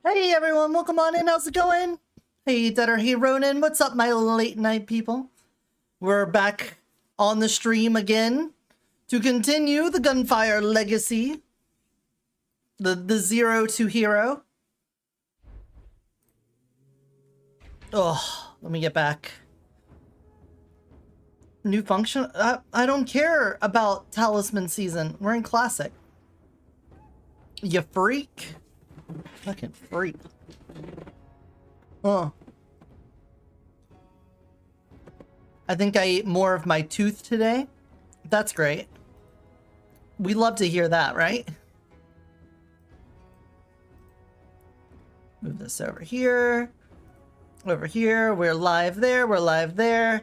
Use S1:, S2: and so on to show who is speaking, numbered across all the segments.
S1: Hey everyone, welcome on in. How's it going? Hey Deader, hey Ronan, what's up my late night people? We're back on the stream again to continue the Gunfire legacy. The zero to hero. Oh, let me get back. New function? I don't care about Talisman season. We're in Classic. You freak. Fucking freak. Oh. I think I ate more of my tooth today. That's great. We love to hear that, right? Move this over here. Over here. We're live there. We're live there.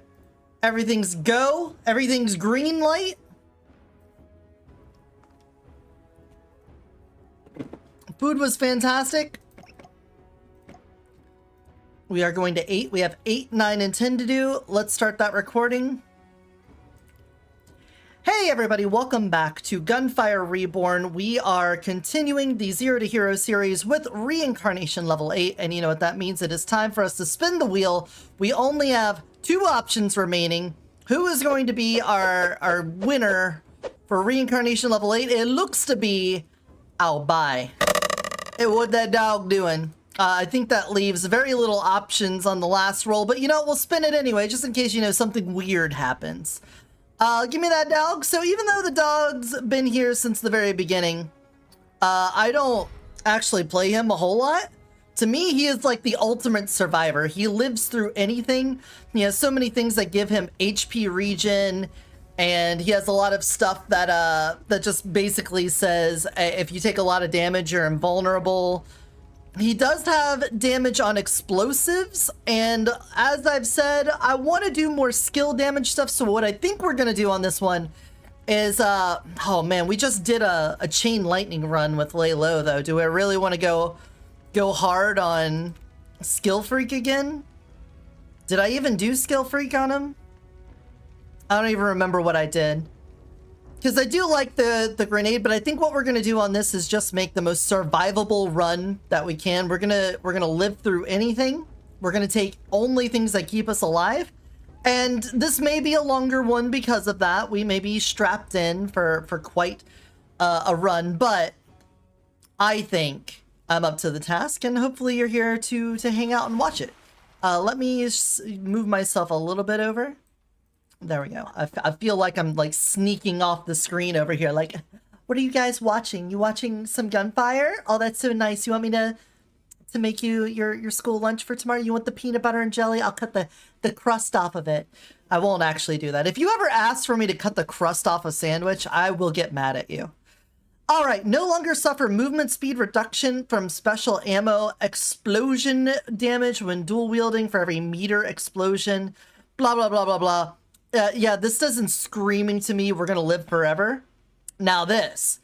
S1: Everything's go. Everything's green light. Food was fantastic. We are going to 8. We have 8, 9, and 10 to do. Let's start that recording. Hey everybody, welcome back to Gunfire Reborn. We are continuing the Zero to Hero series with Reincarnation level 8, and you know what that means. It is time for us to spin the wheel. We only have 2 options remaining. Who is going to be our winner for Reincarnation level 8? It looks to be Albay. Hey, what that dog doing? I think that leaves very little options on the last roll, but you know, we'll spin it anyway, just in case, you know, something weird happens. Give me that dog. So even though the dog's been here since the very beginning, I don't actually play him a whole lot. To me, he is like the ultimate survivor. He lives through anything. He has so many things that give him HP regen, and he has a lot of stuff that that just basically says if you take a lot of damage, you're invulnerable. He does have damage on explosives, and as I've said, I want to do more skill damage stuff. So what I think we're gonna do on this one is oh man, we just did a chain lightning run with Lay Low though. Do I really want to go hard on Skill Freak again? Did I even do Skill Freak on him? I don't even remember what I did. Because I do like the grenade, but I think what we're gonna do on this is just make the most survivable run that we can. We're gonna live through anything. We're gonna take only things that keep us alive. And this may be a longer one because of that. We may be strapped in for quite a run, but I think I'm up to the task, and hopefully you're here to hang out and watch it. Let me move myself a little bit over. There we go. I feel like I'm like sneaking off the screen over here. Like, what are you guys watching? You watching some Gunfire? Oh, that's so nice. You want me to make you your school lunch for tomorrow? You want the peanut butter and jelly? I'll cut the crust off of it. I won't actually do that. If you ever ask for me to cut the crust off a sandwich, I will get mad at you. All right, no longer suffer movement speed reduction from special ammo explosion damage when dual wielding for every meter explosion. Blah, blah, blah, blah, blah. Yeah, this doesn't screaming to me we're going to live forever. Now this.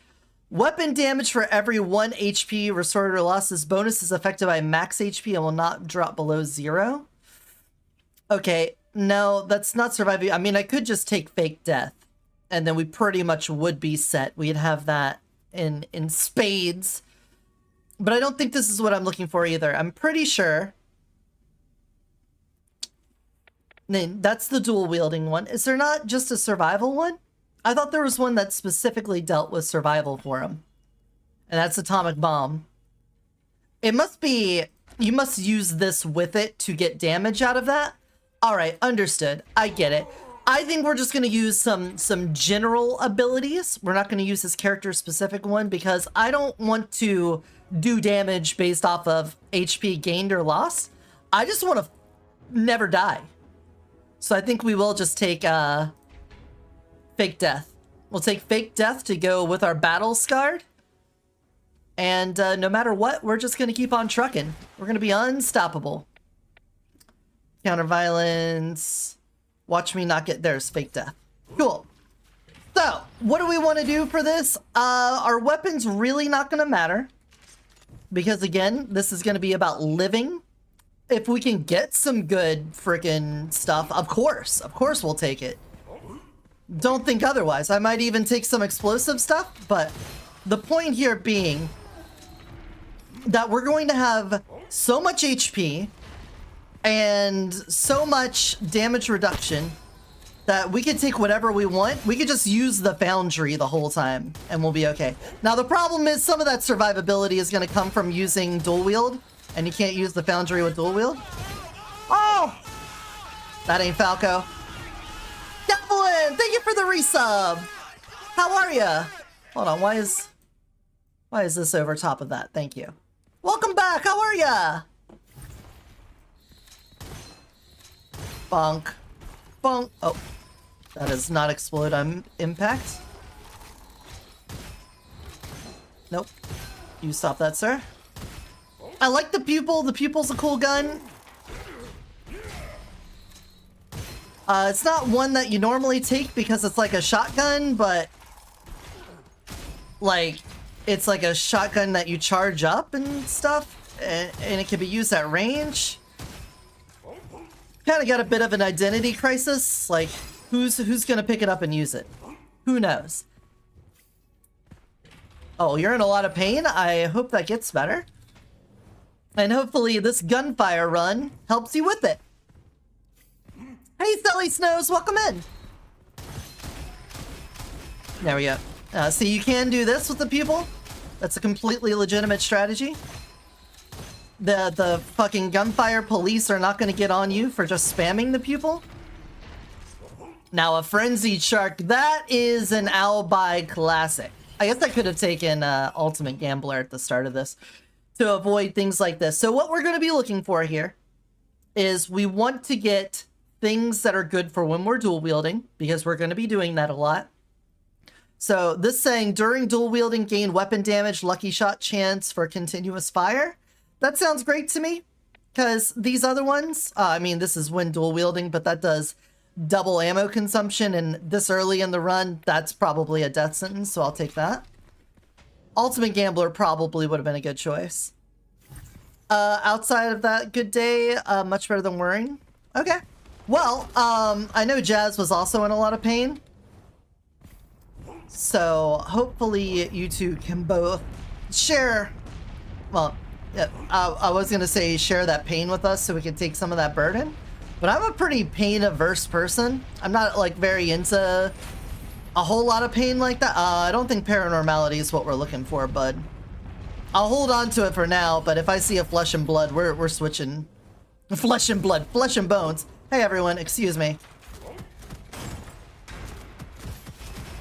S1: Weapon damage for every 1 HP restored or lost. This bonus is affected by max HP and will not drop below 0. Okay, no, that's not surviving. I mean, I could just take fake death, and then we pretty much would be set. We'd have that in spades. But I don't think this is what I'm looking for either. I'm pretty sure. That's the dual wielding one. Is there not just a survival one? I thought there was one that specifically dealt with survival for him. And that's Atomic Bomb. It must be, you must use this with it to get damage out of that. All right, understood. I get it. I think we're just going to use some general abilities. We're not going to use this character-specific one because I don't want to do damage based off of HP gained or lost. I just want to never die. So I think we will just take Fake Death. We'll take Fake Death to go with our Battle Scarred. And no matter what, we're just going to keep on trucking. We're going to be unstoppable. Counter violence. Watch me not get theirs. Fake Death. Cool. So, what do we want to do for this? Our weapon's really not going to matter. Because again, this is going to be about living. If we can get some good freaking stuff, of course we'll take it. Don't think otherwise. I might even take some explosive stuff, but the point here being that we're going to have so much HP and so much damage reduction that we could take whatever we want. We could just use the foundry the whole time and we'll be okay. Now the problem is some of that survivability is going to come from using dual wield, and you can't use the foundry with dual wield. Oh! That ain't Falco. Devlin, thank you for the resub. How are ya? Hold on, why is this over top of that? Thank you. Welcome back, how are ya? Bonk. Bonk. Oh, that does not explode on impact. Nope. You stop that, sir. I like the pupil. The pupil's a cool gun. It's not one that you normally take because it's like a shotgun, but like it's like a shotgun that you charge up and stuff, and it can be used at range. Kind of got a bit of an identity crisis. Like, who's gonna pick it up and use it? Who knows? Oh, you're in a lot of pain. I hope that gets better. And hopefully this gunfire run helps you with it. Hey, Sally Snows, welcome in. There we go. So you can do this with the pupil. That's a completely legitimate strategy. The fucking gunfire police are not going to get on you for just spamming the pupil. Now, a Frenzied Shark, that is an Owlby classic. I guess I could have taken Ultimate Gambler at the start of this to avoid things like this. So what we're going to be looking for here is we want to get things that are good for when we're dual wielding, because we're going to be doing that a lot. So this saying, during dual wielding, gain weapon damage, lucky shot chance for continuous fire. That sounds great to me, because these other ones, I mean, this is when dual wielding, but that does double ammo consumption, and this early in the run, that's probably a death sentence, so I'll take that. Ultimate Gambler probably would have been a good choice. Outside of that, good day, much better than worrying. Okay. Well, I know Jazz was also in a lot of pain. So hopefully you two can both share, well, I was going to say share that pain with us so we can take some of that burden. But I'm a pretty pain-averse person. I'm not, like, very into a whole lot of pain like that. I don't think paranormality is what we're looking for, bud. I'll hold on to it for now, but if I see a flesh and blood, we're switching. Flesh and blood, flesh and bones. Hey, everyone, excuse me.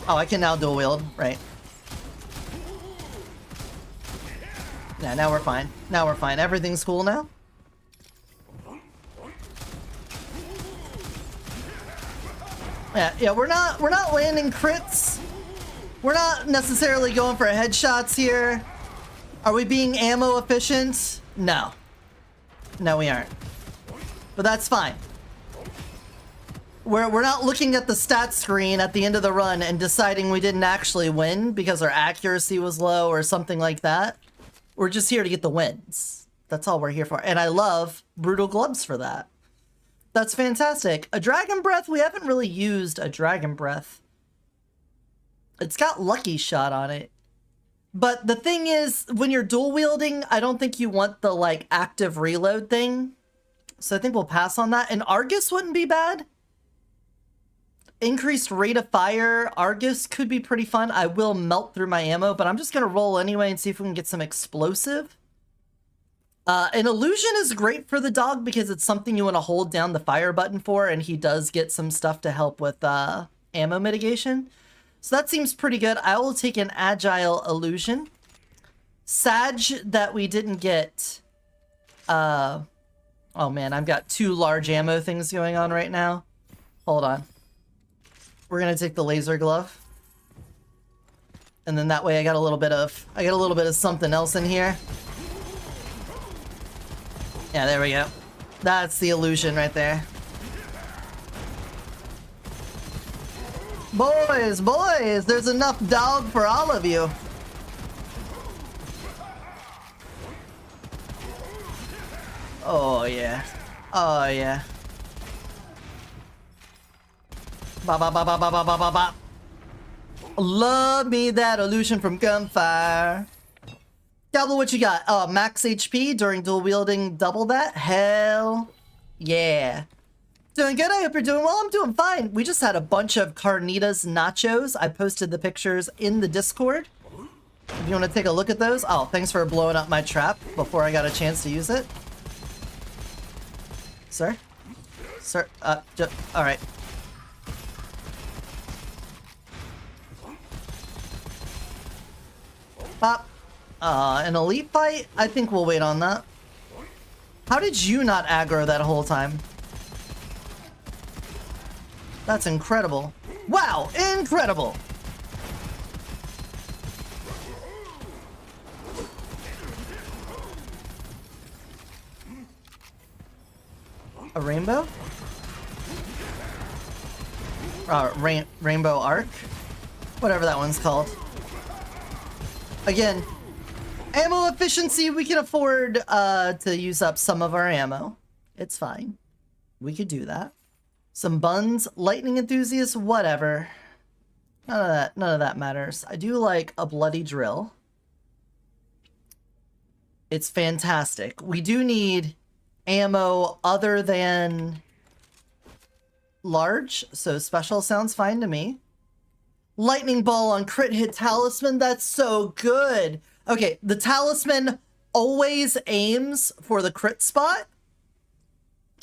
S1: Oh, I can now dual wield, right. Yeah, now we're fine. Now we're fine. Everything's cool now. Yeah, we're not landing crits. We're not necessarily going for headshots here. Are we being ammo efficient? No. No, we aren't. But that's fine. We're not looking at the stat screen at the end of the run and deciding we didn't actually win because our accuracy was low or something like that. We're just here to get the wins. That's all we're here for. And I love Brutal Gloves for that. That's fantastic. A Dragon Breath, we haven't really used a Dragon Breath. It's got Lucky Shot on it. But the thing is, when you're dual wielding, I don't think you want the like active reload thing. So I think we'll pass on that. And Argus wouldn't be bad. Increased rate of fire, Argus could be pretty fun. I will melt through my ammo, but I'm just gonna roll anyway and see if we can get some explosive. An illusion is great for the dog because it's something you want to hold down the fire button for, and he does get some stuff to help with ammo mitigation. So that seems pretty good. I will take an agile illusion. Sag that we didn't get. Oh man, I've got 2 large ammo things going on right now. Hold on. We're gonna take the laser glove. And then that way I got a little bit of something else in here. Yeah, there we go. That's the illusion right there. Boys, there's enough dog for all of you. Oh yeah. Oh yeah. Ba ba ba ba ba ba ba ba ba. Love me that illusion from Gunfire. Double what you got? Max HP during dual wielding, double that? Hell yeah. Doing good, I hope you're doing well. I'm doing fine. We just had a bunch of carnitas nachos. I posted the pictures in the Discord. If you want to take a look at those. Oh, thanks for blowing up my trap before I got a chance to use it. Sir? Sir, alright. Pop. An elite fight? I think we'll wait on that. How did you not aggro that whole time? That's incredible. Wow, incredible! A rainbow? Rainbow arc? Whatever that one's called. Again, ammo efficiency, we can afford to use up some of our ammo. It's fine. We could do that. Some buns, lightning enthusiast, whatever. None of that matters. I do like a bloody drill. It's fantastic. We do need ammo other than large, so special sounds fine to me. Lightning ball on crit hit talisman, that's so good. Okay, the talisman always aims for the crit spot.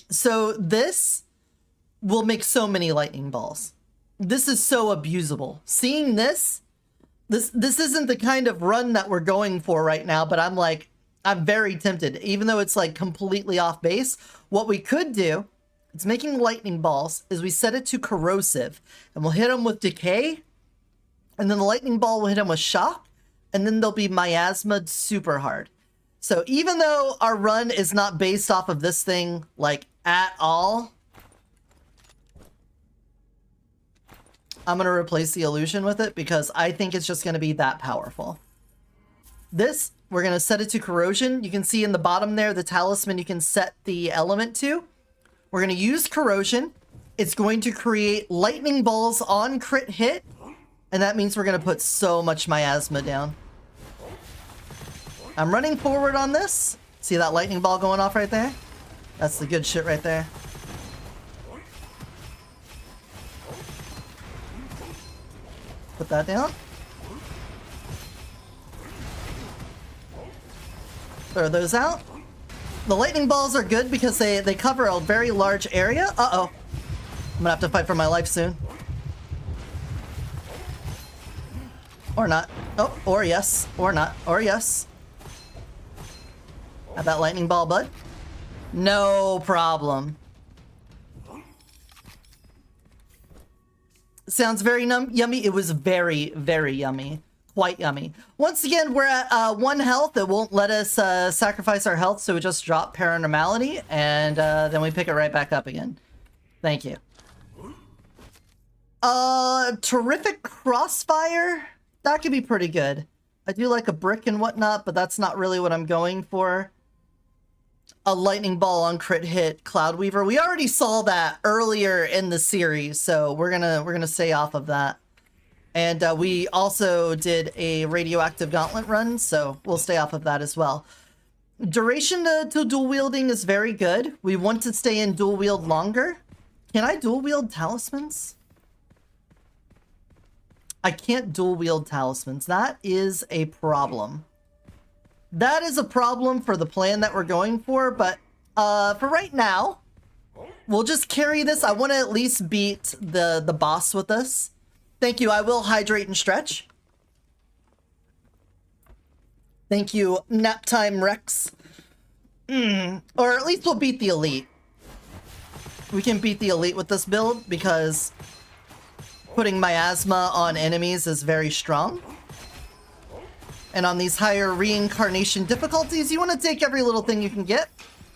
S1: So this will make so many lightning balls. This is so abusable. Seeing this isn't the kind of run that we're going for right now, but I'm very tempted. Even though it's like completely off base, what we could do, it's making lightning balls, is we set it to corrosive, and we'll hit them with decay, and then the lightning ball will hit them with shock, and then they'll be miasmaed super hard. So even though our run is not based off of this thing, like, at all, I'm going to replace the illusion with it because I think it's just going to be that powerful. This, we're going to set it to corrosion. You can see in the bottom there, the talisman you can set the element to. We're going to use corrosion. It's going to create lightning balls on crit hit. And that means we're going to put so much miasma down. I'm running forward on this. See that lightning ball going off right there? That's the good shit right there. Put that down. Throw those out. The lightning balls are good because they cover a very large area. Uh-oh. I'm gonna have to fight for my life soon. Or not. Oh, or yes. Or not. Or yes. Have that lightning ball, bud. No problem. Sounds very yummy. It was very, very yummy. Quite yummy. Once again, we're at 1 health. It won't let us sacrifice our health, so we just drop Paranormality, and then we pick it right back up again. Thank you. Terrific Crossfire? That could be pretty good. I do like a brick and whatnot, but that's not really what I'm going for. A lightning ball on crit hit Cloudweaver. We already saw that earlier in the series, so we're gonna stay off of that. And we also did a radioactive gauntlet run, so we'll stay off of that as well. Duration to dual wielding is very good. We want to stay in dual wield longer. Can I dual wield talismans? I can't dual wield talismans. That is a problem. That is a problem for the plan that we're going for, but for right now, we'll just carry this. I want to at least beat the boss with this. Thank you. I will hydrate and stretch. Thank you, Naptime Rex. Or at least we'll beat the elite. We can beat the elite with this build because putting miasma on enemies is very strong. And on these higher reincarnation difficulties, you want to take every little thing you can get.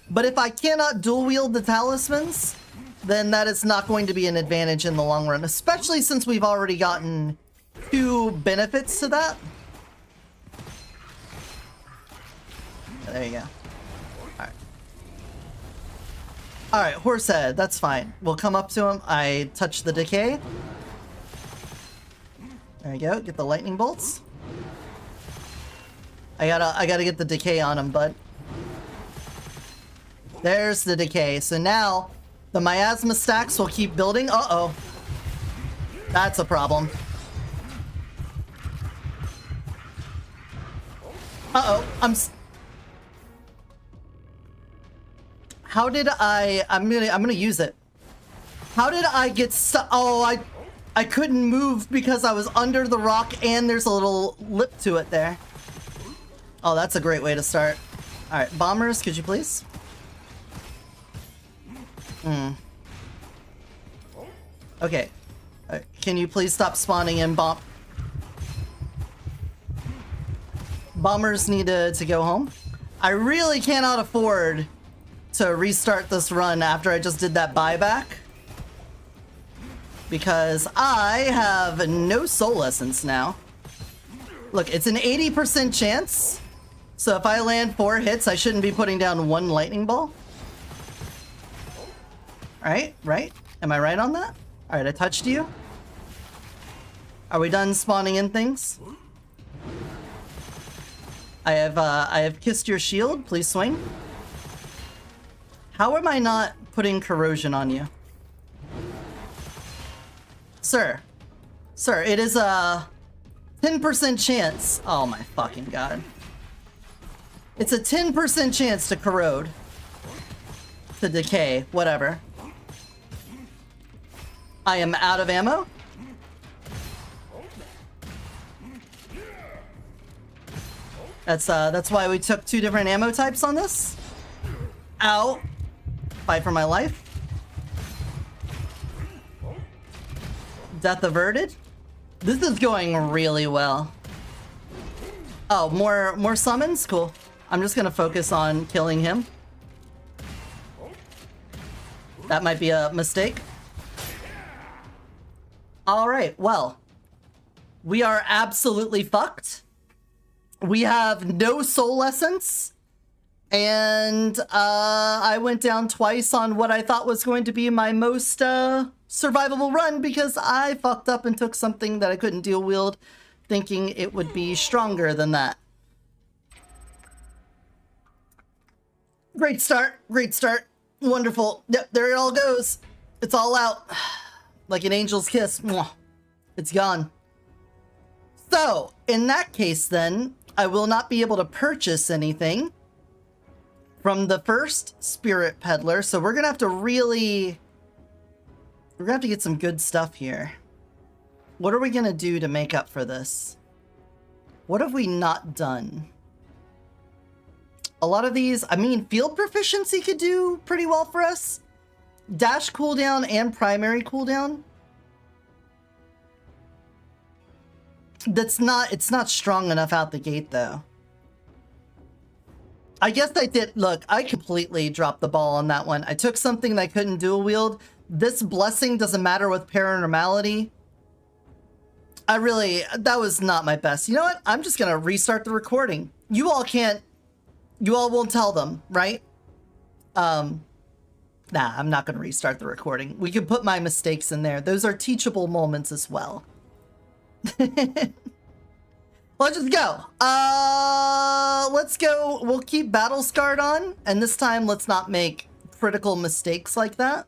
S1: But if I cannot dual wield the talismans, then that is not going to be an advantage in the long run, especially since we've already gotten 2 benefits to that. There you go. Alright. Alright, Horsehead, that's fine. We'll come up to him. I touch the decay. There you go, get the lightning bolts. I gotta get the decay on him, bud. There's the decay. So now the miasma stacks will keep building. Uh-oh. That's a problem. Uh-oh. How did I'm gonna use it. How did I get stuck? Oh, I couldn't move because I was under the rock and there's a little lip to it there. Oh, that's a great way to start. Alright, bombers, could you please? Okay. Can you please stop spawning in bombers need to go home? I really cannot afford to restart this run after I just did that buyback. Because I have no soul essence now. Look, it's an 80% chance. So if I land 4 hits, I shouldn't be putting down 1 lightning ball. Right? Am I right on that? Alright, I touched you. Are we done spawning in things? I have kissed your shield. Please swing. How am I not putting corrosion on you? Sir, it is a 10% chance. Oh my fucking god. It's a 10% chance to corrode. To decay, whatever. I am out of ammo. That's why we took 2 different ammo types on this. Ow. Fight for my life. Death averted. This is going really well. Oh, more summons? Cool. I'm just gonna focus on killing him. That might be a mistake. Alright, well. We are absolutely fucked. We have no soul essence. And I went down twice on what I thought was going to be my most survivable run because I fucked up and took something that I couldn't dual wield, thinking it would be stronger than that. Great start, great start. Wonderful. Yep, there it all goes. It's all out. Like an angel's kiss. Mwah. It's gone. So, in that case then, I will not be able to purchase anything from the first Spirit Peddler, so we're gonna have to really... We're gonna have to get some good stuff here. What are we gonna do to make up for this? What have we not done? A lot of these, I mean, field proficiency could do pretty well for us. Dash cooldown and primary cooldown. It's not strong enough out the gate, though. I guess I did, look, I completely dropped the ball on that one. I took something that I couldn't dual wield. This blessing doesn't matter with paranormality. That was not my best. You know what? I'm just gonna restart the recording. You all won't tell them, right? Nah, I'm not gonna restart the recording. We can put my mistakes in there. Those are teachable moments as well. Let's just go. Let's go. We'll keep Battle Scarred on, and this time let's not make critical mistakes like that.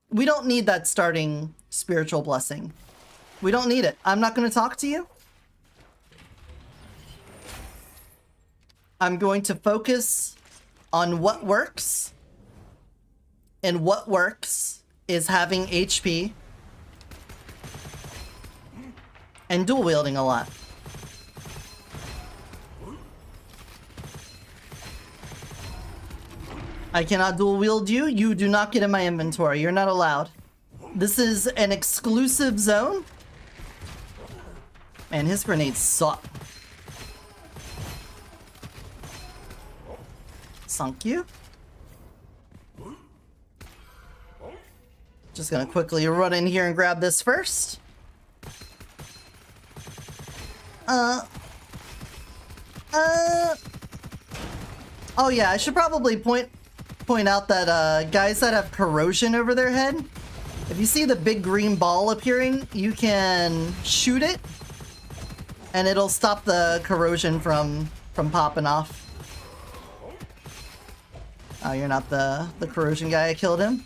S1: We don't need that starting spiritual blessing. We don't need it. I'm not going to talk to you. I'm going to focus on what works, and what works is having HP and dual wielding a lot. I cannot dual wield you. You do not get in my inventory. You're not allowed. This is an exclusive zone. Man, his grenades suck. Sunk you. Just gonna quickly run in here and grab this first. Oh yeah, I should probably point out that guys that have corrosion over their head, if you see the big green ball appearing, you can shoot it and it'll stop the corrosion from popping off. Oh, you're not the corrosion guy. I killed him.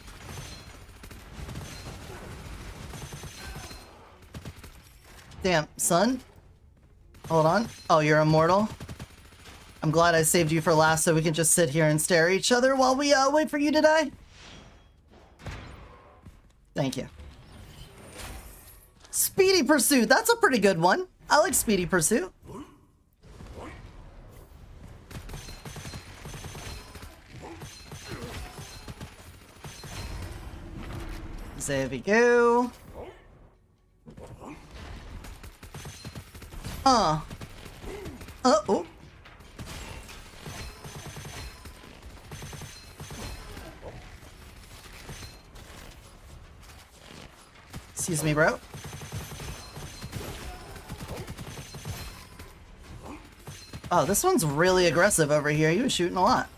S1: Damn, son. Hold on. Oh, you're immortal? I'm glad I saved you for last so we can just sit here and stare at each other while we wait for you to die. Thank you. Speedy Pursuit. That's a pretty good one. I like Speedy Pursuit. There we go. Oh. Excuse me, bro. Oh, this one's really aggressive over here. He was shooting a lot.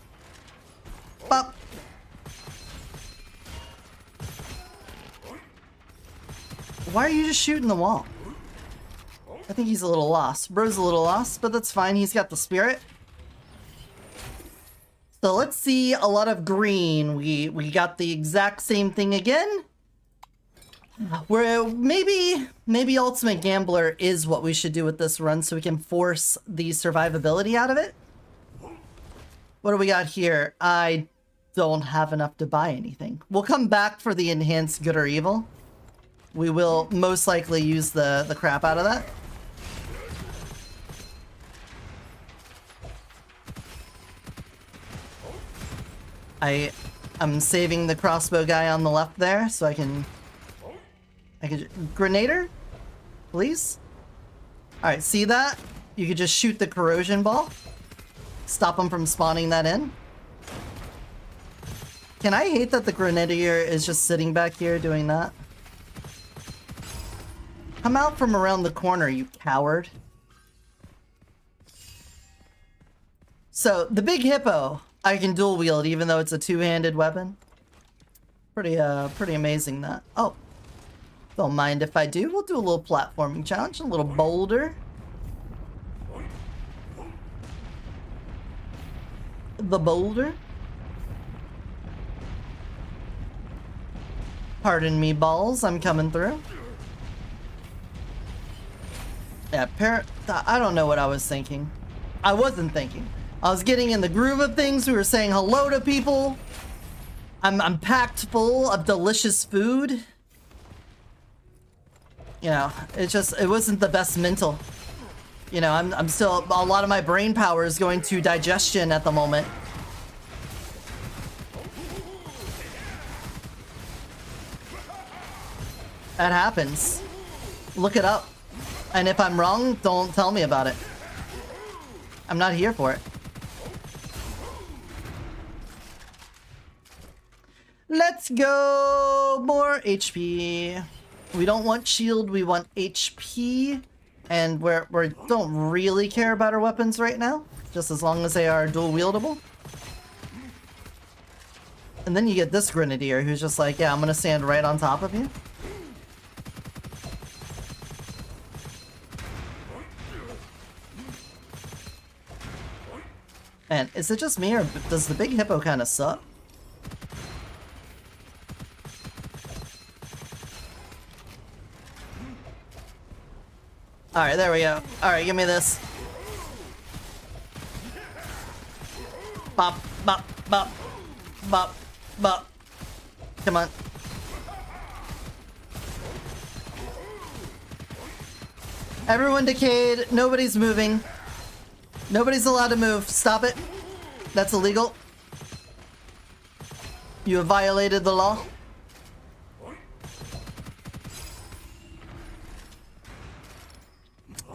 S1: Bop. Why are you just shooting the wall? I think he's a little lost. Bro's a little lost, but that's fine. He's got the spirit. So let's see a lot of green. We got the exact same thing again. Where maybe Ultimate Gambler is what we should do with this run so we can force the survivability out of it. What do we got here? I don't have enough to buy anything. We'll come back for the enhanced good or evil. We will most likely use the crap out of that. I'm saving the crossbow guy on the left there so I can Grenader, please. All right, see that? You could just shoot the corrosion ball. Stop him from spawning that in. Can I hate that the Grenadier is just sitting back here doing that? Come out from around the corner, you coward. So, the big hippo, I can dual wield even though it's a two-handed weapon. Pretty amazing that. Oh. Don't mind if I do. We'll do a little platforming challenge, a little boulder. The boulder. Pardon me, balls. I'm coming through. Yeah, I don't know what I was thinking. I wasn't thinking. I was getting in the groove of things. We were saying hello to people. I'm packed full of delicious food. You know, it wasn't the best mental. You know, I'm still, a lot of my brain power is going to digestion at the moment. That happens. Look it up. And if I'm wrong, don't tell me about it. I'm not here for it. Let's go! More HP. We don't want shield, we want HP. And we don't really care about our weapons right now. Just as long as they are dual wieldable. And then you get this Grenadier who's just like, yeah, I'm gonna stand right on top of you. And is it just me, or does the big hippo kind of suck? Alright, there we go. Alright, give me this. Bop, bop, bop, bop, bop. Come on. Everyone decayed. Nobody's moving. Nobody's allowed to move. Stop it. That's illegal. You have violated the law.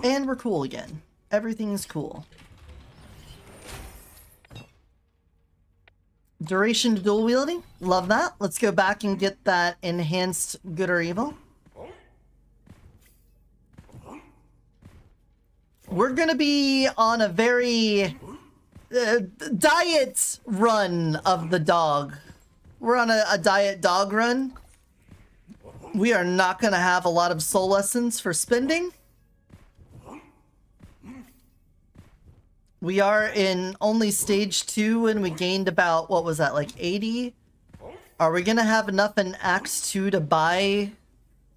S1: And we're cool again. Everything's cool. Duration to dual wielding. Love that. Let's go back and get that enhanced good or evil. We're gonna be on a very diet run of the dog. We're on a diet dog run. We are not gonna have a lot of soul lessons for spending. We are in only stage 2 and we gained about, what was that, like 80? Are we gonna have enough in Act 2 to buy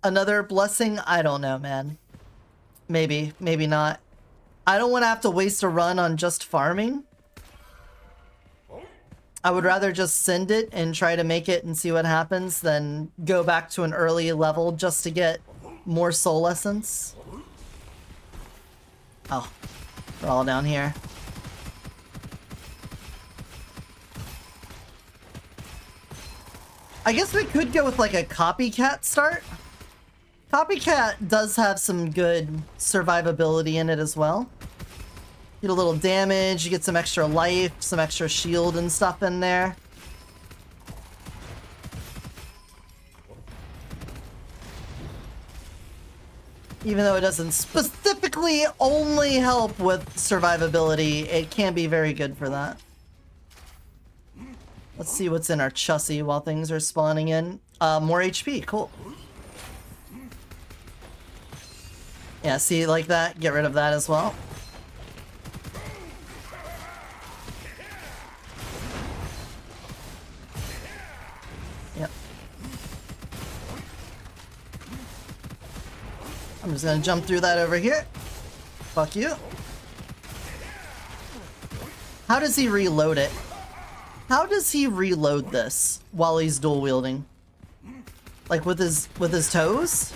S1: another blessing? I don't know, man. Maybe, maybe not. I don't want to have to waste a run on just farming. I would rather just send it and try to make it and see what happens than go back to an early level just to get more soul essence. Oh, we're all down here. I guess we could go with like a copycat start. Copycat does have some good survivability in it as well. Get a little damage, you get some extra life, some extra shield and stuff in there. Even though it doesn't specifically only help with survivability, it can be very good for that. Let's see what's in our chussie while things are spawning in. More HP, cool. Yeah, see, like that, get rid of that as well. Yep. I'm just gonna jump through that over here. Fuck you. How does he reload it? How does he reload this while he's dual wielding? Like with his toes?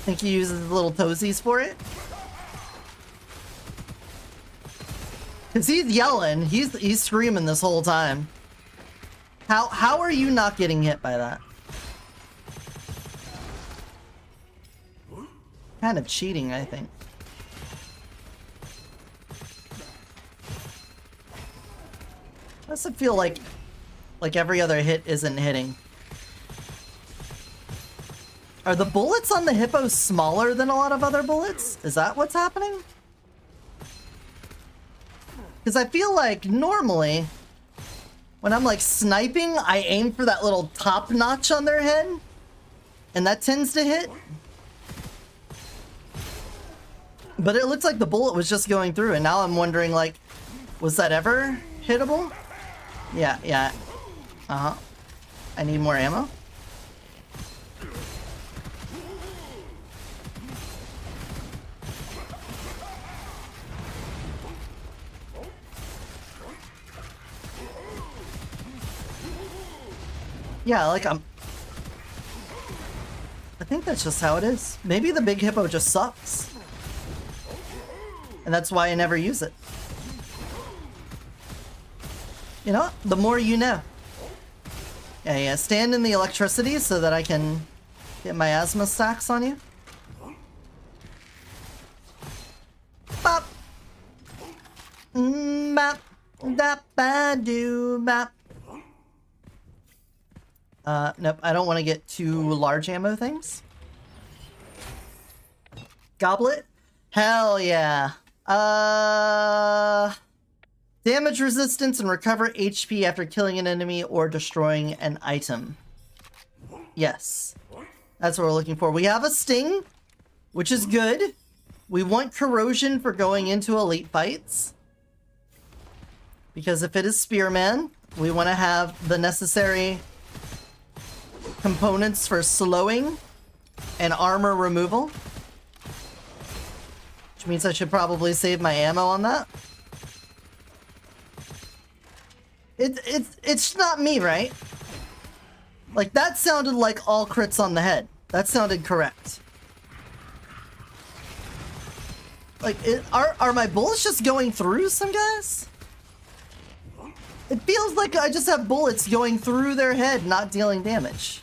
S1: Think he uses the little toesies for it? Cause he's yelling, he's screaming this whole time. How are you not getting hit by that? Kind of cheating, I think. Does it feel like every other hit isn't hitting? Are the bullets on the hippo smaller than a lot of other bullets? Is that what's happening? Because I feel like normally, when I'm like sniping, I aim for that little top notch on their head, and that tends to hit. But it looks like the bullet was just going through, and now I'm wondering, like, was that ever hittable? Yeah. Uh-huh. I need more ammo. Yeah, like I think that's just how it is. Maybe the big hippo just sucks. And that's why I never use it. You know what? The more you know. Yeah, stand in the electricity so that I can get my asthma stacks on you. Bap. Nope, I don't want to get two large ammo things. Goblet? Hell yeah. Damage resistance and recover HP after killing an enemy or destroying an item. Yes. That's what we're looking for. We have a sting, which is good. We want corrosion for going into elite fights. Because if it is Spearman, we want to have the necessary components for slowing and armor removal. Which means I should probably save my ammo on that. It's not me, right? Like, that sounded like all crits on the head. That sounded correct. Like, are my bullets just going through some guys? It feels like I just have bullets going through their head, not dealing damage.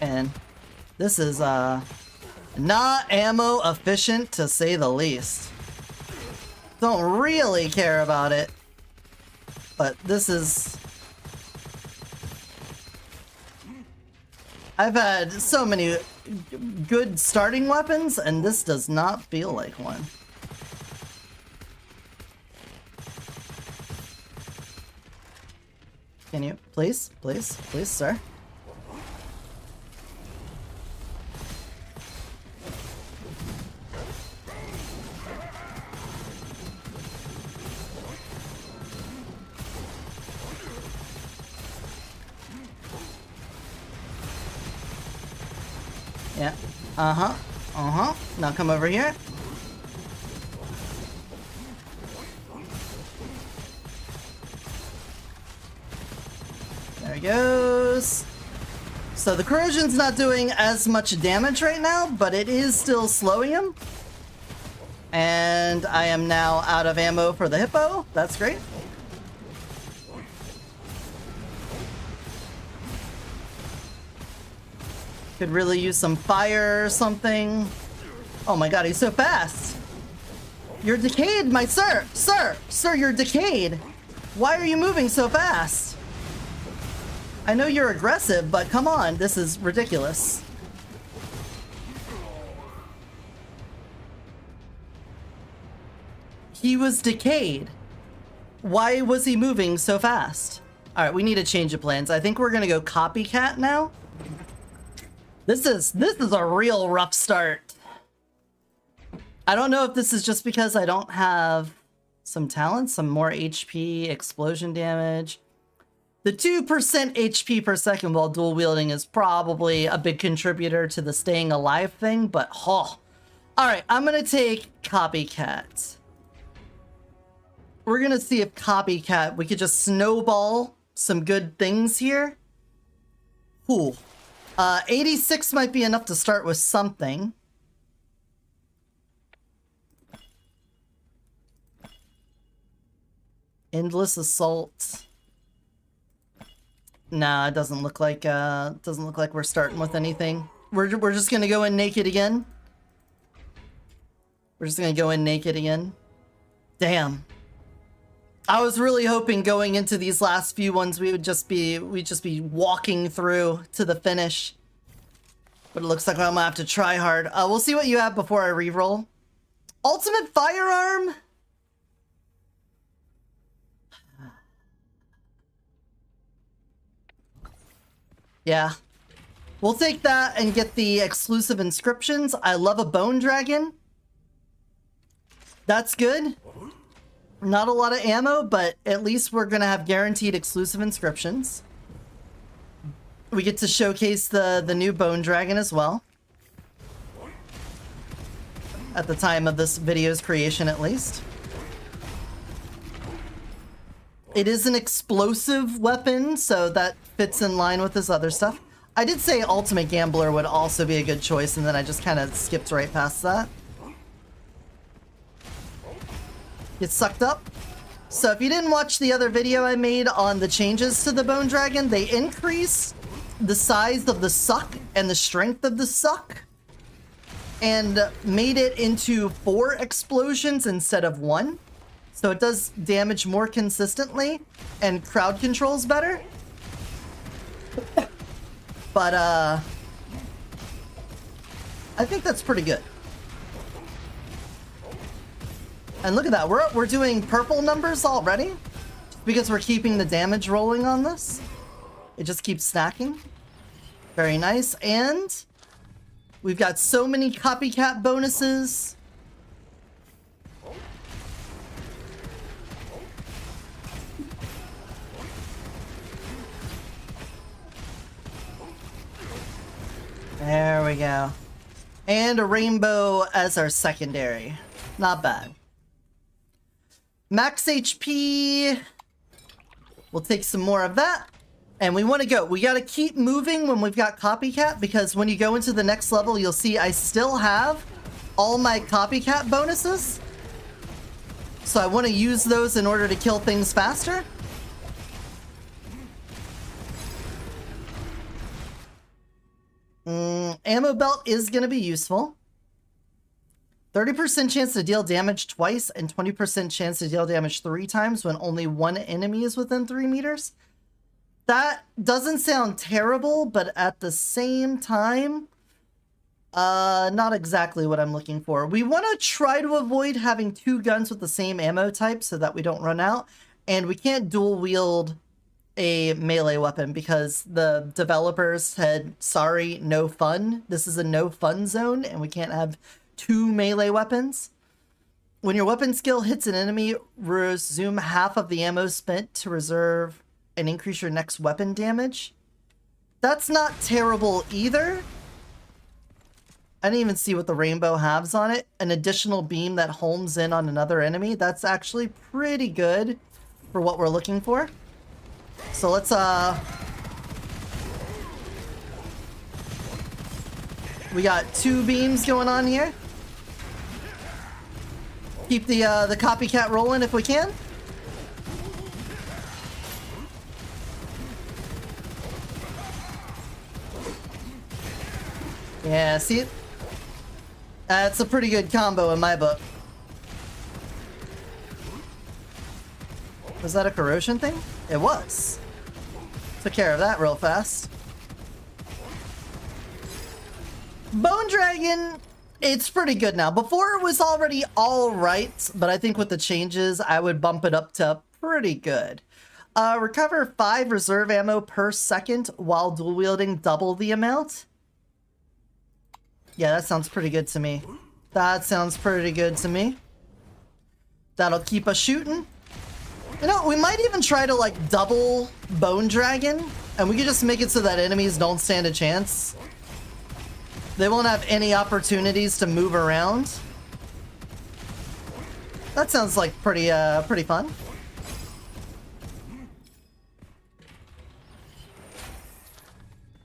S1: And this is, not ammo efficient, to say the least. Don't really care about it, but this is... I've had so many good starting weapons, and this does not feel like one. Can you, please, sir? Yeah. Now come over here. There he goes. So the corrosion's not doing as much damage right now, but it is still slowing him. And I am now out of ammo for the hippo. That's great. Could really use some fire or something. Oh my god, he's so fast. You're decayed, my sir. Sir, you're decayed. Why are you moving so fast? I know you're aggressive, but come on, this is ridiculous. He was decayed. Why was he moving so fast? All right, we need a change of plans. I think we're gonna go copycat now. This is a real rough start. I don't know if this is just because I don't have some talents, some more HP, explosion damage. The 2% HP per second while dual wielding is probably a big contributor to the staying alive thing, but oh. All right, I'm gonna take copycat. We're gonna see if copycat, we could just snowball some good things here. Cool. 86 might be enough to start with something. Endless assault. Nah, it doesn't look like we're starting with anything. We're just gonna go in naked again. Damn. I was really hoping going into these last few ones we'd just be walking through to the finish. But it looks like I'm gonna have to try hard. We'll see what you have before I reroll. Ultimate firearm? Yeah. We'll take that and get the exclusive inscriptions. I love a bone dragon. That's good. Not a lot of ammo, but at least we're gonna have guaranteed exclusive inscriptions. We get to showcase the new bone dragon as well. At the time of this video's creation, at least. It is an explosive weapon, so that fits in line with this other stuff. I did say Ultimate Gambler would also be a good choice, and then I just kind of skipped right past that. Get sucked up. So if you didn't watch the other video I made on the changes to the Bone Dragon, they increased the size of the suck and the strength of the suck and made it into 4 explosions instead of 1. So it does damage more consistently and crowd controls better. But I think that's pretty good. And look at that, we're doing purple numbers already because we're keeping the damage rolling on this. It just keeps stacking. Very nice. And we've got so many copycat bonuses. There we go. And a rainbow as our secondary. Not bad. Max HP. We'll take some more of that. And we want to go. We got to keep moving when we've got copycat, because when you go into the next level, you'll see I still have all my copycat bonuses. So I want to use those in order to kill things faster. Ammo belt is going to be useful. 30% chance to deal damage twice and 20% chance to deal damage 3 times when only 1 enemy is within 3 meters. That doesn't sound terrible, but at the same time, not exactly what I'm looking for. We want to try to avoid having 2 guns with the same ammo type so that we don't run out. And we can't dual wield a melee weapon because the developers said, sorry, no fun. This is a no fun zone and we can't have 2 melee weapons. When your weapon skill hits an enemy, resume half of the ammo spent to reserve and increase your next weapon damage. That's not terrible either. I didn't even see what the rainbow has on it. An additional beam that homes in on another enemy. That's actually pretty good for what we're looking for. So let's we got 2 beams going on here. Keep the copycat rolling if we can. Yeah, see it? That's a pretty good combo in my book. Was that a corrosion thing? It was. Took care of that real fast. Bone Dragon, it's pretty good now. Before it was already alright, but I think with the changes, I would bump it up to pretty good. Recover 5 reserve ammo per second while dual wielding double the amount. Yeah, that sounds pretty good to me. That sounds pretty good to me. That'll keep us shooting. You know, we might even try to, like, double Bone Dragon, and we could just make it so that enemies don't stand a chance. They won't have any opportunities to move around. That sounds like pretty fun.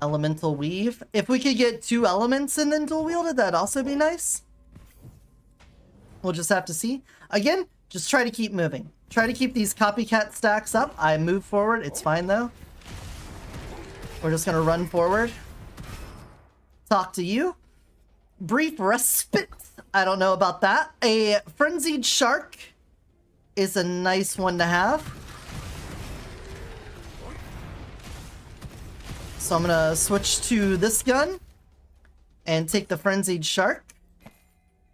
S1: Elemental Weave. If we could get 2 elements and then dual wielded, that'd also be nice. We'll just have to see. Again, just try to keep moving. Try to keep these copycat stacks up. I move forward. It's fine, though. We're just going to run forward. Talk to you. Brief respite. I don't know about that. A Frenzied Shark is a nice one to have. So I'm going to switch to this gun and take the Frenzied Shark.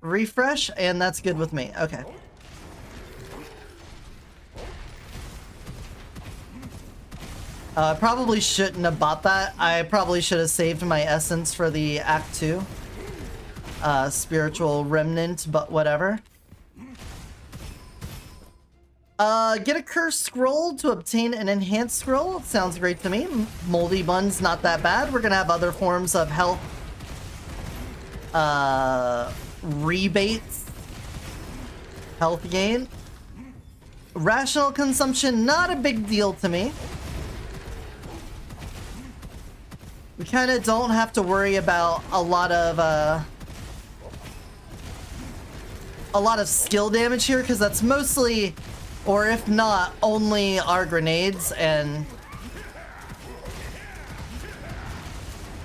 S1: Refresh, and that's good with me. Okay. I probably shouldn't have bought that. I probably should have saved my essence for the Act 2. Spiritual Remnant, but whatever. Get a cursed scroll to obtain an enhanced scroll. Sounds great to me. Moldy Bun's not that bad. We're gonna have other forms of health rebates. Health gain. Rational consumption, not a big deal to me. We kind of don't have to worry about a lot of skill damage here, because that's mostly Or if not, only our grenades and...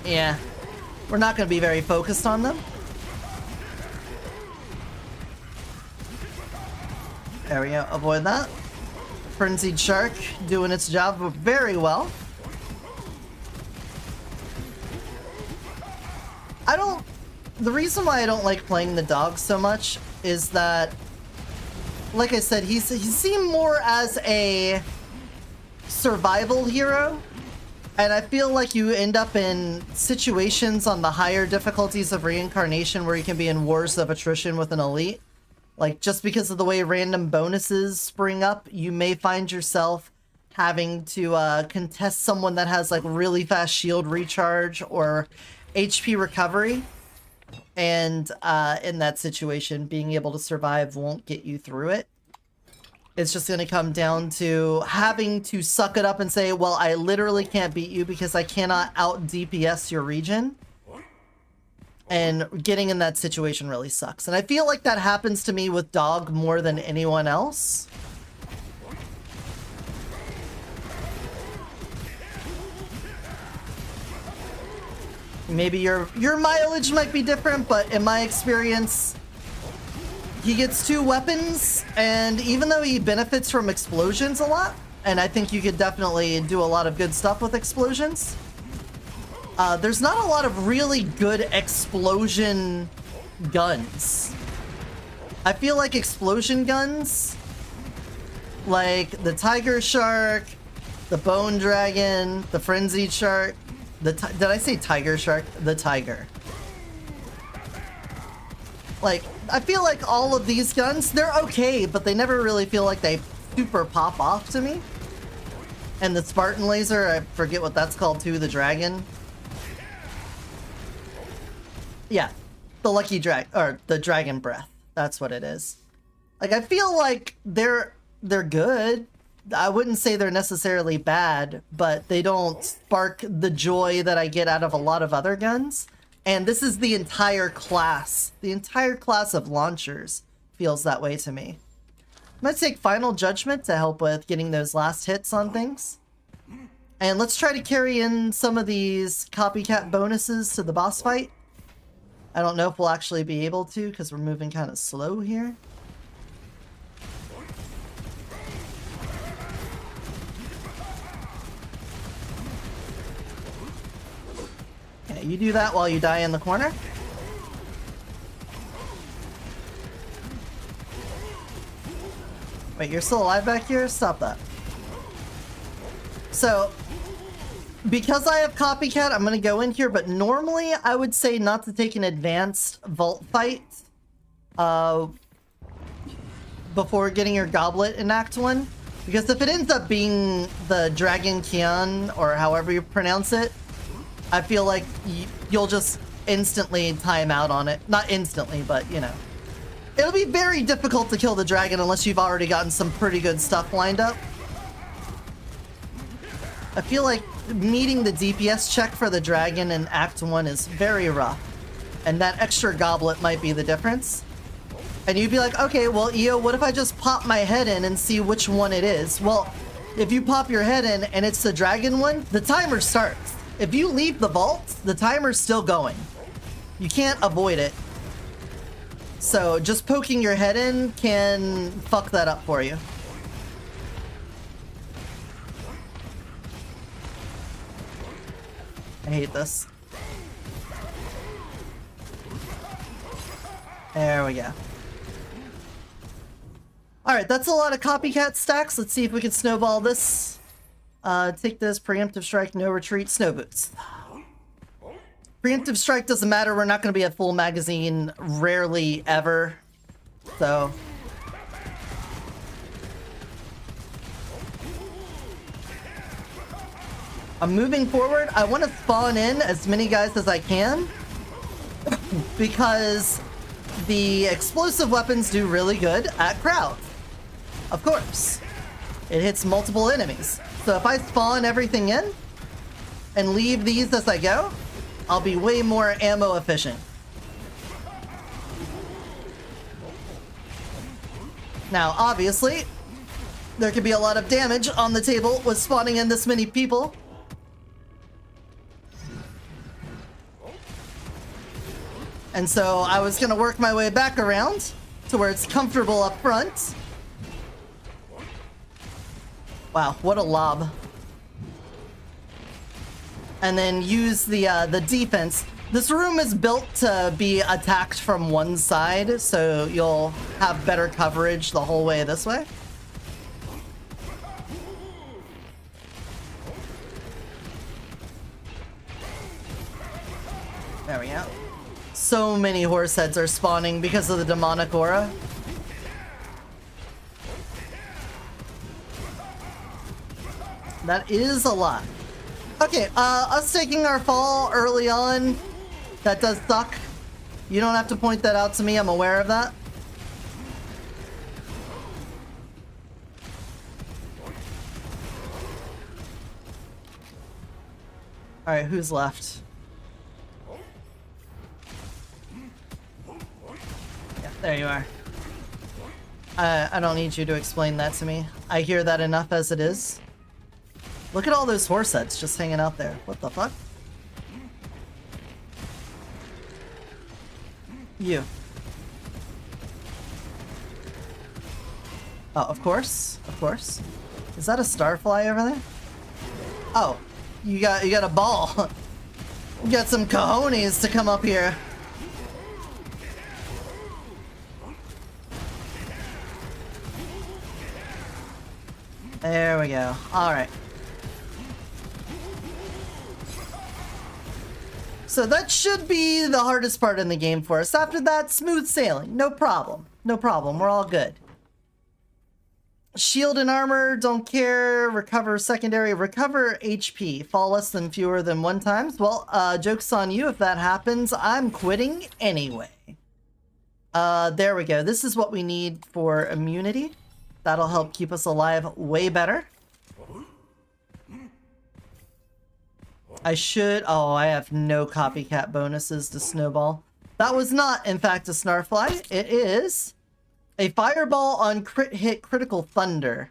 S1: yeah, we're not going to be very focused on them. There we go, avoid that. Frenzied Shark doing its job very well. The reason why I don't like playing the dog so much is that, like I said, he's seen more as a survival hero, and I feel like you end up in situations on the higher difficulties of reincarnation where you can be in wars of attrition with an elite. Like, just because of the way random bonuses spring up, you may find yourself having to contest someone that has like really fast shield recharge or HP recovery. And in that situation, being able to survive won't get you through it. It's just going to come down to having to suck it up and say, well, I literally can't beat you because I cannot out DPS your region. And getting in that situation really sucks. And I feel like that happens to me with Dog more than anyone else. Maybe your mileage might be different, but in my experience, he gets 2 weapons, and even though he benefits from explosions a lot, and I think you could definitely do a lot of good stuff with explosions, there's not a lot of really good explosion guns. I feel like explosion guns, like the Tiger Shark, the Bone Dragon, the Frenzied Shark, did I say Tiger Shark? The Tiger. Like, I feel like all of these guns, they're okay, but they never really feel like they super pop off to me. And the Spartan Laser, I forget what that's called too, the Dragon. Yeah, the Lucky Dragon, or the Dragon Breath. That's what it is. Like, I feel like they're good. I wouldn't say they're necessarily bad, but they don't spark the joy that I get out of a lot of other guns. And this is the entire class. The entire class of launchers feels that way to me. I'm going to take Final Judgment to help with getting those last hits on things. And let's try to carry in some of these copycat bonuses to the boss fight. I don't know if we'll actually be able to because we're moving kind of slow here. Okay, you do that while you die in the corner. Wait, you're still alive back here? Stop that. So, because I have Copycat, I'm going to go in here, but normally I would say not to take an advanced vault fight before getting your goblet in Act 1. Because if it ends up being the Dragon Kian, or however you pronounce it, I feel like you'll just instantly time out on it. Not instantly, but, you know. It'll be very difficult to kill the dragon unless you've already gotten some pretty good stuff lined up. I feel like meeting the DPS check for the dragon in Act 1 is very rough. And that extra goblet might be the difference. And you'd be like, okay, well, EO, what if I just pop my head in and see which one it is? Well, if you pop your head in and it's the dragon one, the timer starts. If you leave the vault, the timer's still going. You can't avoid it. So just poking your head in can fuck that up for you. I hate this. There we go. Alright, that's a lot of copycat stacks. Let's see if we can snowball this. Take this, preemptive strike, no retreat, snow boots. Preemptive strike doesn't matter, we're not going to be at full magazine, rarely ever. So. I'm moving forward. I want to spawn in as many guys as I can. Because the explosive weapons do really good at crowd. Of course. It hits multiple enemies. So if I spawn everything in and leave these as I go, I'll be way more ammo efficient. Now, obviously, There could be a lot of damage on the table with spawning in this many people. And so I was gonna work my way back around to where it's comfortable up front. Wow, what a lob. And then use the defense. This room is built to be attacked from one side, so you'll have better coverage the whole way this way. There we go. So many horse heads are spawning because of the demonic aura. That is a lot. Okay, us taking our fall early on, that does suck. You don't have to point that out to me, I'm aware of that. Alright, who's left? Yeah, there you are. I don't need you to explain that to me. I hear that enough as it is. Look at all those horse heads just hanging out there. What the fuck? You. Oh, of course. Of course. Is that a starfly over there? Oh, you got a ball. You got some cojones to come up here. There we go. All right. So that should be the hardest part in the game for us. After that, smooth sailing. No problem. No problem. We're all good. Shield and armor, don't care. Recover secondary. Recover HP. Fall less than fewer than 1 times. Well, joke's on you if that happens. I'm quitting anyway. There we go. This is what we need for immunity. That'll help keep us alive way better. I should... Oh, I have no copycat bonuses to Snowball. That was not, in fact, a Snarfly. It is a Fireball on crit hit critical thunder.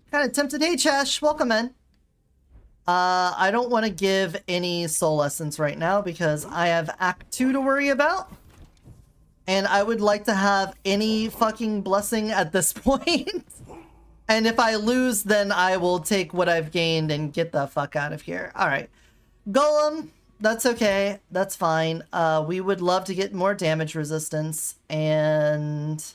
S1: Kind of tempted. Hey, Chash. Welcome in. I don't want to give any soul essence right now because I have Act 2 to worry about. And I would like to have any fucking blessing at this point. And if I lose, then I will take what I've gained and get the fuck out of here. All right. Golem, that's okay. That's fine. We would love to get more damage resistance and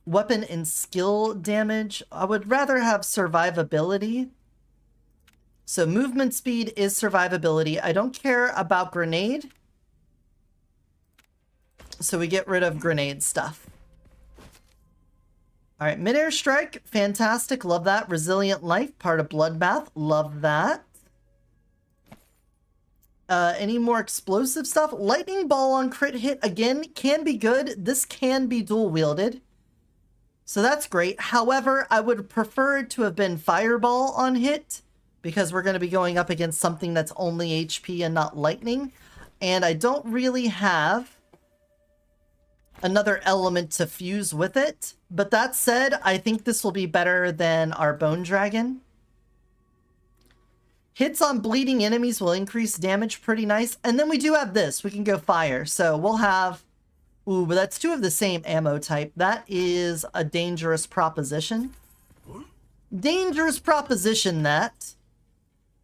S1: weapon and skill damage. I would rather have survivability. So movement speed is survivability. I don't care about grenade. So we get rid of grenade stuff. All right, mid-air strike, fantastic, love that. Resilient life, part of bloodbath, love that. Any more explosive stuff? Lightning ball on crit hit, again, can be good. This can be dual wielded. So that's great. However, I would prefer it to have been fireball on hit because we're going to be going up against something that's only HP and not lightning. And I don't really have another element to fuse with it. But that said, I think this will be better than our Bone Dragon. Hits on bleeding enemies will increase damage pretty nice. And then we do have this. We can go fire. So we'll have... Ooh, but that's 2 of the same ammo type. That is a dangerous proposition. Dangerous proposition, that.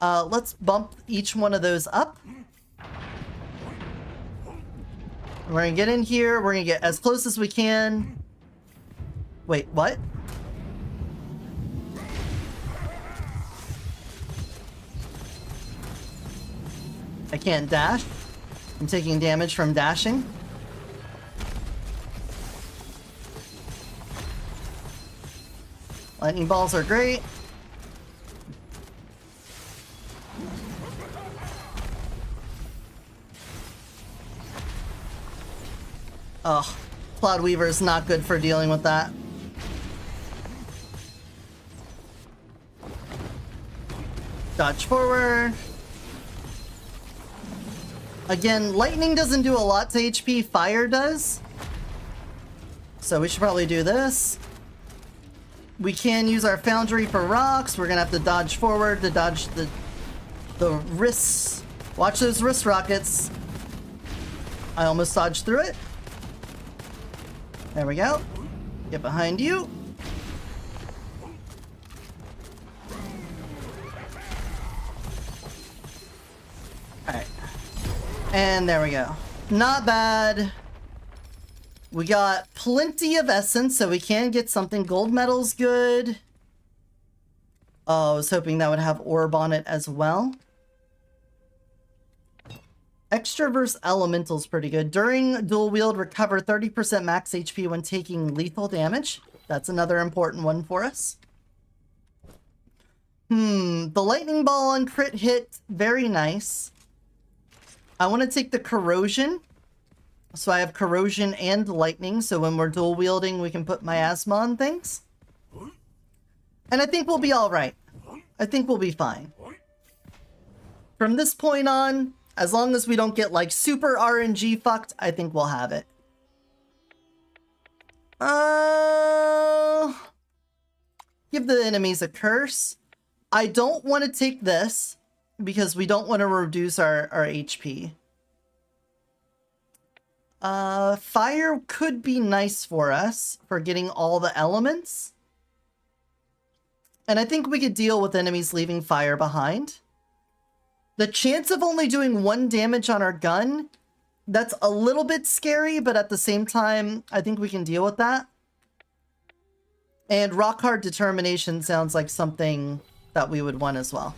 S1: Let's bump each one of those up. We're gonna get in here. We're gonna get as close as we can. Wait, what? I can't dash. I'm taking damage from dashing. Lightning balls are great. Oh, Cloud Weaver is not good for dealing with that. Dodge forward. Again, lightning doesn't do a lot to HP, fire does. So we should probably do this. We can use our foundry for rocks. We're gonna have to dodge forward to dodge the wrists. Watch those wrist rockets. I almost dodged through it. There we go. Get behind you. Alright. And there we go. Not bad. We got plenty of essence, so we can get something. Gold medal's good. Oh, I was hoping that would have orb on it as well. Extra verse elemental's pretty good. During dual wield, recover 30% max HP when taking lethal damage. That's another important one for us. The lightning ball on crit hit, very nice. I want to take the corrosion. So I have corrosion and lightning, so when we're dual wielding, we can put miasma on things. And I think we'll be alright. I think we'll be fine. From this point on, as long as we don't get like super RNG fucked, I think we'll have it. Give the enemies a curse. I don't want to take this because we don't want to reduce our HP. Fire could be nice for us for getting all the elements. And I think we could deal with enemies leaving fire behind. The chance of only doing 1 damage on our gun, that's a little bit scary, but at the same time, I think we can deal with that. And rock hard determination sounds like something that we would want as well.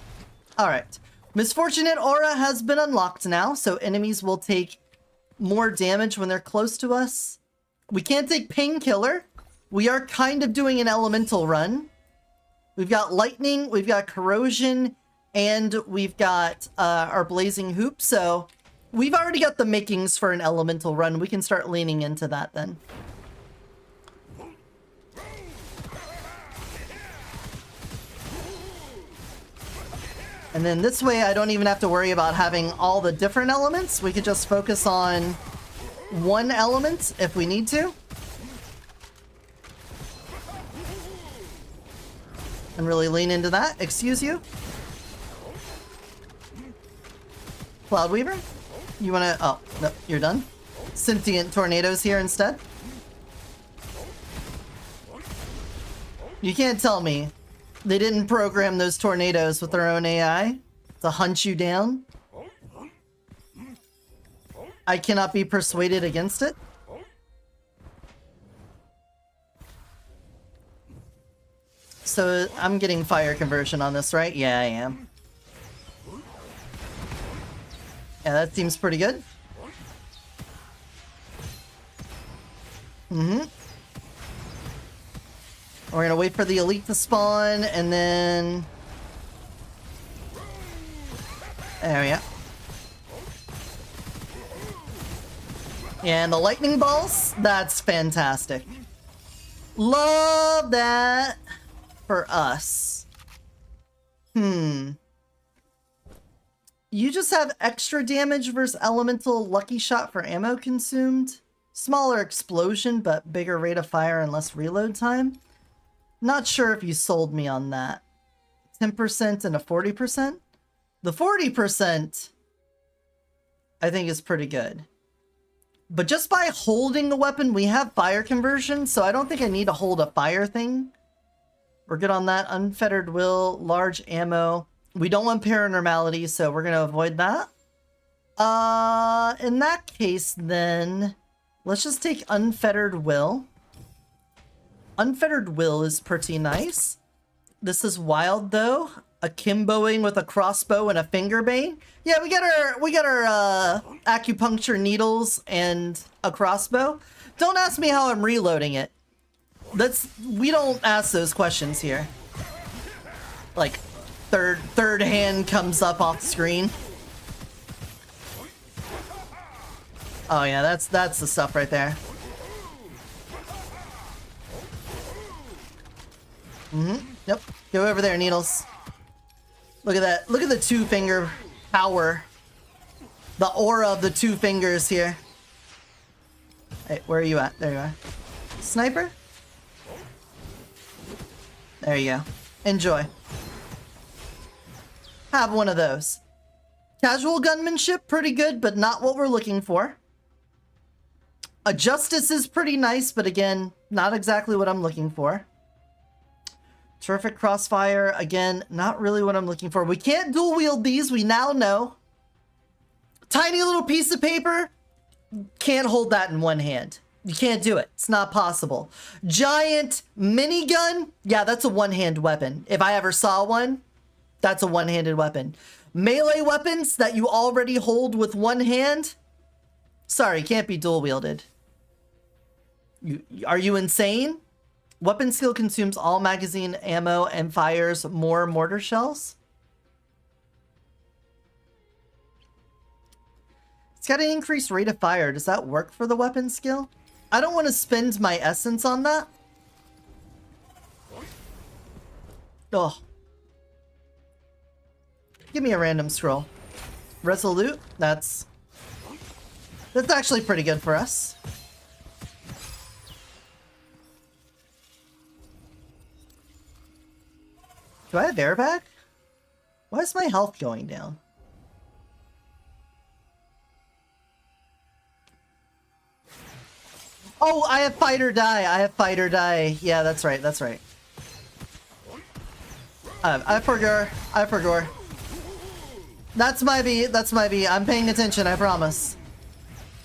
S1: Alright. Misfortunate Aura has been unlocked now, so enemies will take more damage when they're close to us. We can't take Painkiller. We are kind of doing an elemental run. We've got lightning, we've got corrosion, and we've got our blazing hoop, so we've already got the makings for an elemental run. We can start leaning into that then. And then this way I don't even have to worry about having all the different elements. We could just focus on one element if we need to. And really lean into that. Excuse you. Cloudweaver? You wanna... Oh, no, you're done. Sentient tornadoes here instead. You can't tell me they didn't program those tornadoes with their own AI to hunt you down. I cannot be persuaded against it. So I'm getting fire conversion on this, right? Yeah, I am. Yeah, that seems pretty good. We're gonna wait for the elite to spawn, and then... There we go. And the lightning balls, that's fantastic. Love that for us. You just have extra damage versus elemental lucky shot for ammo consumed. Smaller explosion, but bigger rate of fire and less reload time. Not sure if you sold me on that. 10% and a 40%? The 40%, I think, is pretty good. But just by holding the weapon, we have fire conversion, so I don't think I need to hold a fire thing. We're good on that. Unfettered will, large ammo. We don't want paranormality, so we're going to avoid that. In that case, then, let's just take Unfettered will. Unfettered will is pretty nice. This is wild, though. Akimboing with a crossbow and a finger bane. Yeah, we got our acupuncture needles and a crossbow. Don't ask me how I'm reloading it. We don't ask those questions here. Like, third hand comes up off the screen. Oh yeah, that's the stuff right there. Yep. Go over there, Needles. Look at that. Look at the 2-finger power. The aura of the two fingers here. Hey, where are you at? There you are. Sniper? There you go. Enjoy. Have one of those. Casual gunmanship, pretty good, but not what we're looking for. A Justice is pretty nice, but again, not exactly what I'm looking for. Terrific Crossfire, again, not really what I'm looking for. We can't dual wield these, we now know. Tiny little piece of paper, can't hold that in one hand. You can't do it. It's not possible. Giant minigun, yeah, that's a one-hand weapon. If I ever saw one, that's a one-handed weapon. Melee weapons that you already hold with one hand, sorry, can't be dual wielded. Are you insane? Weapon skill consumes all magazine ammo and fires more mortar shells. It's got an increased rate of fire. Does that work for the weapon skill? I don't want to spend my essence on that. Ugh. Give me a random scroll. Resolute, that's actually pretty good for us. Do I have airbag? Why is my health going down? Oh, I have fight or die. I have fight or die. Yeah, that's right. That's right. I forgot. I forgot. That's my B. That's my B. I'm paying attention. I promise.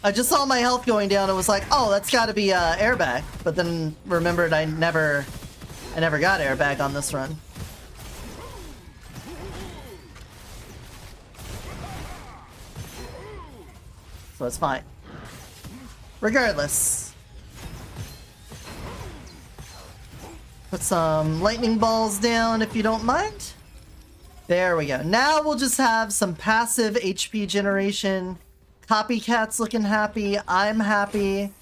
S1: I just saw my health going down and was like, oh, that's got to be airbag. But then remembered I never got airbag on this run. So it's fine. Regardless. Put some lightning balls down if you don't mind. There we go. Now we'll just have some passive HP generation. Copycat's looking happy. I'm happy.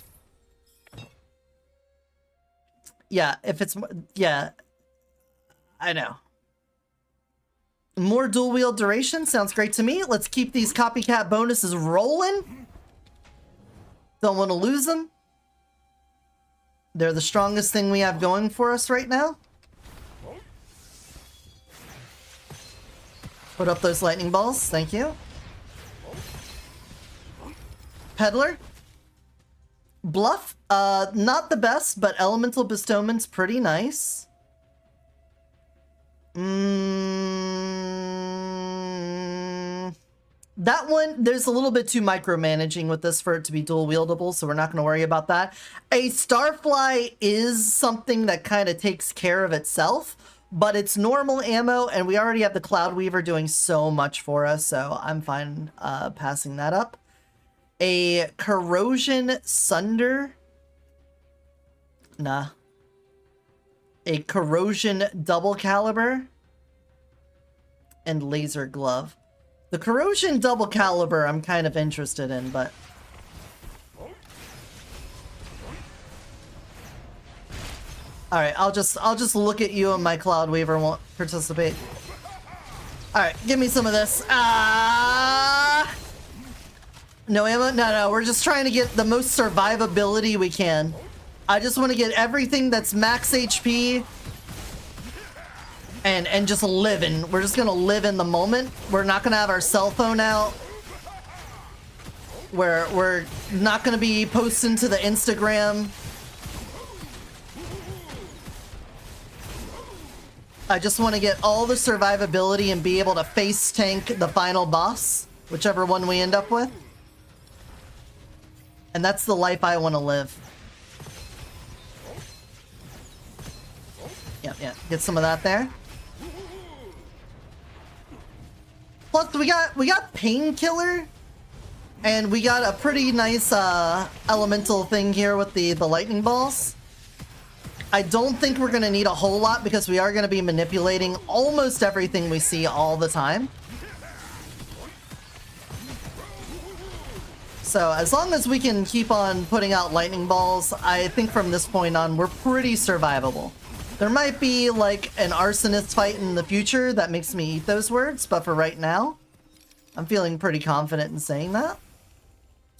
S1: Yeah, if it's... Yeah. I know. More dual wield duration sounds great to me. Let's keep these copycat bonuses rolling. Don't want to lose them. They're the strongest thing we have going for us right now. Put up those lightning balls. Thank you. Peddler. Bluff. Not the best, but elemental bestowment's pretty nice. That one, there's a little bit too micromanaging with this for it to be dual wieldable, so we're not going to worry about that. A Starfly is something that kind of takes care of itself, but it's normal ammo, and we already have the Cloud Weaver doing so much for us, so I'm fine passing that up. A Corrosion Sunder. Nah. A Corrosion Double Caliber. And Laser Glove. The Corrosion Double Caliber I'm kind of interested in, but... Alright, I'll just look at you and my Cloud Weaver won't participate. Alright, give me some of this. No ammo? No, we're just trying to get the most survivability we can. I just want to get everything that's max HP and just living. We're just gonna live in the moment. We're not gonna have our cell phone out. We're not gonna be posting to the Instagram. I just want to get all the survivability and be able to face tank the final boss, whichever one we end up with. And that's the life I want to live. Yeah, get some of that there. Plus, we got Painkiller, and we got a pretty nice elemental thing here with the lightning balls. I don't think we're gonna need a whole lot because we are gonna be manipulating almost everything we see all the time. So as long as we can keep on putting out lightning balls, I think from this point on we're pretty survivable. There might be like an arsonist fight in the future that makes me eat those words, but for right now, I'm feeling pretty confident in saying that.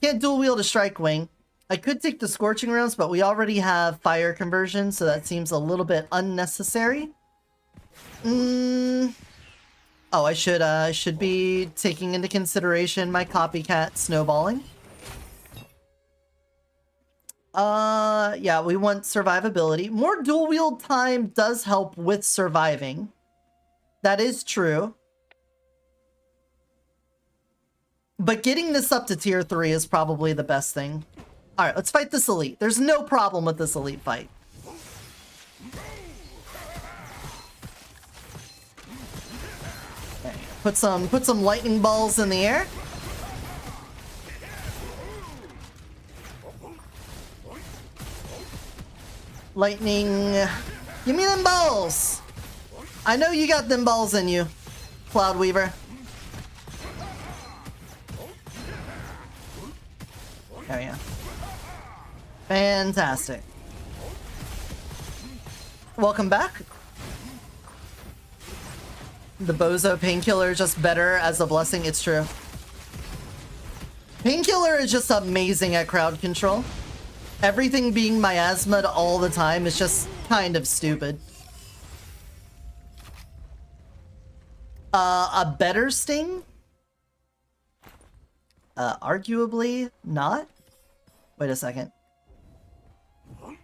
S1: Can't dual wield a strike wing. I could take the scorching rounds, but we already have fire conversion, so that seems a little bit unnecessary. Oh, I should be taking into consideration my copycat snowballing. Yeah, we want survivability. More dual wield time does help with surviving. That is true. But getting this up to tier 3 is probably the best thing. Alright, let's fight this elite. There's no problem with this elite fight. Okay, put some lightning balls in the air. Lightning. Give me them balls! I know you got them balls in you, Cloud Weaver. Oh yeah. Fantastic. Welcome back. The Bozo Painkiller is just better as a blessing. It's true. Painkiller is just amazing at crowd control. Everything being miasma all the time is just kind of stupid. A better sting? Arguably not. Wait a second.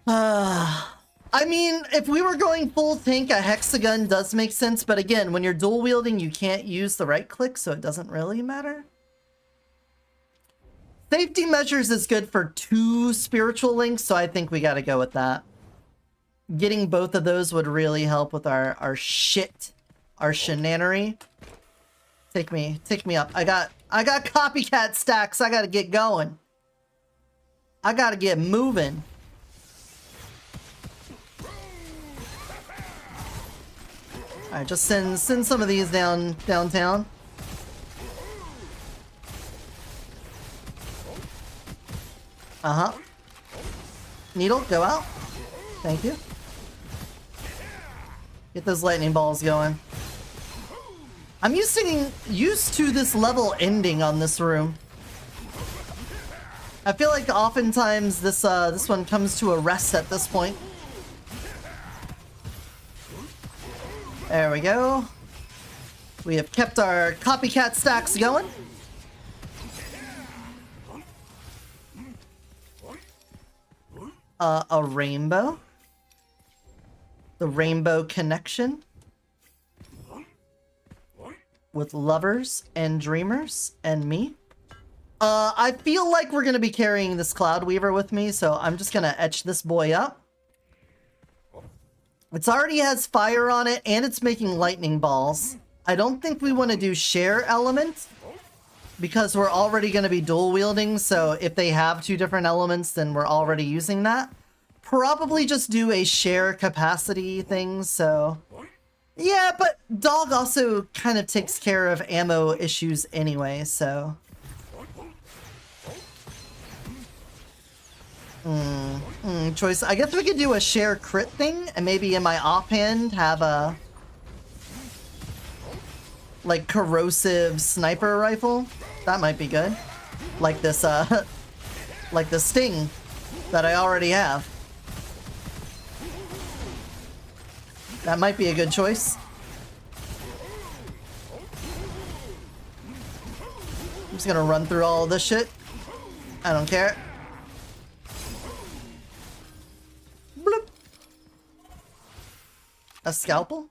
S1: I mean, if we were going full tank, a hexagon does make sense, but again, when you're dual wielding, you can't use the right click, so it doesn't really matter. Safety measures is good for 2 spiritual links, so I think we gotta go with that. Getting both of those would really help with our shenanery. Take me up. I got copycat stacks. I gotta get going. I gotta get moving. Alright, just send some of these downtown. Uh-huh. Needle, go out. Thank you. Get those lightning balls going. I'm used to this level ending on this room. I feel like oftentimes this one comes to a rest at this point. There we go. We have kept our copycat stacks going. A rainbow. The rainbow connection. With lovers and dreamers and me. I feel like we're gonna be carrying this Cloud Weaver with me, so I'm just gonna etch this boy up. It already has fire on it, and it's making lightning balls. I don't think we want to do share element, because we're already going to be dual wielding, so if they have 2 different elements, then we're already using that. Probably just do a share capacity thing, so... Yeah, but dog also kind of takes care of ammo issues anyway, so... Choice. I guess we could do a share crit thing, and maybe in my offhand have a... like, corrosive sniper rifle. That might be good. Like this, like the Sting that I already have. That might be a good choice. I'm just gonna run through all of this shit. I don't care. Bloop. A scalpel?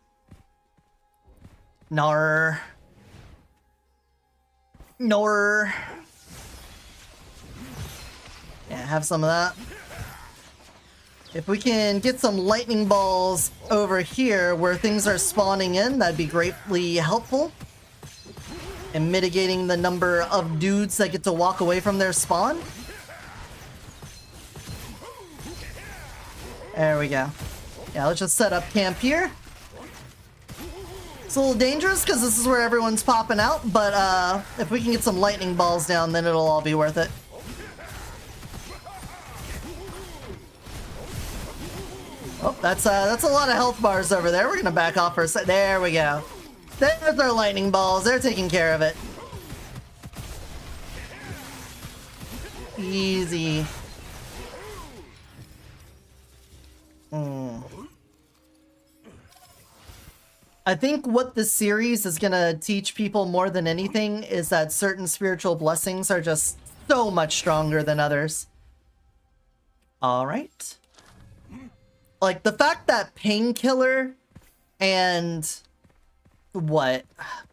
S1: Nar. Nor. Yeah, have some of that. If we can get some lightning balls over here where things are spawning in, that'd be greatly helpful. And mitigating the number of dudes that get to walk away from their spawn. There we go. Yeah, let's just set up camp here. It's a little dangerous because this is where everyone's popping out, but if we can get some lightning balls down, then it'll all be worth it. Oh, that's a lot of health bars over there. We're gonna back off for a sec. There we go. There's our lightning balls. They're taking care of it. Easy. I think what this series is gonna teach people more than anything is that certain spiritual blessings are just so much stronger than others. Alright. Like, the fact that Painkiller and... what?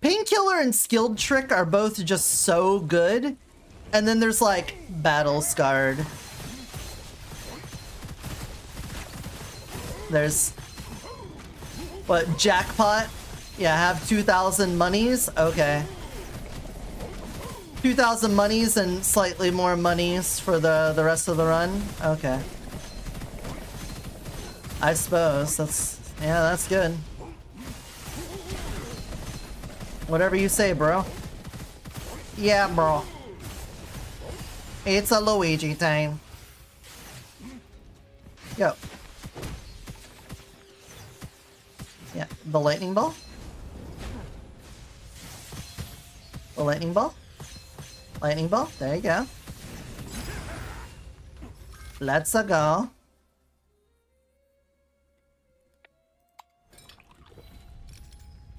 S1: Painkiller and Skilled Trick are both just so good. And then there's, like, Battle Scarred. There's... what, Jackpot? Yeah, have 2,000 monies? Okay. 2,000 monies and slightly more monies for the rest of the run? Okay. I suppose. Yeah, that's good. Whatever you say, bro. Yeah, bro. It's a Luigi time. Go. Yeah, the lightning ball. The lightning ball. Lightning ball. There you go. Let's go.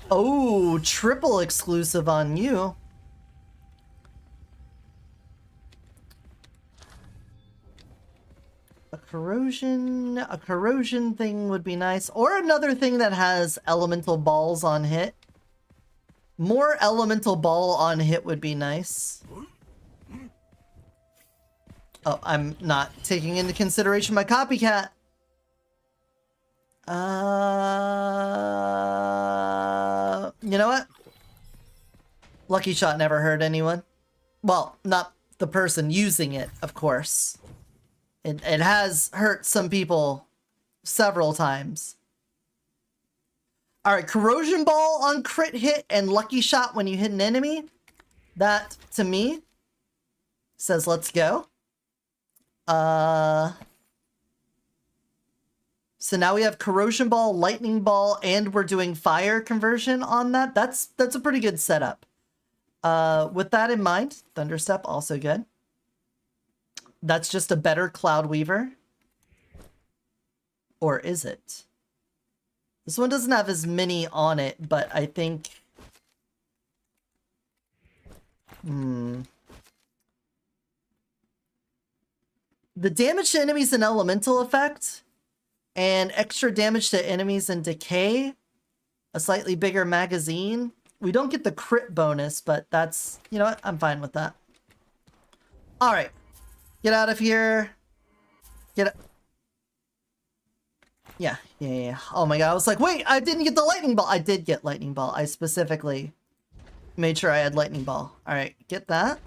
S1: Oh, triple exclusive on you. A corrosion thing would be nice. Or another thing that has elemental balls on hit. More elemental ball on hit would be nice. Oh, I'm not taking into consideration my copycat. You know what? Lucky Shot never hurt anyone. Well, not the person using it, of course. It has hurt some people several times. Alright, Corrosion Ball on crit hit and Lucky Shot when you hit an enemy. That, to me, says let's go. So now we have Corrosion Ball, Lightning Ball, and we're doing Fire conversion on that. That's a pretty good setup. With that in mind, Thunderstep, also good. That's just a better Cloud Weaver. Or is it? This one doesn't have as many on it, but I think... The damage to enemies and elemental effect, and extra damage to enemies and decay, a slightly bigger magazine. We don't get the crit bonus, but that's, you know what, I'm fine with that. Alright, get out of here. Get... Yeah. Oh my god, I was like, wait, I didn't get the lightning ball. I did get lightning ball. I specifically made sure I had lightning ball. Alright, get that.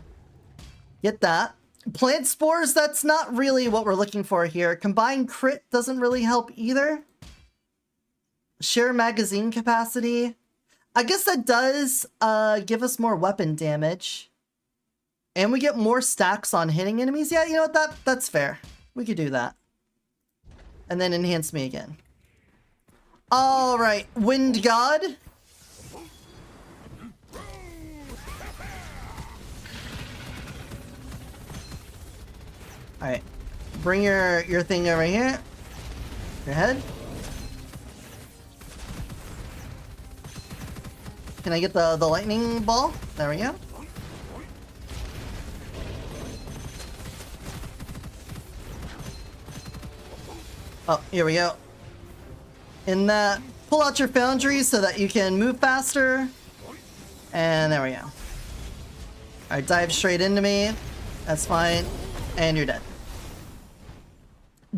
S1: Get that. Plant spores, that's not really what we're looking for here. Combined crit doesn't really help either. Share magazine capacity. I guess that does give us more weapon damage. And we get more stacks on hitting enemies. Yeah, you know what? That's fair. We could do that. And then enhance me again. Alright, Wind God. Alright. Bring your thing over here. Your head. Can I get the lightning ball? There we go. Oh, here we go. In that, pull out your foundry so that you can move faster. And there we go. Alright, dive straight into me. That's fine. And you're dead.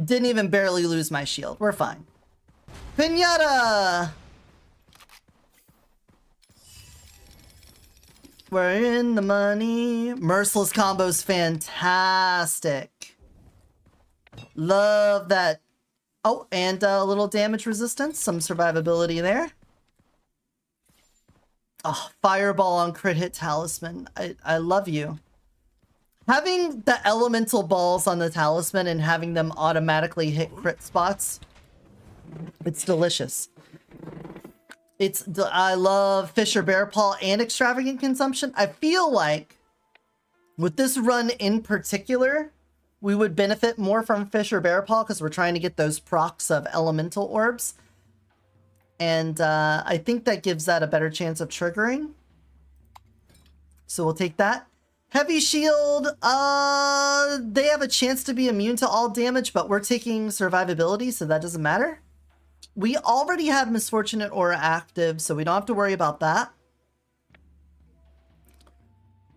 S1: Didn't even barely lose my shield. We're fine. Pinata! We're in the money. Merciless combo's fantastic. Love that. Oh, and a little damage resistance. Some survivability there. Oh, Fireball on crit hit talisman. I love you. Having the elemental balls on the talisman and having them automatically hit crit spots, it's delicious. I love Fisher Bear Paw and Extravagant Consumption. I feel like With this run in particular, we would benefit more from Fish or Bear Paw because we're trying to get those procs of elemental orbs. And I think that gives that a better chance of triggering. So we'll take that. Heavy Shield, they have a chance to be immune to all damage, but we're taking survivability, so that doesn't matter. We already have Misfortunate Aura active, so we don't have to worry about that.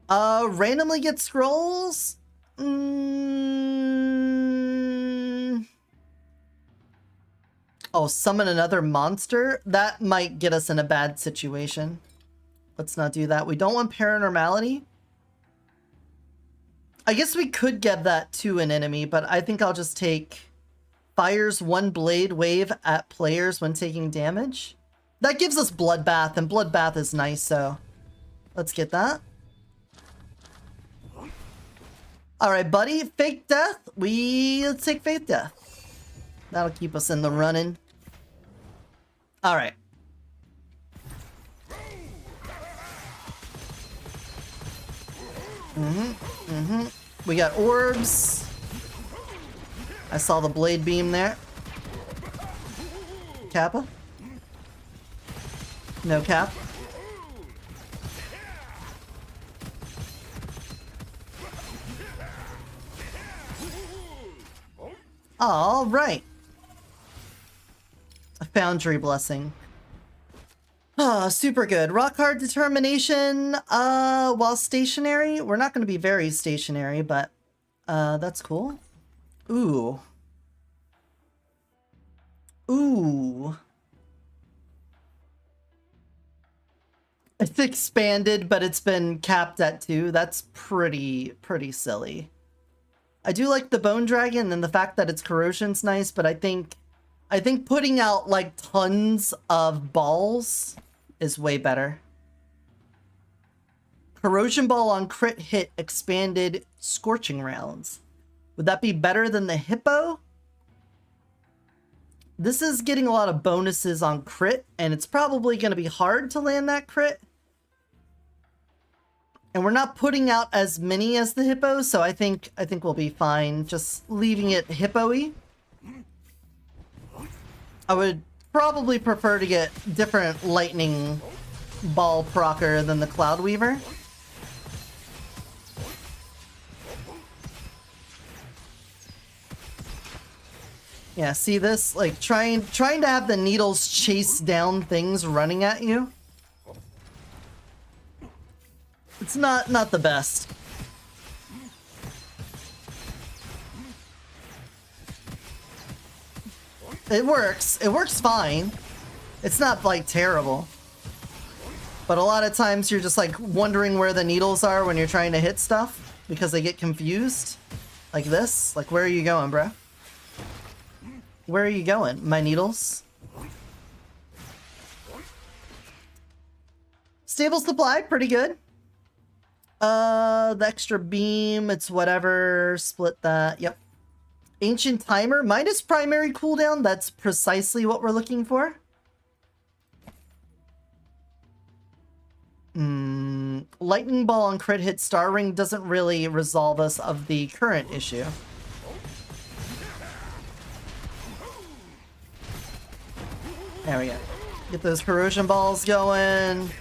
S1: Randomly get scrolls? Oh, summon another monster? That might get us in a bad situation. Let's not do that. We don't want Paranormality. I guess we could give that to an enemy, but I think I'll just take fires 1 blade wave at players when taking damage. That gives us Bloodbath, and Bloodbath is nice, so let's get that. Alright, buddy. Fake Death. Let's take Fake Death. That'll keep us in the running. Alright. We got orbs. I saw the blade beam there. Kappa? No cap. All right. A Foundry Blessing. Ah, super good. Rock Hard Determination, while stationary. We're not going to be very stationary, but that's cool. Ooh. Ooh. It's expanded, but it's been capped at 2. That's pretty silly. I do like the Bone Dragon and the fact that its corrosion's nice, but I think putting out like tons of balls is way better. Corrosion Ball on crit hit expanded Scorching Rounds. Would that be better than the Hippo? This is getting a lot of bonuses on crit, and it's probably going to be hard to land that crit. And we're not putting out as many as the Hippo, so I think we'll be fine just leaving it Hippo-y. I would probably prefer to get different lightning ball procer than the Cloud Weaver. Yeah, see this? Like trying to have the needles chase down things running at you. It's not the best. It works. It works fine. It's not like terrible. But a lot of times you're just like wondering where the needles are when you're trying to hit stuff because they get confused. Like this. Like, where are you going, bro? Where are you going, my needles? Stable supply, pretty good. The extra beam, it's whatever. Split that. Yep. Ancient Timer, minus primary cooldown. That's precisely what we're looking for. Lightning Ball on crit hit Star Ring doesn't really resolve us of the current issue. There we go. Get those corrosion balls going.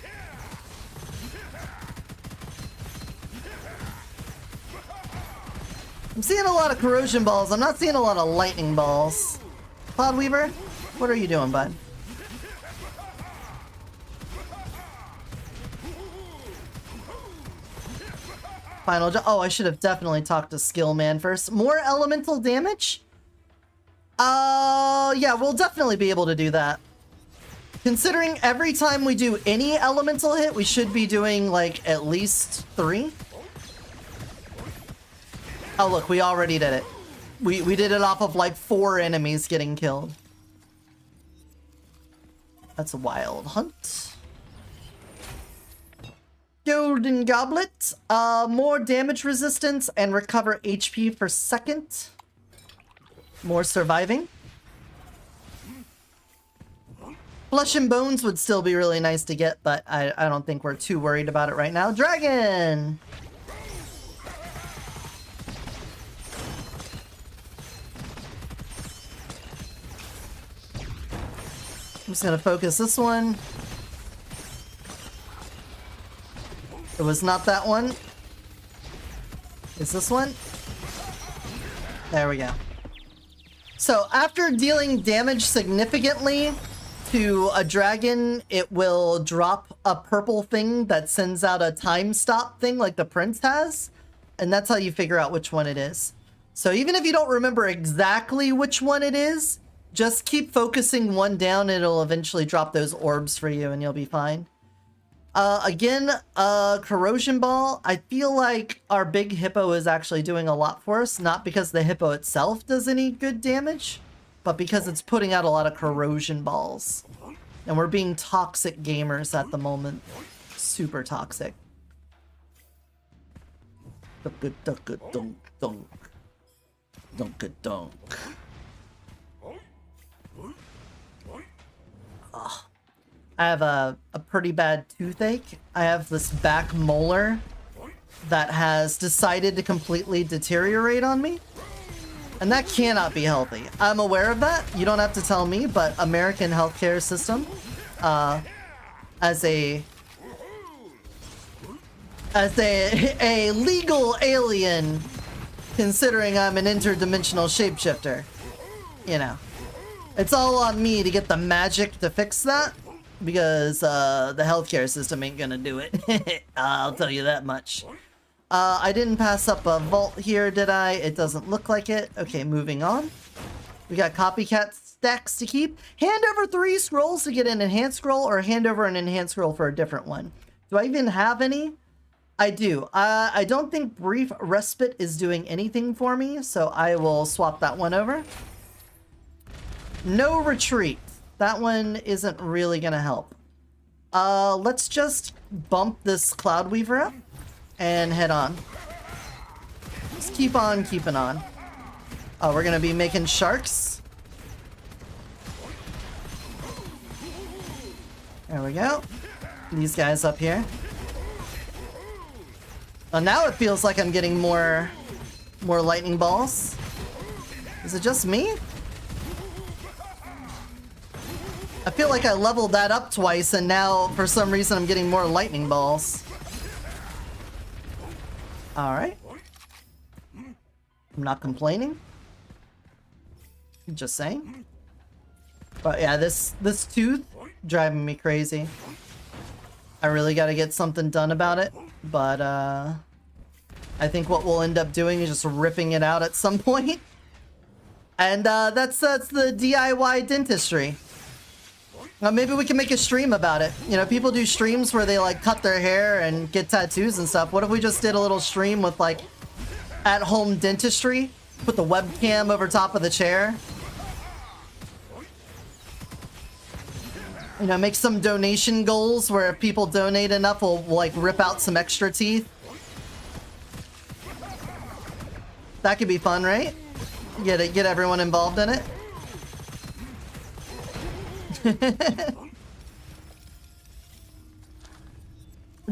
S1: I'm seeing a lot of corrosion balls. I'm not seeing a lot of lightning balls. Cloud Weaver, what are you doing, bud? Final job. Oh, I should have definitely talked to Skill Man first. More elemental damage? Yeah, we'll definitely be able to do that. Considering every time we do any elemental hit, we should be doing, like, at least 3. Oh, look, we already did it. We did it off of, like, 4 enemies getting killed. That's a wild hunt. Golden Goblet. More damage resistance and recover HP per second. More surviving. Flesh and Bones would still be really nice to get, but I don't think we're too worried about it right now. Dragon! I'm just gonna focus this one. It was not that one. Is this one? There we go. So after dealing damage significantly to a dragon, it will drop a purple thing that sends out a time stop thing like the prince has. And that's how you figure out which one it is. So even if you don't remember exactly which one it is, just keep focusing one down and it'll eventually drop those orbs for you and you'll be fine. Again, corrosion ball. I feel like our big hippo is actually doing a lot for us, not because the hippo itself does any good damage, but because it's putting out a lot of corrosion balls. And we're being toxic gamers at the moment. Super toxic. Dunk. Oh. I have a pretty bad toothache. I have this back molar that has decided to completely deteriorate on me. And that cannot be healthy. I'm aware of that. You don't have to tell me, but American healthcare system, as a legal alien, considering I'm an interdimensional shapeshifter, you know, it's all on me to get the magic to fix that, because the healthcare system ain't gonna do it. I'll tell you that much. I didn't pass up a vault here, did I? It doesn't look like it. Okay, moving on. We got copycat stacks to keep. Hand over 3 scrolls to get an enhanced scroll, or hand over an enhanced scroll for a different one. Do I even have any? I do. I don't think Brief Respite is doing anything for me, so I will swap that one over. No Retreat. That one isn't really gonna help. Let's just bump this Cloud Weaver up and head on. Just keep on keeping on. Oh, we're gonna be making sharks. There we go. These guys up here. Oh, now it feels like I'm getting more lightning balls. Is it just me? I feel like I leveled that up twice and now for some reason I'm getting more lightning balls. Alright. I'm not complaining. Just saying. But yeah, this tooth driving me crazy. I really gotta get something done about it. But I think what we'll end up doing is just ripping it out at some point. And that's the DIY dentistry. Maybe we can make a stream about it. You know, people do streams where they like cut their hair and get tattoos and stuff. What if we just did a little stream with like at-home dentistry? Put the webcam over top of the chair. You know, make some donation goals where if people donate enough, we'll like rip out some extra teeth. That could be fun, right? Get everyone involved in it.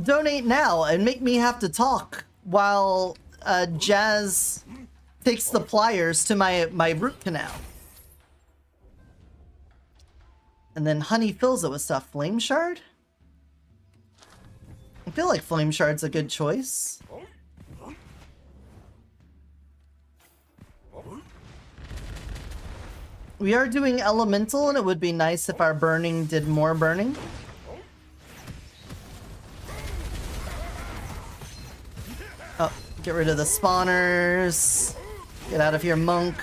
S1: Donate now and make me have to talk while Jazz takes the pliers to my root canal. And then Honey fills it with stuff. Flame Shard? I feel like Flame Shard's a good choice. We are doing Elemental, and it would be nice if our burning did more burning. Oh, get rid of the spawners. Get out of here, monk.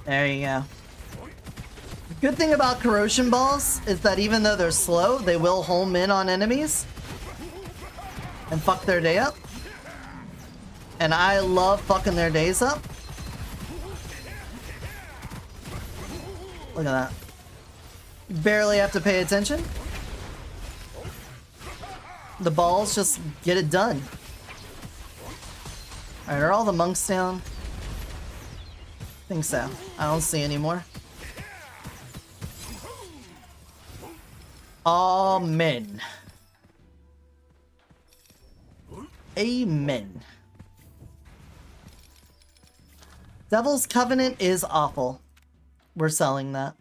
S1: There you go. The good thing about corrosion balls is that even though they're slow, they will home in on enemies and fuck their day up. And I love fucking their days up. Look at that. You barely have to pay attention. The balls just get it done. Alright, are all the monks down? I think so. I don't see any more. Amen. Amen. Devil's Covenant is awful. We're selling that.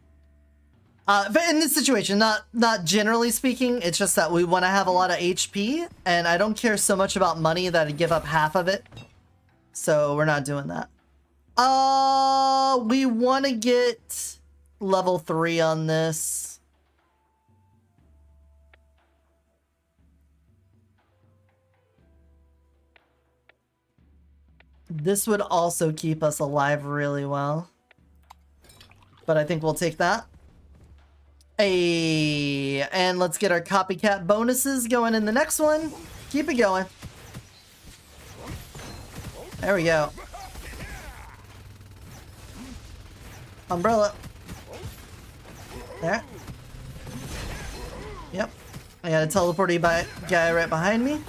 S1: But in this situation, not generally speaking, it's just that we want to have a lot of HP, and I don't care so much about money that I give up half of it. So we're not doing that. We want to get level 3 on this. This would also keep us alive really well. But I think we'll take that. Hey, and let's get our copycat bonuses going in the next one. Keep it going. There we go. Umbrella. There. Yep. I got a teleporty guy right behind me.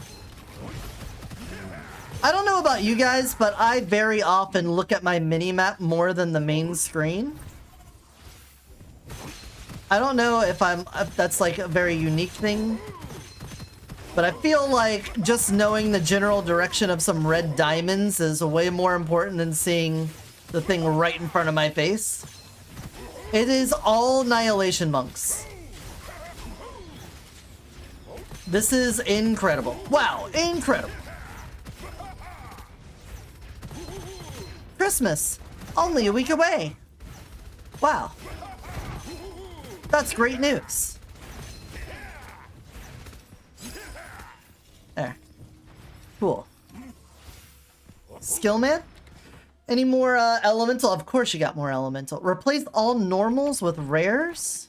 S1: I don't know about you guys, but I very often look at my mini-map more than the main screen. I don't know if that's like a very unique thing, but I feel like just knowing the general direction of some red diamonds is way more important than seeing the thing right in front of my face. It is all Annihilation Monks. This is incredible. Wow, incredible. Christmas, only a week away. Wow. That's great news. There. Cool. Skillman? Any more elemental? Of course you got more elemental. Replace all normals with rares?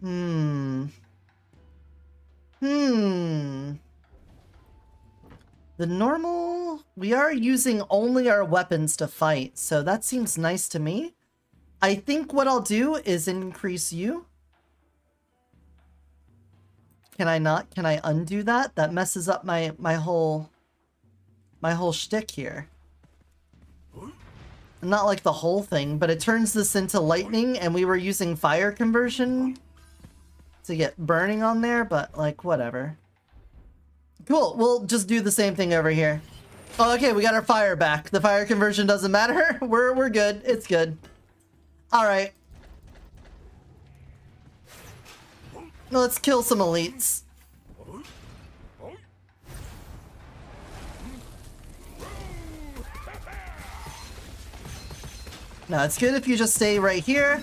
S1: The normal... We are using only our weapons to fight, so that seems nice to me. I think what I'll do is increase you. Can I not? Can I undo that? That messes up my whole shtick here. Not like the whole thing, but it turns this into lightning, and we were using fire conversion to get burning on there, but like whatever. Cool, we'll just do the same thing over here. Oh, okay, we got our fire back. The fire conversion doesn't matter. We're good. It's good. All right. Let's kill some elites. No, it's good if you just stay right here.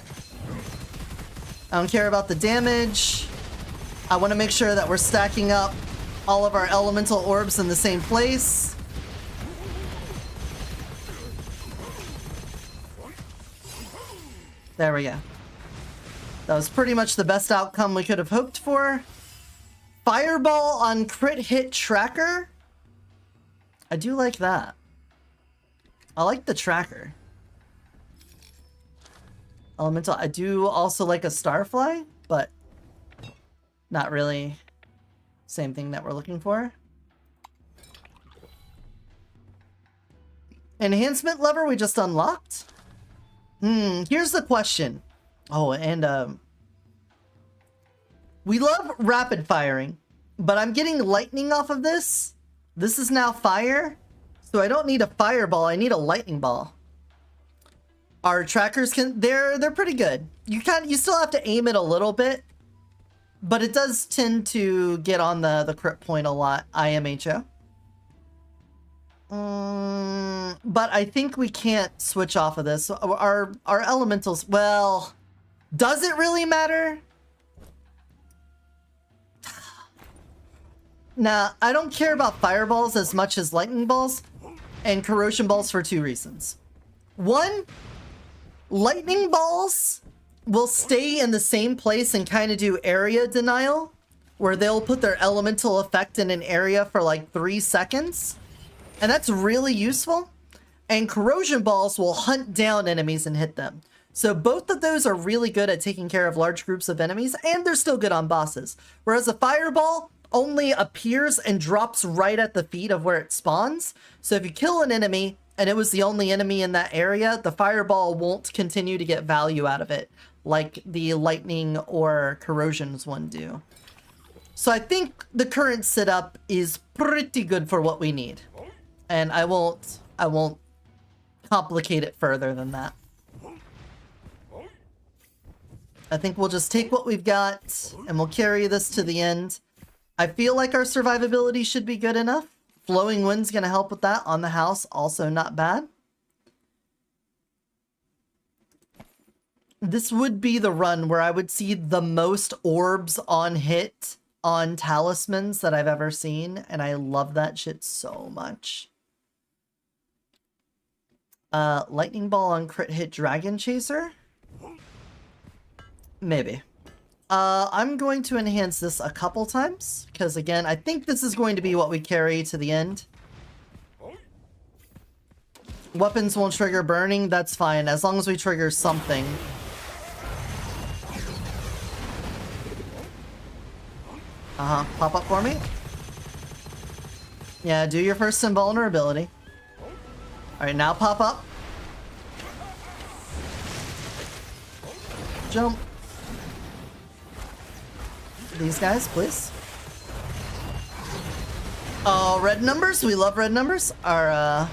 S1: I don't care about the damage. I want to make sure that we're stacking up all of our elemental orbs in the same place. There we go. That was pretty much the best outcome we could have hoped for. Fireball on crit hit tracker. I do like that. I like the tracker. Elemental. I do also like a starfly, but not really same thing that we're looking for. Enhancement lever we just unlocked. Here's the question. Oh, and we love rapid firing, but I'm getting lightning off of this. This is now fire, so I don't need a fireball. I need a lightning ball. Our trackers they're pretty good. You still have to aim it a little bit, but it does tend to get on the crit point a lot. IMHO. But I think we can't switch off of this. Our elementals, well, does it really matter? Nah, I don't care about fireballs as much as lightning balls and corrosion balls for two reasons. One, lightning balls will stay in the same place and kind of do area denial, where they'll put their elemental effect in an area for like 3 seconds. And that's really useful. And corrosion balls will hunt down enemies and hit them. So both of those are really good at taking care of large groups of enemies, and they're still good on bosses. Whereas a fireball only appears and drops right at the feet of where it spawns. So if you kill an enemy and it was the only enemy in that area, the fireball won't continue to get value out of it like the lightning or corrosions one do. So I think the current setup is pretty good for what we need. And I won't complicate it further than that. I think we'll just take what we've got and we'll carry this to the end. I feel like our survivability should be good enough. Flowing Wind's going to help with that on the house. Also not bad. This would be the run where I would see the most orbs on hit on talismans that I've ever seen. And I love that shit so much. Lightning Ball on crit hit Dragon Chaser? Maybe. I'm going to enhance this a couple times, because again, I think this is going to be what we carry to the end. Weapons won't trigger burning, that's fine, as long as we trigger something. Pop up for me. Yeah, do your first invulnerability. Alright, now pop up. Jump. These guys, please. Oh, red numbers. We love red numbers. Our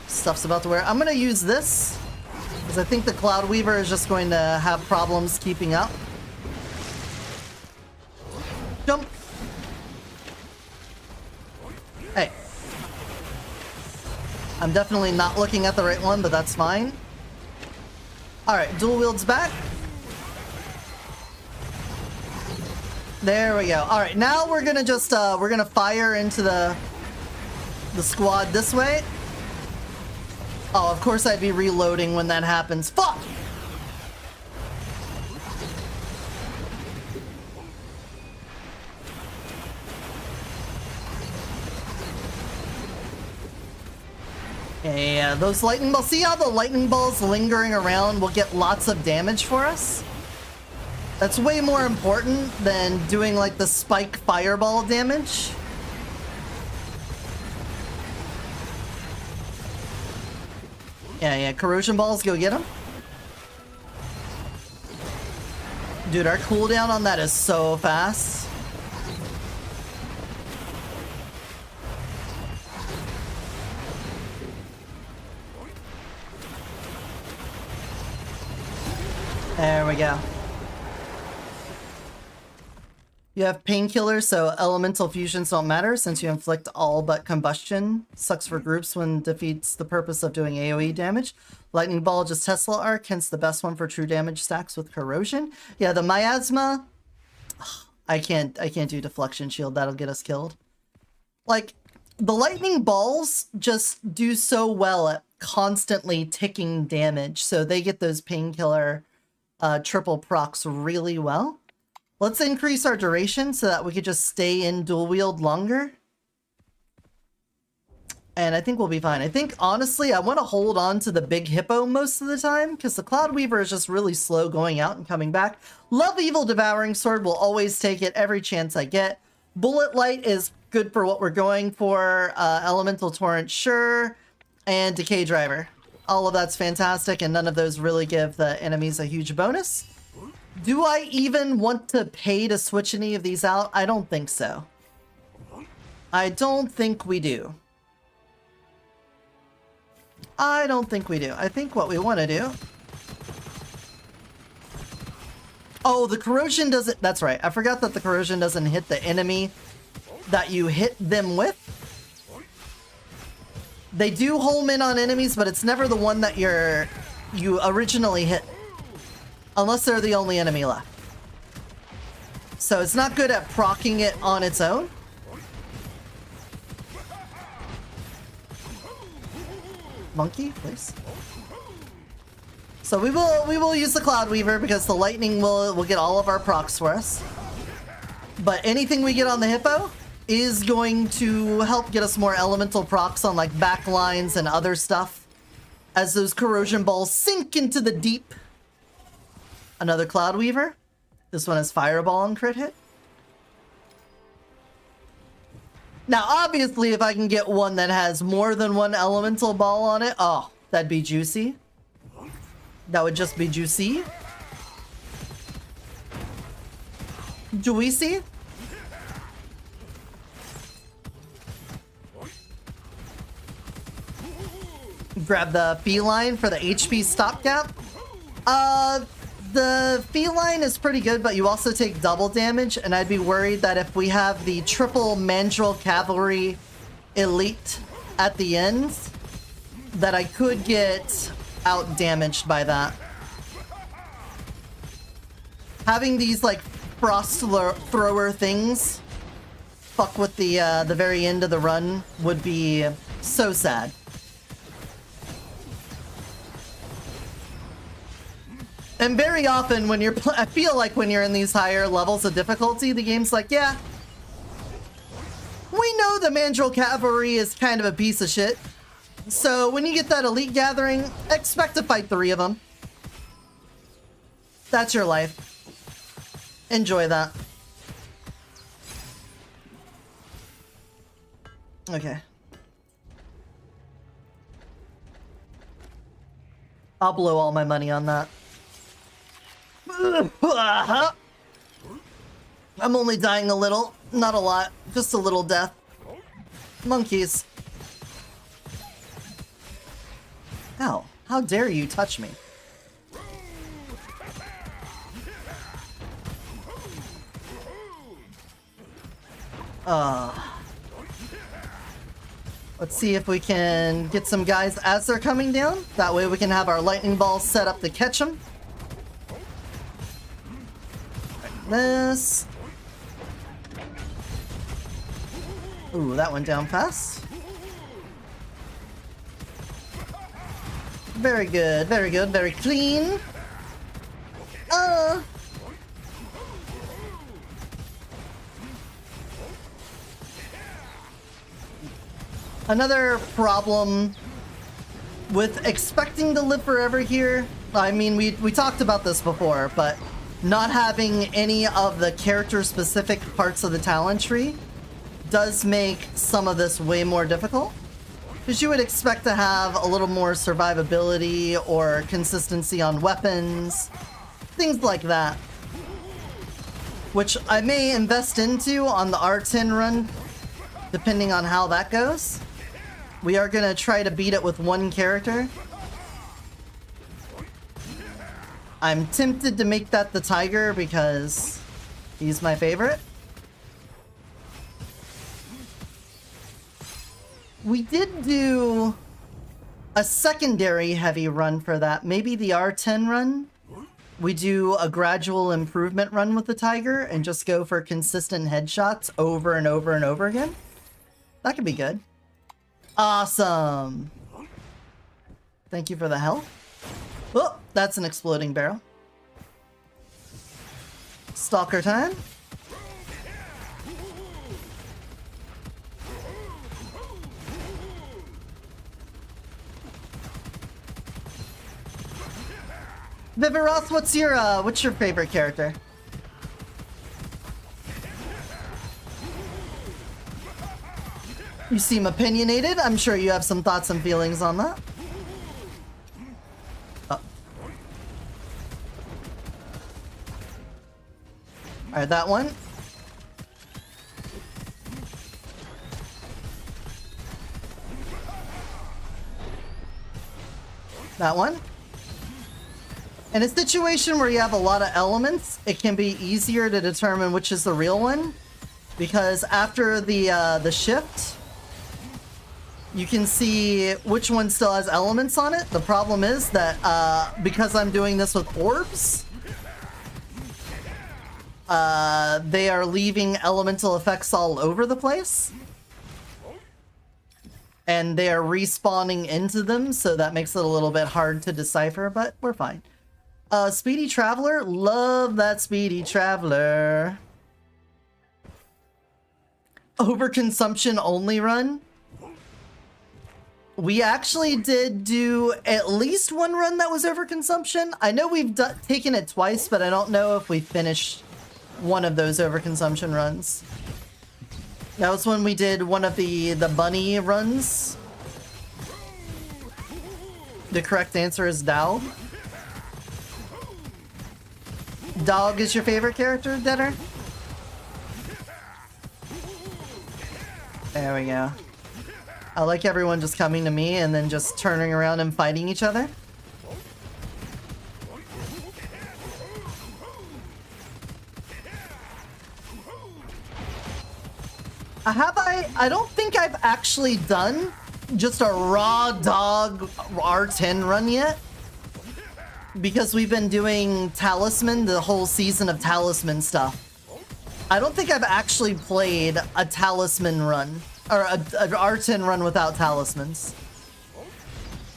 S1: stuff's about to wear. I'm going to use this because I think the Cloud Weaver is just going to have problems keeping up. Jump. Hey. I'm definitely not looking at the right one, but that's fine. Alright, dual wields back. There we go. Alright, now we're gonna just, we're gonna fire into the squad this way. Oh, of course I'd be reloading when that happens. Fuck! Yeah, those lightning balls. See how the lightning balls lingering around will get lots of damage for us? That's way more important than doing like the spike fireball damage. Yeah, corrosion balls, go get them. Dude, our cooldown on that is so fast. There we go. You have painkillers, so elemental fusions don't matter since you inflict all but combustion. Sucks for groups when defeats the purpose of doing AoE damage. Lightning Ball just Tesla arc, hence the best one for true damage stacks with corrosion. Yeah, the miasma. I can't do deflection shield. That'll get us killed. Like, the lightning balls just do so well at constantly ticking damage, so they get those painkiller triple procs really well. Let's increase our duration so that we could just stay in dual wield longer. And I think we'll be fine. I think, honestly, I want to hold on to the big hippo most of the time because the Cloud Weaver is just really slow going out and coming back. Love Evil Devouring Sword. Will always take it every chance I get. Bullet Light is good for what we're going for. Elemental Torrent, sure. And Decay Driver. All of that's fantastic, and none of those really give the enemies a huge bonus. Do I even want to pay to switch any of these out? I don't think so. I don't think we do. I don't think we do. I think what we want to do... Oh, the corrosion doesn't... That's right. I forgot that the corrosion doesn't hit the enemy that you hit them with. They do home in on enemies, but it's never the one that you originally hit. Unless they're the only enemy left. So it's not good at proccing it on its own. Monkey, please. So we will use the Cloud Weaver because the lightning will get all of our procs for us. But anything we get on the hippo is going to help get us more elemental procs on like back lines and other stuff as those corrosion balls sink into the deep. Another Cloud Weaver. This one has Fireball and crit hit. Now, obviously, if I can get one that has more than one elemental ball on it, oh, that'd be juicy. That would just be juicy. Juicy. grab the feline for the HP stopgap. The feline is pretty good, but you also take double damage, and I'd be worried that if we have the triple Mandrill Cavalry elite at the end, that I could get out damaged by that. Having these like frost thrower things fuck with the very end of the run would be so sad. And very often when you're I feel like when you're in these higher levels of difficulty, the game's like, yeah, we know the Mandrill Cavalry is kind of a piece of shit. So when you get that elite gathering, expect to fight 3 of them. That's your life. Enjoy that. Okay. I'll blow all my money on that. I'm only dying a little, not a lot, just a little death. Monkeys. Ow, how dare you touch me? Let's see if we can get some guys as they're coming down. That way we can have our lightning balls set up to catch them. Like this. Ooh, that went down fast. Very good, very clean. Another problem with expecting to live forever here, I mean, we talked about this before, but not having any of the character-specific parts of the talent tree does make some of this way more difficult. Because you would expect to have a little more survivability or consistency on weapons, things like that. Which I may invest into on the R10 run, depending on how that goes. We are gonna try to beat it with 1 character. I'm tempted to make that the Tiger because he's my favorite. We did do a secondary heavy run for that. Maybe the R10 run. We do a gradual improvement run with the Tiger and just go for consistent headshots over and over and over again. That could be good. Awesome. Thank you for the health. Oh, that's an exploding barrel. Stalker time. Viviroth, what's your favorite character? You seem opinionated. I'm sure you have some thoughts and feelings on that. Oh. Alright, that one. That one. In a situation where you have a lot of elements, it can be easier to determine which is the real one. Because after the shift, you can see which one still has elements on it. The problem is that because I'm doing this with orbs, they are leaving elemental effects all over the place. And they are respawning into them, so that makes it a little bit hard to decipher, but we're fine. Speedy Traveler, love that Speedy Traveler. Overconsumption only run. We actually did do at least 1 run that was overconsumption. I know we've taken it twice, but I don't know if we finished one of those overconsumption runs. That was when we did one of the bunny runs. The correct answer is Dog. Dog is your favorite character, Deader? There we go. I like everyone just coming to me and then just turning around and fighting each other. I don't think I've actually done just a raw dog R10 run yet. Because we've been doing Talisman, the whole season of Talisman stuff. I don't think I've actually played a Talisman run, or a R10 run without Talismans.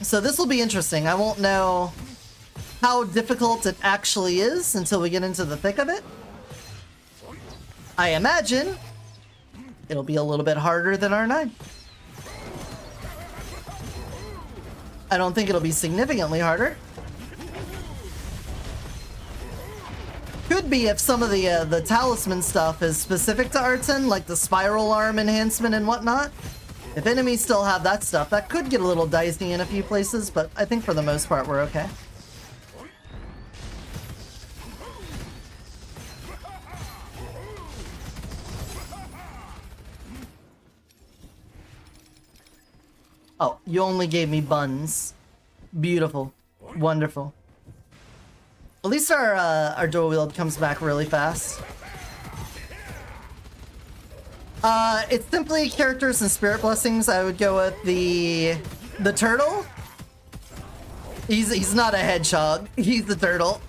S1: So this will be interesting. I won't know how difficult it actually is until we get into the thick of it. I imagine it'll be a little bit harder than R9. I don't think it'll be significantly harder. Could be if some of the talisman stuff is specific to R10, like the spiral arm enhancement and whatnot. If enemies still have that stuff, that could get a little dicey in a few places, but I think for the most part we're okay. Oh, you only gave me buns. Beautiful. Wonderful. At least our dual wield comes back really fast. It's simply characters and spirit blessings. I would go with the turtle. He's not a hedgehog. He's the turtle.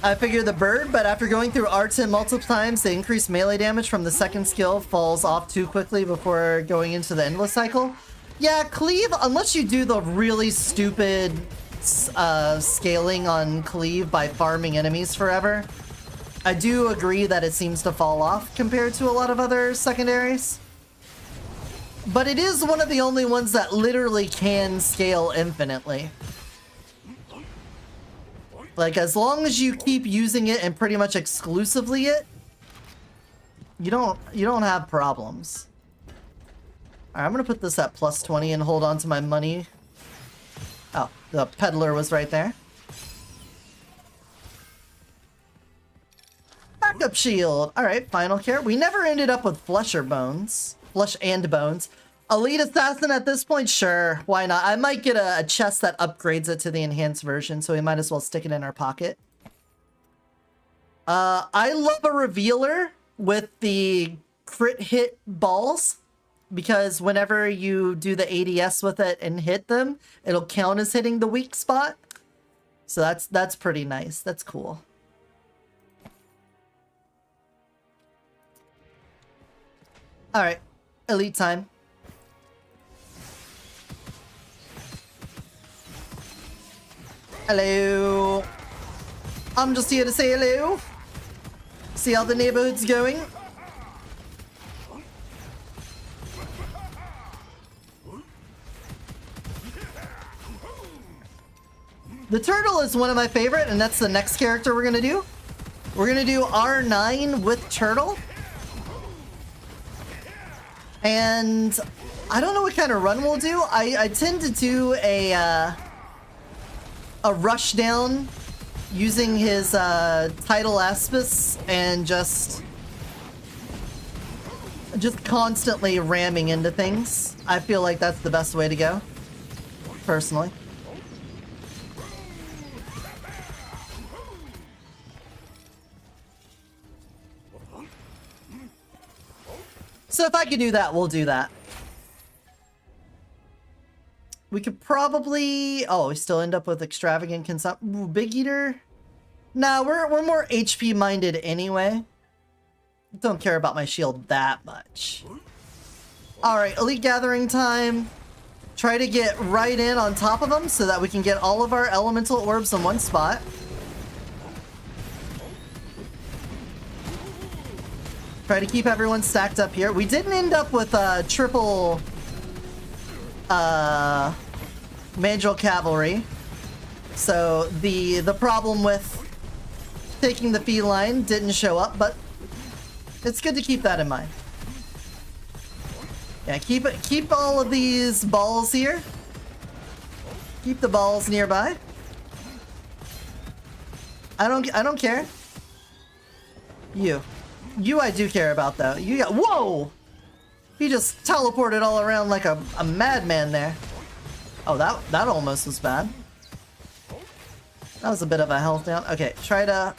S1: I figure the bird, but after going through R10 multiple times, the increased melee damage from the second skill falls off too quickly before going into the endless cycle. Yeah, cleave, unless you do the really stupid scaling on cleave by farming enemies forever, I do agree that it seems to fall off compared to a lot of other secondaries. But it is one of the only ones that literally can scale infinitely. Like, as long as you keep using it and pretty much exclusively it, you don't have problems. Alright, I'm gonna put this at plus 20 and hold on to my money. Oh, the peddler was right there. Backup shield. Alright, final care. We never ended up with flesh or bones. Flesh and bones. Elite assassin at this point? Sure, why not? I might get a chest that upgrades it to the enhanced version, so we might as well stick it in our pocket. I love a revealer with the crit hit balls, because whenever you do the ADS with it and hit them, it'll count as hitting the weak spot. So that's pretty nice. That's cool. Alright, elite time. Hello. I'm just here to say hello. See how the neighborhood's going. The turtle is one of my favorite, and that's the next character we're gonna do. We're gonna do R9 with turtle. And I don't know what kind of run we'll do. I tend to do a rush down using his tidal aspis and just constantly ramming into things. I feel like that's the best way to go, personally. So if I could do that, we'll do that. We could probably... Oh, we still end up with extravagant consumption. Big Eater? Nah, we're more HP minded anyway. Don't care about my shield that much. Alright, Elite Gathering time. Try to get right in on top of them so that we can get all of our elemental orbs in one spot. Try to keep everyone stacked up here. We didn't end up with triple Mandrill Cavalry. So the problem with taking the feline didn't show up, but it's good to keep that in mind. Yeah, keep all of these balls here. Keep the balls nearby. I don't care. You I do care about though. You got, whoa! He just teleported all around like a madman there. Oh, that almost was bad. That was a bit of a health down. Okay, try to...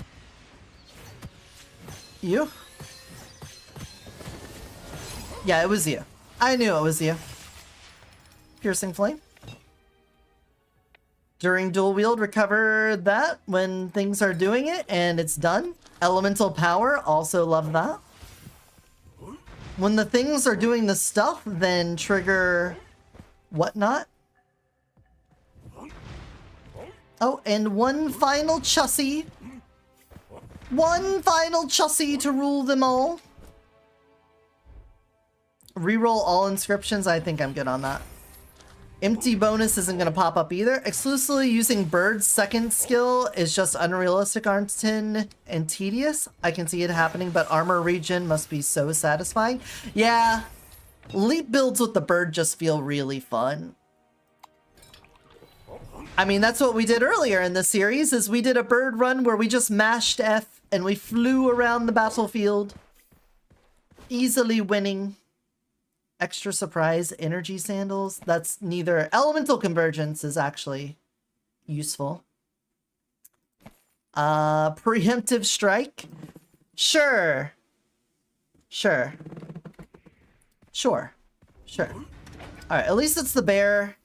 S1: You? Yeah, it was you. I knew it was you. Piercing Flame. During dual wield, recover that when things are doing it, and it's done. Elemental Power, also love that. When the things are doing the stuff, then trigger whatnot. Oh, and one final Chussie. One final Chussie to rule them all. Reroll all inscriptions. I think I'm good on that. Empty bonus isn't going to pop up either. Exclusively using Bird's second skill is just unrealistic, R10, and tedious. I can see it happening, but armor regen must be so satisfying. Yeah, leap builds with the Bird just feel really fun. I mean, that's what we did earlier in the series, is we did a Bird run where we just mashed F and we flew around the battlefield, easily winning. Extra surprise energy sandals. That's neither. Elemental convergence is actually useful. Preemptive strike. Sure. Sure. Sure. Sure. All right, at least it's the bear.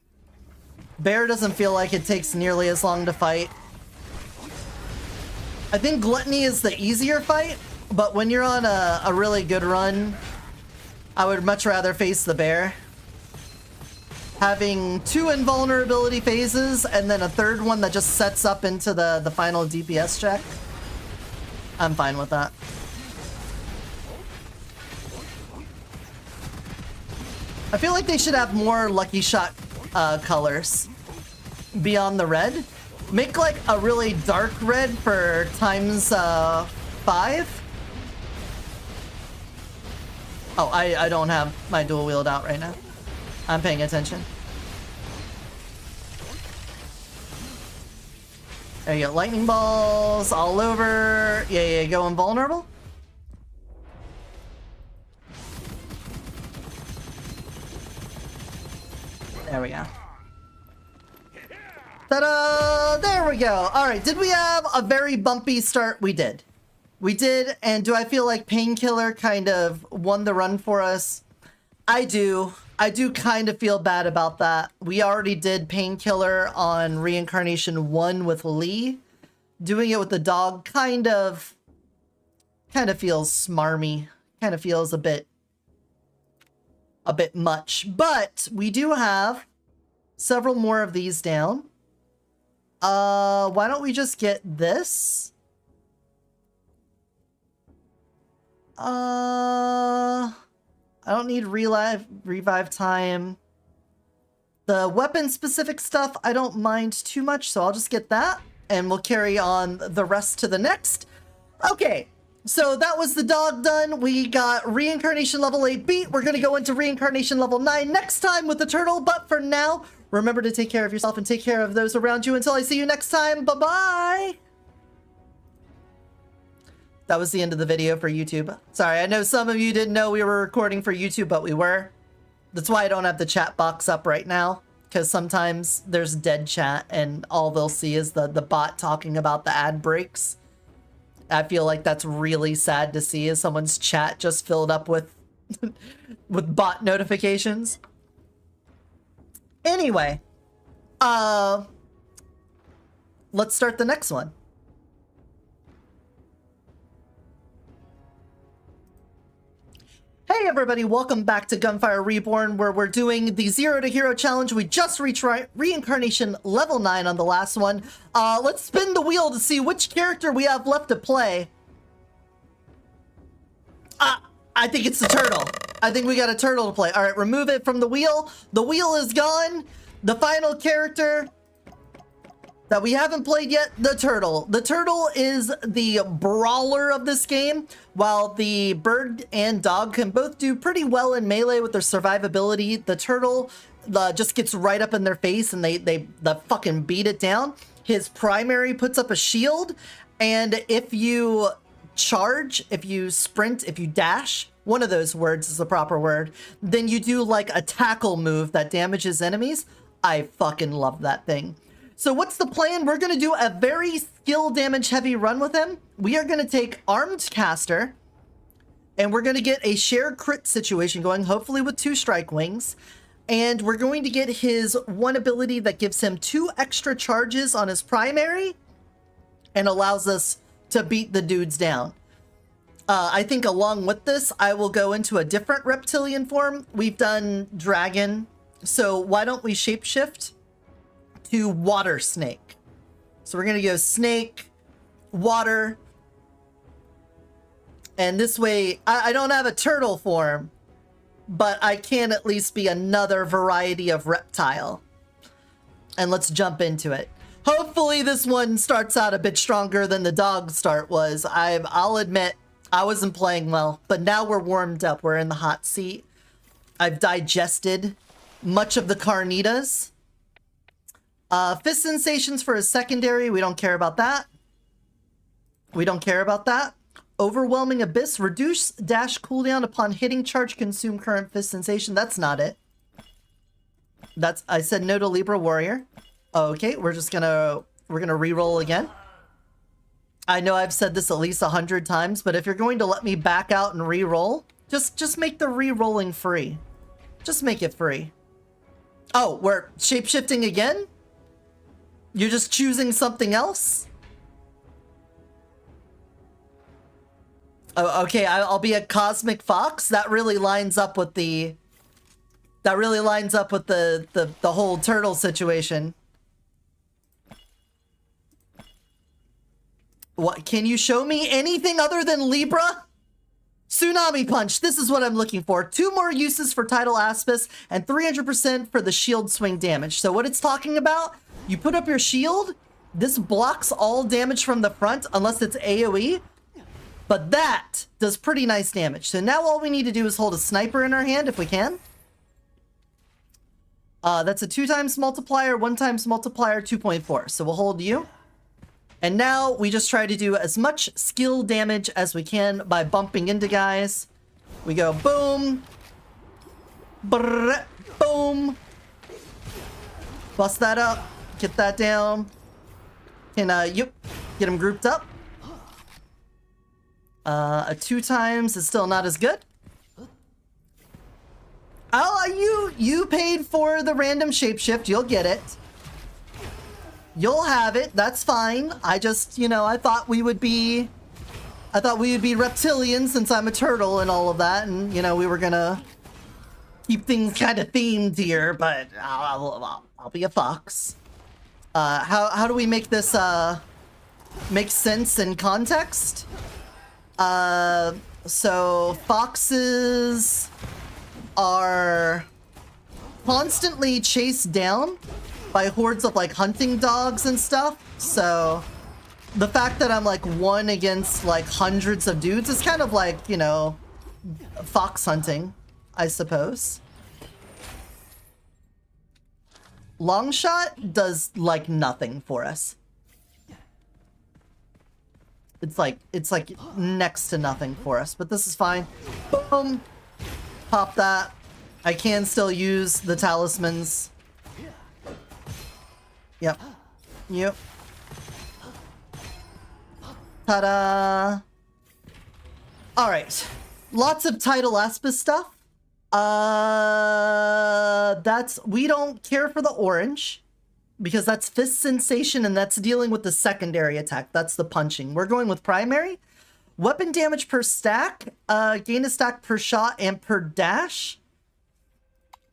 S1: Bear doesn't feel like it takes nearly as long to fight. I think Gluttony is the easier fight, but when you're on a really good run, I would much rather face the bear. Having 2 invulnerability phases and then a third one that just sets up into the final DPS check. I'm fine with that. I feel like they should have more Lucky Shot colors beyond the red. Make like a really dark red for times 5. Oh, I don't have my dual wield out right now. I'm paying attention. There you go. Lightning balls all over. Yeah, go invulnerable. There we go. Ta-da! There we go. All right, did we have a very bumpy start? We did. We did, and do I feel like Painkiller kind of won the run for us? I do. I do kind of feel bad about that. We already did Painkiller on Reincarnation 1 with Lee. Doing it with the dog kind of feels smarmy. Kind of feels a bit much. But we do have several more of these down. Why don't we just get this? I don't need revive time. The weapon specific stuff I don't mind too much, so I'll just get that and we'll carry on the rest to the next. Okay, so that was the dog done. We got Reincarnation level 8 beat. We're gonna go into Reincarnation level 9 next time with the turtle, but for now, remember to take care of yourself and take care of those around you until I see you next time. Bye-bye! That was the end of the video for YouTube. Sorry, I know some of you didn't know we were recording for YouTube, but we were. That's why I don't have the chat box up right now, because sometimes there's dead chat and all they'll see is the bot talking about the ad breaks. I feel like that's really sad to see, is someone's chat just filled up with with bot notifications. Anyway, let's start the next one. Hey everybody, welcome back to Gunfire Reborn, where we're doing the Zero to Hero challenge. We just reached Reincarnation level 9 on the last one. Let's spin the wheel to see which character we have left to play. I think it's the turtle. I think we got a turtle to play. All right, remove it from the wheel. The wheel is gone. The final character that we haven't played yet, the turtle. The turtle is the brawler of this game, while the bird and dog can both do pretty well in melee with their survivability. The turtle just gets right up in their face and they fucking beat it down. His primary puts up a shield, and if you charge, if you sprint, if you dash, one of those words is the proper word, then you do like a tackle move that damages enemies. I fucking love that thing. So what's the plan? We're going to do a very skill damage heavy run with him. We are going to take Armed Caster, and we're going to get a shared crit situation going, hopefully with 2 strike wings. And we're going to get his one ability that gives him 2 extra charges on his primary and allows us to beat the dudes down. I think along with this, I will go into a different reptilian form. We've done dragon, so why don't we shapeshift to water snake? So we're going to go snake, water, and this way, I don't have a turtle form, but I can at least be another variety of reptile. And let's jump into it. Hopefully this one starts out a bit stronger than the dog start was. I'll admit, I wasn't playing well, but now we're warmed up. We're in the hot seat. I've digested much of the carnitas. Fist sensations for his secondary. We don't care about that. We don't care about that. Overwhelming Abyss. Reduce dash cooldown upon hitting charge. Consume current fist sensation. That's not it. I said no to Libra Warrior. Okay, we're gonna re-roll again. I know I've said this at least 100 times, but if you're going to let me back out and re-roll, just make the re-rolling free. Just make it free. Oh, we're shape-shifting again? You're just choosing something else? Oh, okay, I'll be a Cosmic Fox? That really lines up with the... That really lines up with the whole turtle situation. What, can you show me anything other than Libra? Tsunami Punch, this is what I'm looking for. 2 more uses for Tidal Aspis and 300% for the shield swing damage. So what it's talking about, you put up your shield, this blocks all damage from the front unless it's AoE, but that does pretty nice damage. So now all we need to do is hold a sniper in our hand if we can. That's a 2 times multiplier, 1 times multiplier, 2.4. So we'll hold you. And now we just try to do as much skill damage as we can by bumping into guys. We go boom, brrr, boom. Bust that up, get that down. Can get them grouped up. A 2 times is still not as good. Oh, you paid for the random shapeshift. You'll get it. You'll have it. That's fine. I just, you know, I thought we would be reptilian since I'm a turtle and all of that, and you know, we were gonna keep things kind of themed here. But I'll be a fox. How do we make this make sense in context? So foxes are constantly chased down by hordes of like hunting dogs and stuff. So the fact that I'm like 1 against like hundreds of dudes is kind of like, you know, fox hunting, I suppose. Long shot does like nothing for us. It's like next to nothing for us, but this is fine. Boom. Pop that. I can still use the talismans. Yep. Yep. Ta-da! Alright. Lots of Tidal Aspis stuff. We don't care for the orange, because that's fist sensation and that's dealing with the secondary attack. That's the punching. We're going with primary. Weapon damage per stack, gain a stack per shot and per dash.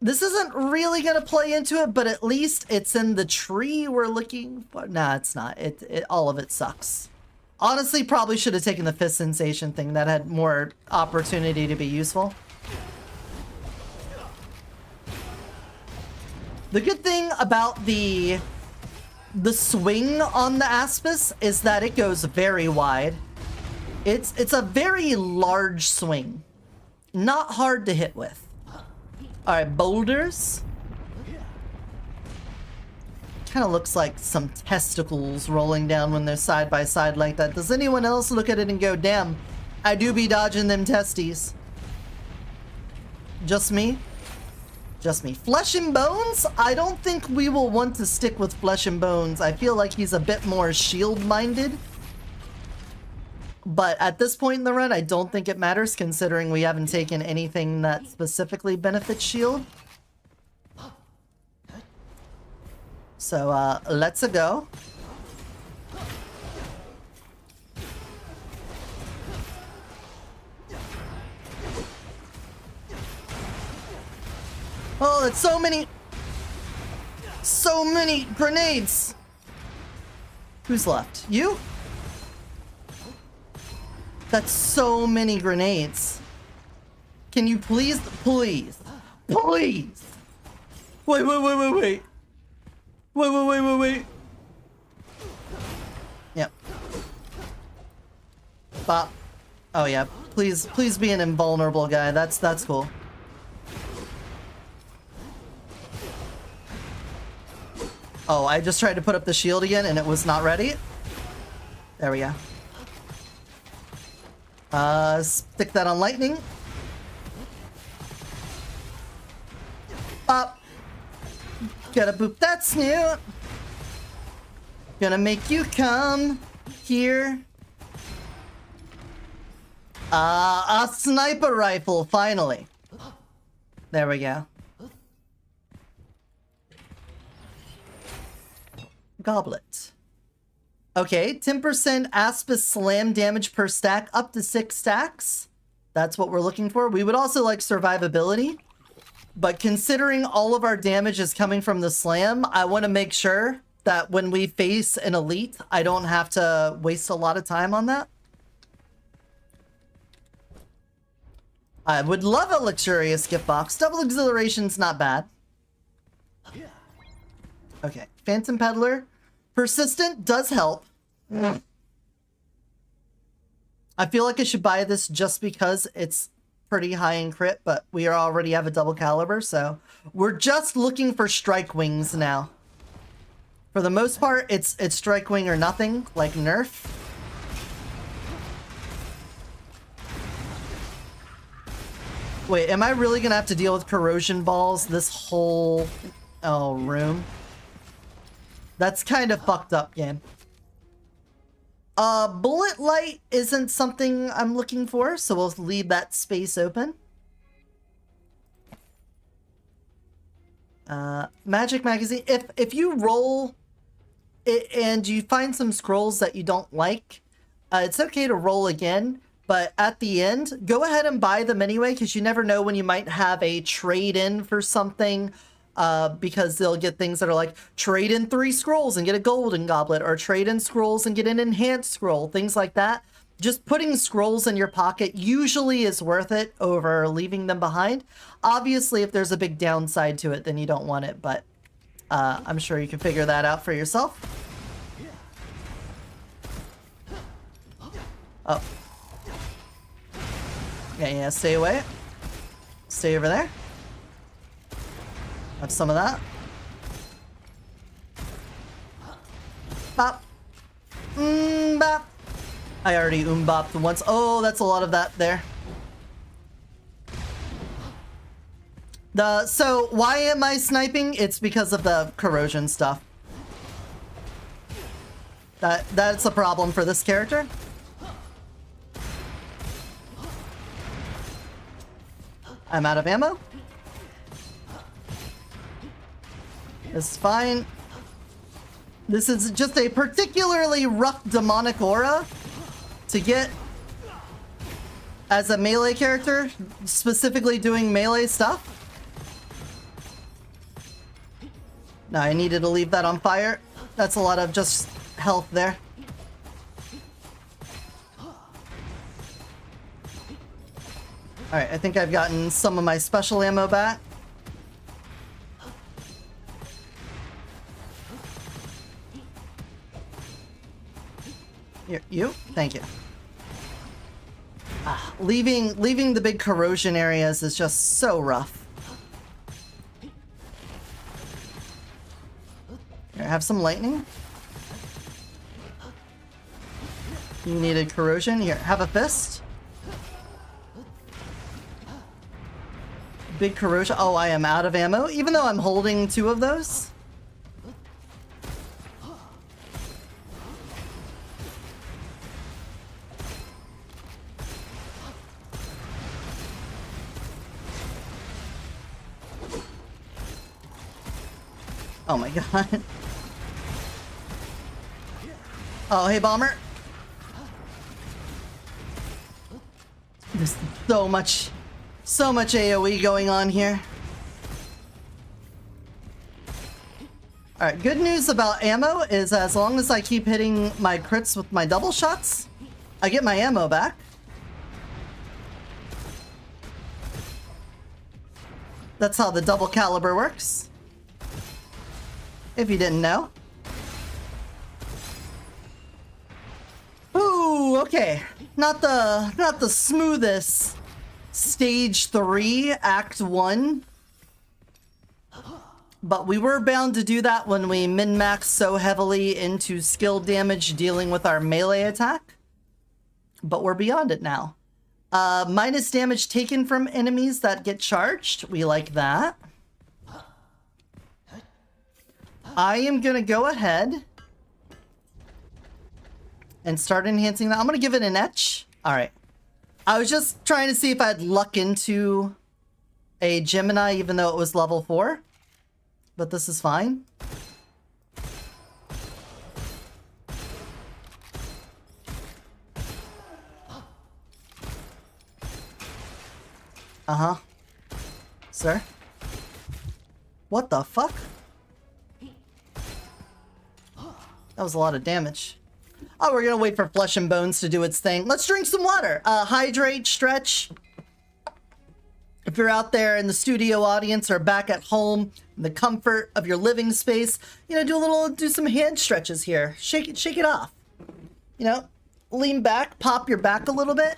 S1: This isn't really going to play into it, but at least it's in the tree we're looking for. Nah, it's not. All of it sucks. Honestly, probably should have taken the fist sensation thing. That had more opportunity to be useful. The good thing about the swing on the Aspis is that it goes very wide. It's a very large swing. Not hard to hit with. Alright, boulders. Kind of looks like some testicles rolling down when they're side by side like that. Does anyone else look at it and go, damn, I do be dodging them testes? Just me? Just me. Flesh and Bones? I don't think we will want to stick with Flesh and Bones. I feel like he's a bit more shield-minded. But at this point in the run, I don't think it matters, considering we haven't taken anything that specifically benefits shield. So, let's go. Oh, it's so many grenades. Who's left? You? That's so many grenades. Can you please? Wait. Yep. Bop. Oh yeah. Please be an invulnerable guy. That's cool. Oh, I just tried to put up the shield again and it was not ready. There we go. Stick that on lightning. Up. Gotta boop that snoot. Gonna make you come here. A sniper rifle, finally. There we go. Goblet. Okay, 10% Aspis slam damage per stack, up to 6 stacks. That's what we're looking for. We would also like survivability, but considering all of our damage is coming from the slam, I want to make sure that when we face an elite, I don't have to waste a lot of time on that. I would love a luxurious gift box. Double exhilaration's not bad. Okay, Phantom Peddler. Persistent does help. I feel like I should buy this just because it's pretty high in crit, but we already have a double caliber, so we're just looking for strike wings now. For the most part, it's strike wing or nothing, like nerf. Wait, am I really gonna have to deal with corrosion balls this whole room? That's kind of fucked up, game. Bullet light isn't something I'm looking for, so we'll leave that space open. Magic magazine. If you roll it and you find some scrolls that you don't like, it's okay to roll again, but at the end, go ahead and buy them anyway, because you never know when you might have a trade-in for something. Because they'll get things that are like, trade in 3 scrolls and get a golden goblet, or trade in scrolls and get an enhanced scroll, things like that. Just putting scrolls in your pocket usually is worth it over leaving them behind. Obviously, if there's a big downside to it, then you don't want it, but I'm sure you can figure that out for yourself. Oh. Yeah, stay away. Stay over there. Have some of that. Bop. Bop. I already bopped once. Oh, that's a lot of that there. So why am I sniping? It's because of the corrosion stuff. That's a problem for this character. I'm out of ammo. It's fine. This is just a particularly rough demonic aura to get as a melee character, specifically doing melee stuff. No, I needed to leave that on fire. That's a lot of just health there. Alright, I think I've gotten some of my special ammo back. Here, you? Thank you. Leaving the big corrosion areas is just so rough. Here, have some lightning. You needed corrosion. Here, have a fist. big corrosion. Oh, I am out of ammo, even though I'm holding 2 of those. Oh my god. Oh, hey, bomber. There's so much AoE going on here. Alright, good news about ammo is as long as I keep hitting my crits with my double shots, I get my ammo back. That's how the double caliber works. If you didn't know. Ooh, okay. Not the smoothest stage 3, act 1. But we were bound to do that when we min-maxed so heavily into skill damage dealing with our melee attack. But we're beyond it now. Minus damage taken from enemies that get charged. We like that. I am gonna go ahead and start enhancing that. I'm gonna give it an etch. Alright. I was just trying to see if I'd luck into a Gemini even though it was level 4. But this is fine. Uh-huh. Sir? What the fuck? That was a lot of damage. Oh, we're gonna wait for Flesh and Bones to do its thing. Let's drink some water. Hydrate, stretch. If you're out there in the studio audience or back at home, in the comfort of your living space, you know, do some hand stretches here. Shake it off. You know, lean back, pop your back a little bit.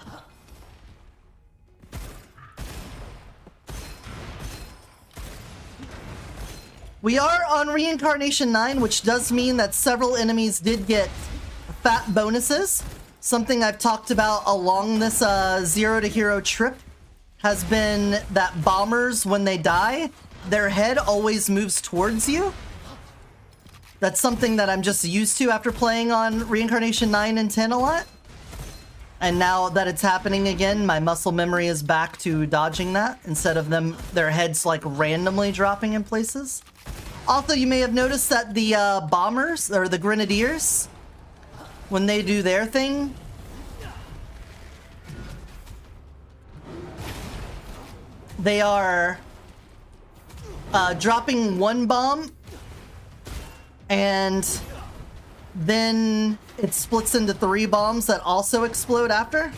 S1: We are on Reincarnation 9, which does mean that several enemies did get fat bonuses. Something I've talked about along this Zero to Hero trip has been that bombers, when they die, their head always moves towards you. That's something that I'm just used to after playing on Reincarnation 9 and 10 a lot. And now that it's happening again, my muscle memory is back to dodging that instead of their heads like randomly dropping in places. Also, you may have noticed that the bombers, or the grenadiers, when they do their thing, they are dropping one bomb, and then it splits into 3 bombs that also explode after.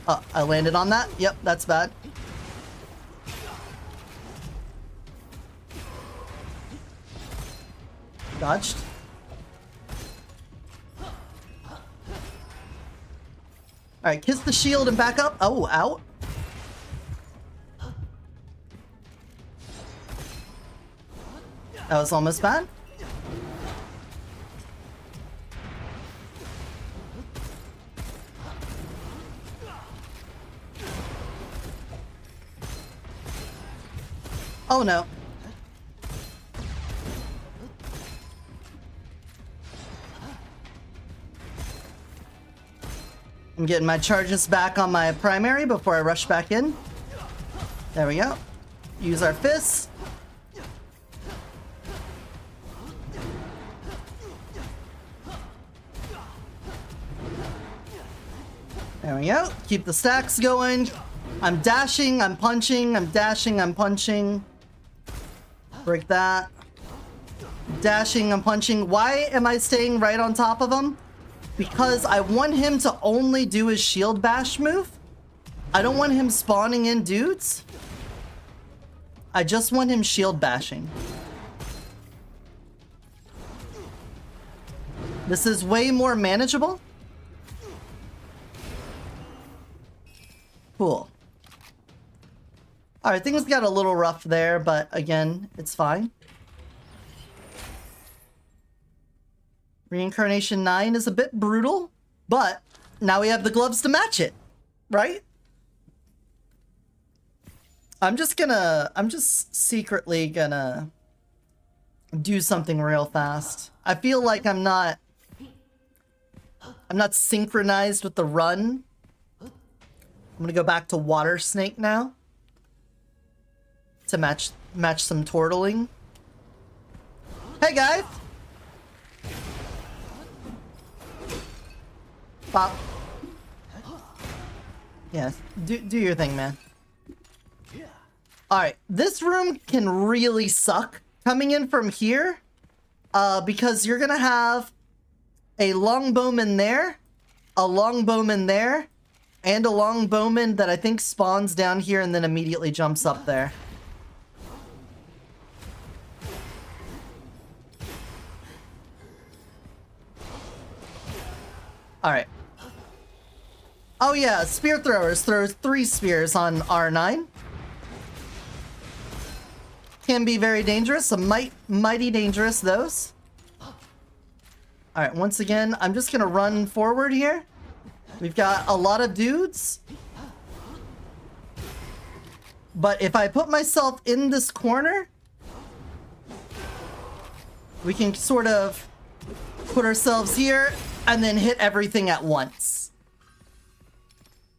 S1: Oh, I landed on that. Yep, that's bad. Dodged. Alright, kiss the shield and back up. Oh, out. That was almost bad. Oh no. I'm getting my charges back on my primary before I rush back in. There we go. Use our fists. There we go. Keep the stacks going. I'm dashing, I'm punching, I'm dashing, I'm punching. Break that. Dashing, I'm punching. Why am I staying right on top of him? Because I want him to only do his shield bash move. I don't want him spawning in dudes. I just want him shield bashing. This is way more manageable. Cool. Alright, things got a little rough there, but again, it's fine. Reincarnation 9 is a bit brutal, but now we have the gloves to match it, right? I'm just secretly gonna do something real fast. I feel like I'm not synchronized with the run. I'm gonna go back to Water Snake now to match some turtling. Hey guys! Pop. Yes, do your thing, man. Alright, this room can really suck coming in from here, because you're gonna have a longbowman there, a longbowman there, and a longbowman that I think spawns down here and then immediately jumps up there. Alright. Oh yeah, spear throwers throws 3 spears on R9. Can be very dangerous, mighty dangerous, those. Alright, once again, I'm just gonna run forward here. We've got a lot of dudes. But if I put myself in this corner, we can sort of put ourselves here and then hit everything at once.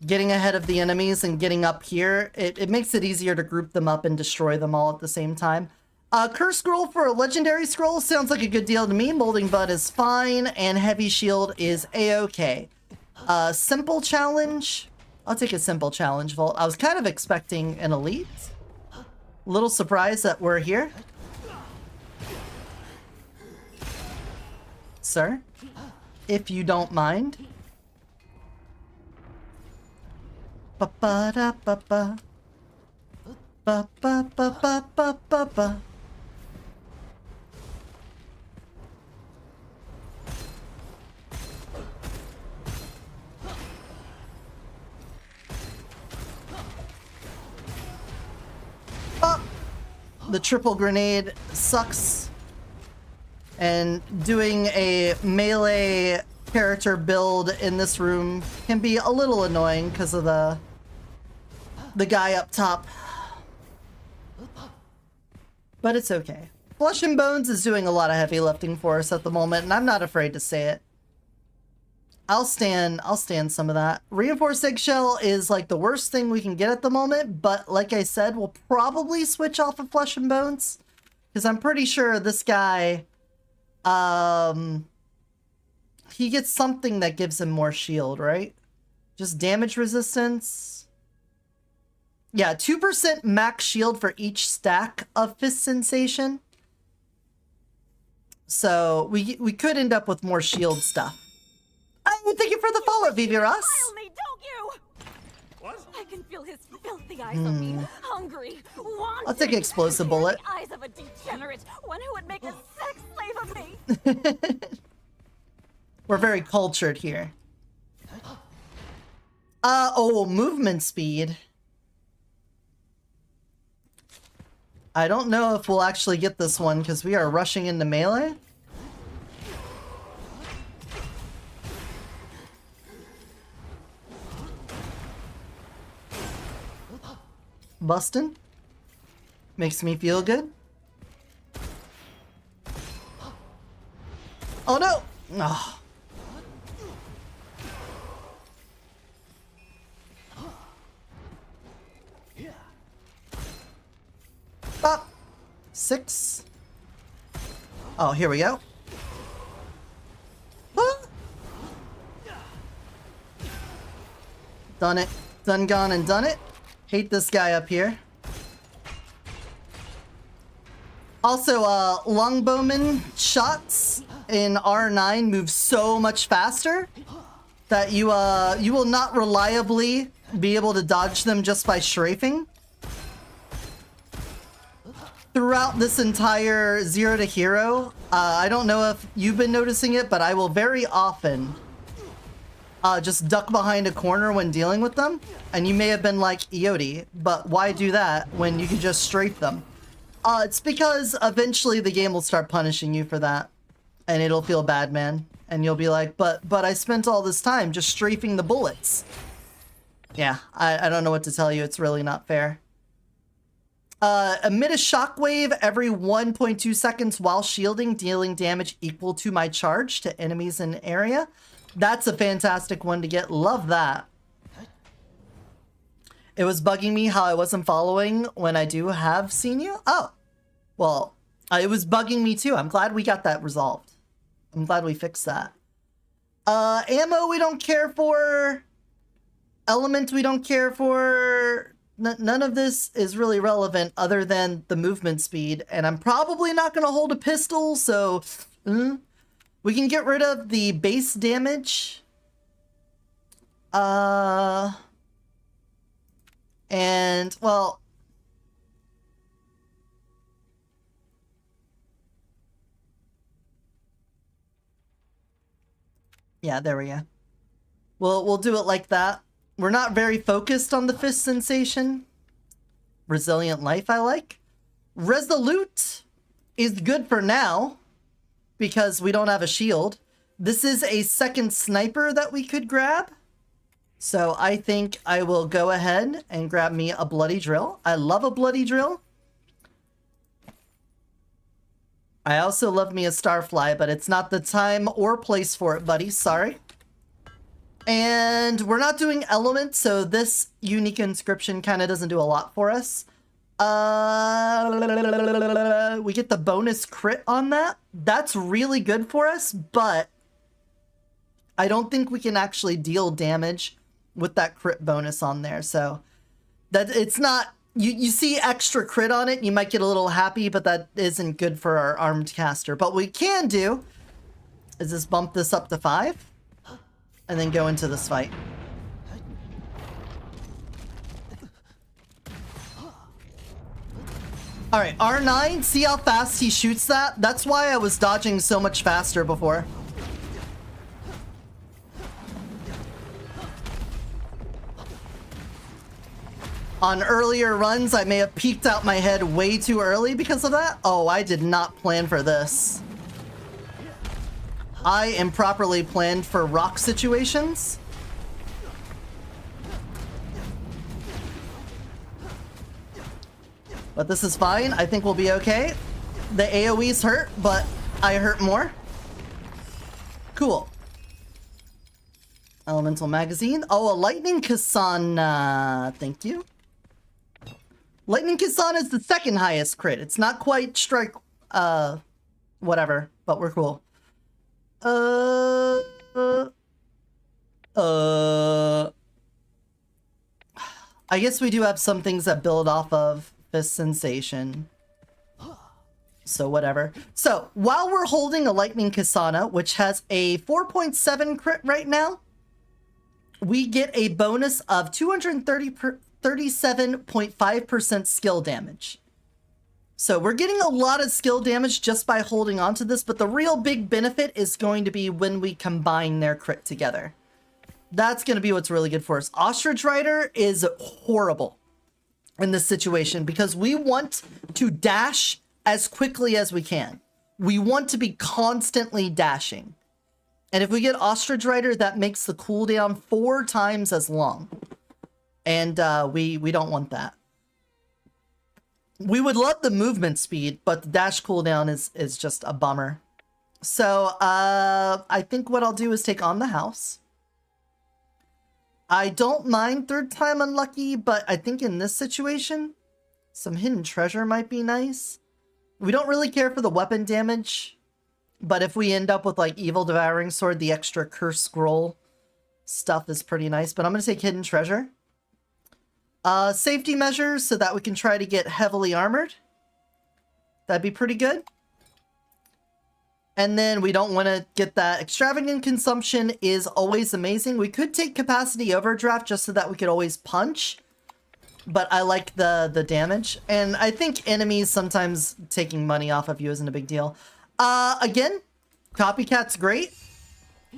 S1: Getting ahead of the enemies and getting up here, it makes it easier to group them up and destroy them all at the same time. Curse Scroll for a Legendary Scroll sounds like a good deal to me. Molding Bud is fine, and Heavy Shield is a-okay. Simple Challenge? I'll take a Simple Challenge, Volt. I was kind of expecting an Elite. Little surprised that we're here. Sir, if you don't mind. Ba-ba-da-ba-ba. Ba-ba-ba-ba-ba-ba-ba. Oh! The triple grenade sucks. And doing a melee character build in this room can be a little annoying because of the guy up top. But it's okay. Flesh and Bones is doing a lot of heavy lifting for us at the moment, and I'm not afraid to say it. I'll stand some of that. Reinforced Eggshell is like the worst thing we can get at the moment, but like I said, we'll probably switch off of Flesh and Bones. Because I'm pretty sure this guy, he gets something that gives him more shield, right? Just damage resistance. Yeah, 2% max shield for each stack of Fist Sensation. So we could end up with more shield stuff. Oh, thank you for the follow, Vivi Ross.
S2: Smile me, don't you? What? I can feel his filthy eyes on me, hungry, wanting.
S1: I'll take an explosive bullet.
S2: The eyes of a degenerate, one who would make a sex slave of me.
S1: We're very cultured here. Oh, movement speed. I don't know if we'll actually get this one because we are rushing into melee. Bustin'. Makes me feel good. Oh no! Oh. Up. 6. Oh, here we go. Ah. Done it. Done, gone, and done it. Hate this guy up here. Also, longbowman shots in R9 move so much faster that you will not reliably be able to dodge them just by strafing. Throughout this entire Zero to Hero, I don't know if you've been noticing it, but I will very often just duck behind a corner when dealing with them. And you may have been like, Eoti, but why do that when you can just strafe them? It's because eventually the game will start punishing you for that. And it'll feel bad, man. And you'll be like, but I spent all this time just strafing the bullets. Yeah, I don't know what to tell you. It's really not fair. Emit a shockwave every 1.2 seconds while shielding, dealing damage equal to my charge to enemies in area. That's a fantastic one to get. Love that. It was bugging me how I wasn't following when I do have seen you. Oh, well, it was bugging me too. I'm glad we got that resolved. I'm glad we fixed that. Ammo we don't care for. Element we don't care for. None of this is really relevant other than the movement speed, and I'm probably not going to hold a pistol, so we can get rid of the base damage. And, well, yeah, there we go. We'll do it like that. We're not very focused on the fist sensation. Resilient life I like. Resolute is good for now because we don't have a shield. This is a second sniper that we could grab. So I think I will go ahead and grab me a bloody drill. I love a bloody drill. I also love me a starfly, but it's not the time or place for it, buddy. Sorry. And we're not doing elements, so this unique inscription kind of doesn't do a lot for us. We get the bonus crit on that. That's really good for us, but I don't think we can actually deal damage with that crit bonus on there. So that it's not, you see extra crit on it, you might get a little happy, but that isn't good for our armed caster. But what we can do is just bump this up to 5. And then go into this fight. Alright, R9, see how fast he shoots that? That's why I was dodging so much faster before. On earlier runs, I may have peeked out my head way too early because of that. Oh, I did not plan for this. I am properly planned for rock situations. But this is fine. I think we'll be okay. The AoEs hurt, but I hurt more. Cool. Elemental magazine. Oh, a lightning Kasana. Thank you. Lightning Kasana is the second highest crit. It's not quite strike, whatever, but we're cool. I guess we do have some things that build off of this sensation. So whatever. So while we're holding a Lightning Kasana, which has a 4.7 crit right now, we get a bonus of 237.5% skill damage. So we're getting a lot of skill damage just by holding on to this, but the real big benefit is going to be when we combine their crit together. That's going to be what's really good for us. Ostrich Rider is horrible in this situation because we want to dash as quickly as we can. We want to be constantly dashing. And if we get Ostrich Rider, that makes the cooldown 4 times as long. And we don't want that. We would love the movement speed, but the dash cooldown is just a bummer. So I think what I'll do is take on the house. I don't mind 3rd time unlucky, but I think in this situation, some hidden treasure might be nice. We don't really care for the weapon damage, but if we end up with like Evil Devouring Sword, the extra Curse Scroll stuff is pretty nice. But I'm going to take hidden treasure. Safety measures so that we can try to get heavily armored. That'd be pretty good. And then we don't want to get that. Extravagant consumption is always amazing. We could take capacity overdraft just so that we could always punch. But I like the damage. And I think enemies sometimes taking money off of you isn't a big deal. Again, Copycat's great.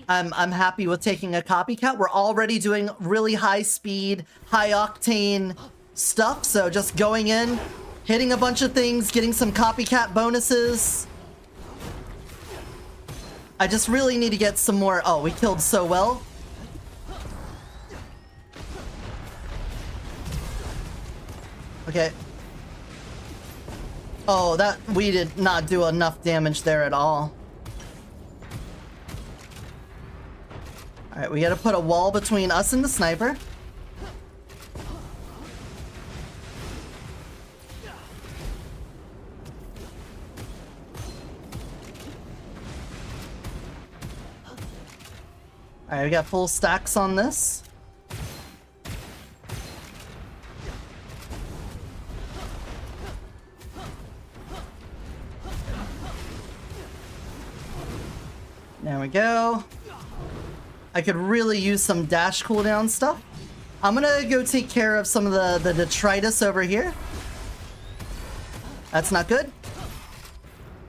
S1: I'm happy with taking a Copycat. We're already doing really high speed, high octane stuff. So just going in, hitting a bunch of things, getting some Copycat bonuses. I just really need to get some more. Oh, we killed so well. Okay. Oh, that we did not do enough damage there at all. Alright, we gotta put a wall between us and the sniper. Alright, we got full stacks on this. There we go. I could really use some dash cooldown stuff. I'm gonna go take care of some of the detritus over here. That's not good.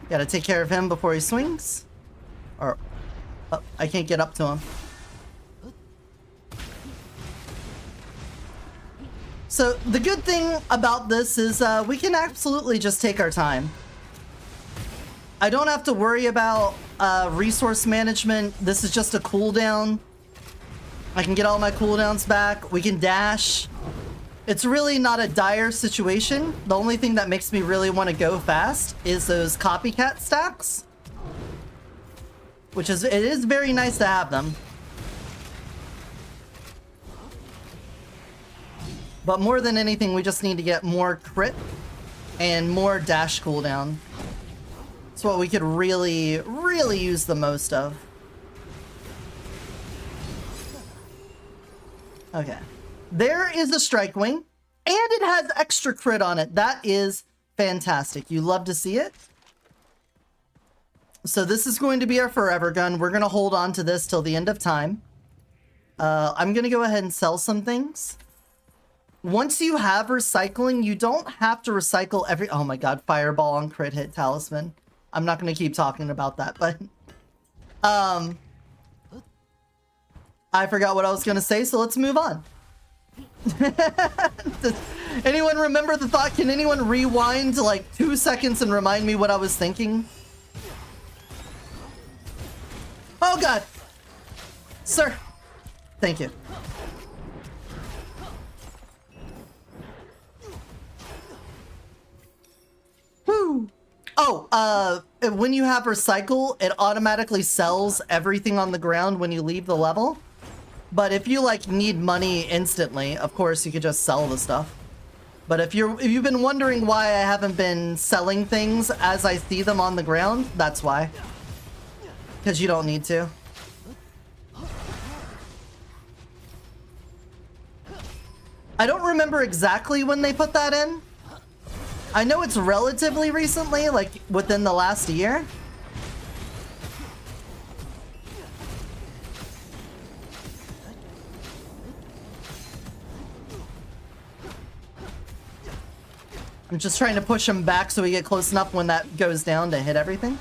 S1: Gotta take care of him before he swings. Or, oh, I can't get up to him. So the good thing about this is we can absolutely just take our time. I don't have to worry about resource management. This is just a cooldown. I can get all my cooldowns back. We can dash. It's really not a dire situation. The only thing that makes me really want to go fast is those copycat stacks. Which is, it is very nice to have them. But more than anything, we just need to get more crit and more dash cooldown. It's what we could really, really use the most of. Okay. There is a strike wing, and it has extra crit on it. That is fantastic. You love to see it. So this is going to be our forever gun. We're going to hold on to this till the end of time. I'm going to go ahead and sell some things. Once you have recycling, you don't have to recycle every... Oh my god, fireball on crit hit talisman. I'm not going to keep talking about that, but... I forgot what I was going to say, so let's move on. Does anyone remember the thought? Can anyone rewind to like 2 seconds and remind me what I was thinking? Oh god! Sir! Thank you. Woo! Oh, when you have recycle, it automatically sells everything on the ground when you leave the level. But if you like need money instantly, of course you could just sell the stuff. But if you've been wondering why I haven't been selling things as I see them on the ground, that's why. Because you don't need to. I don't remember exactly when they put that in. I know it's relatively recently, like within the last year. I'm just trying to push him back so we get close enough when that goes down to hit everything.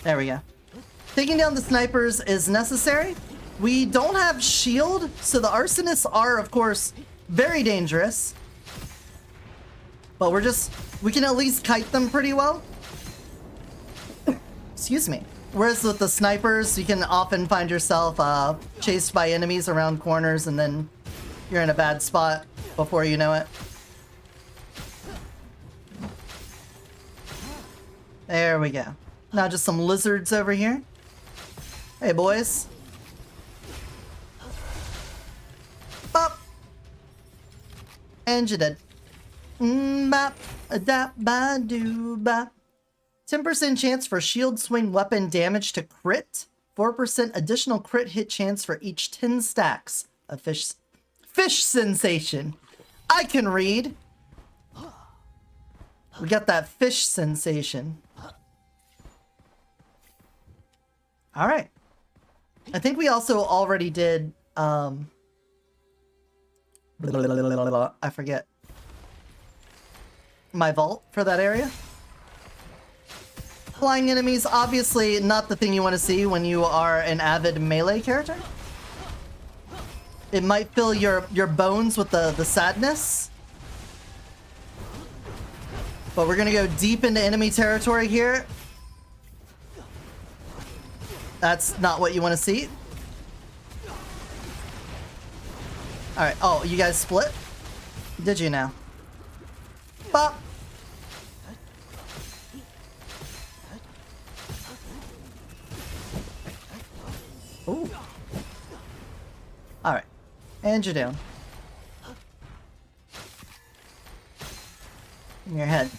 S1: There we go. Taking down the snipers is necessary. We don't have shield, so the arsonists are, of course, very dangerous. But we can at least kite them pretty well. Excuse me. Whereas with the snipers, you can often find yourself chased by enemies around corners and then you're in a bad spot before you know it. There we go. Now just some lizards over here. Hey, boys. Bop. And you did. Bop. Adap ba doo bop. 10% chance for shield swing weapon damage to crit. 4% additional crit hit chance for each 10 stacks of fish sensation. I can read. We got that fish sensation. All right. I think we also already did, I forget. My vault for that area. Flying enemies, obviously not the thing you want to see when you are an avid melee character. It might fill your bones with the sadness. But we're gonna go deep into enemy territory here. That's not what you want to see. Alright, oh, you guys split? Did you now? Bop! Ooh. Alright. And you're down. Give me your head.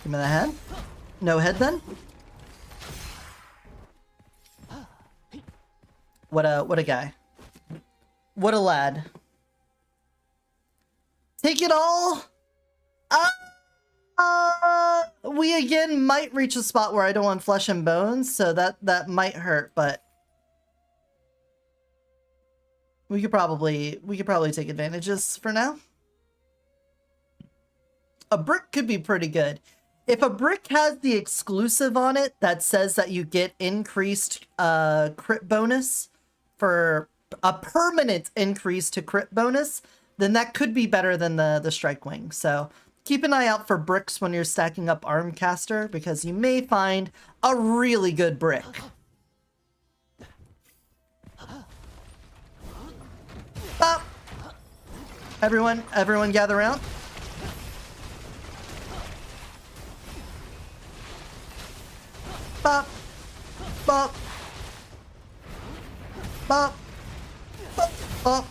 S1: Give me the head. No head then? What a guy. What a lad. Take it all? We again might reach a spot where I don't want flesh and bones, so that might hurt, but we could probably take advantages for now. A brick could be pretty good. If a brick has the exclusive on it that says that you get increased crit bonus for a permanent increase to crit bonus, then that could be better than the strike wing. So keep an eye out for bricks when you're stacking up Armcaster, because you may find a really good brick. Bop! Everyone gather around. Bop! Bop! Bop! Bop! Bop!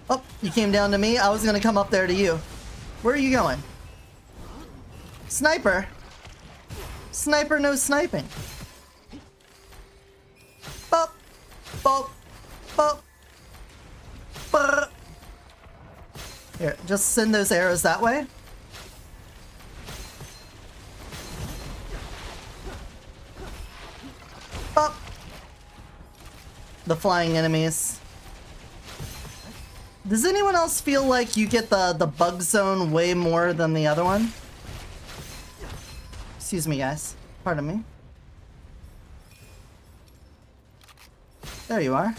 S1: Oh, you came down to me? I was gonna come up there to you. Where are you going? Sniper? Sniper, no sniping. Bop! Bop! Bop! Bop! Here, just send those arrows that way. Bop! The flying enemies. Does anyone else feel like you get the bug zone way more than the other one? Excuse me, guys. Pardon me. There you are.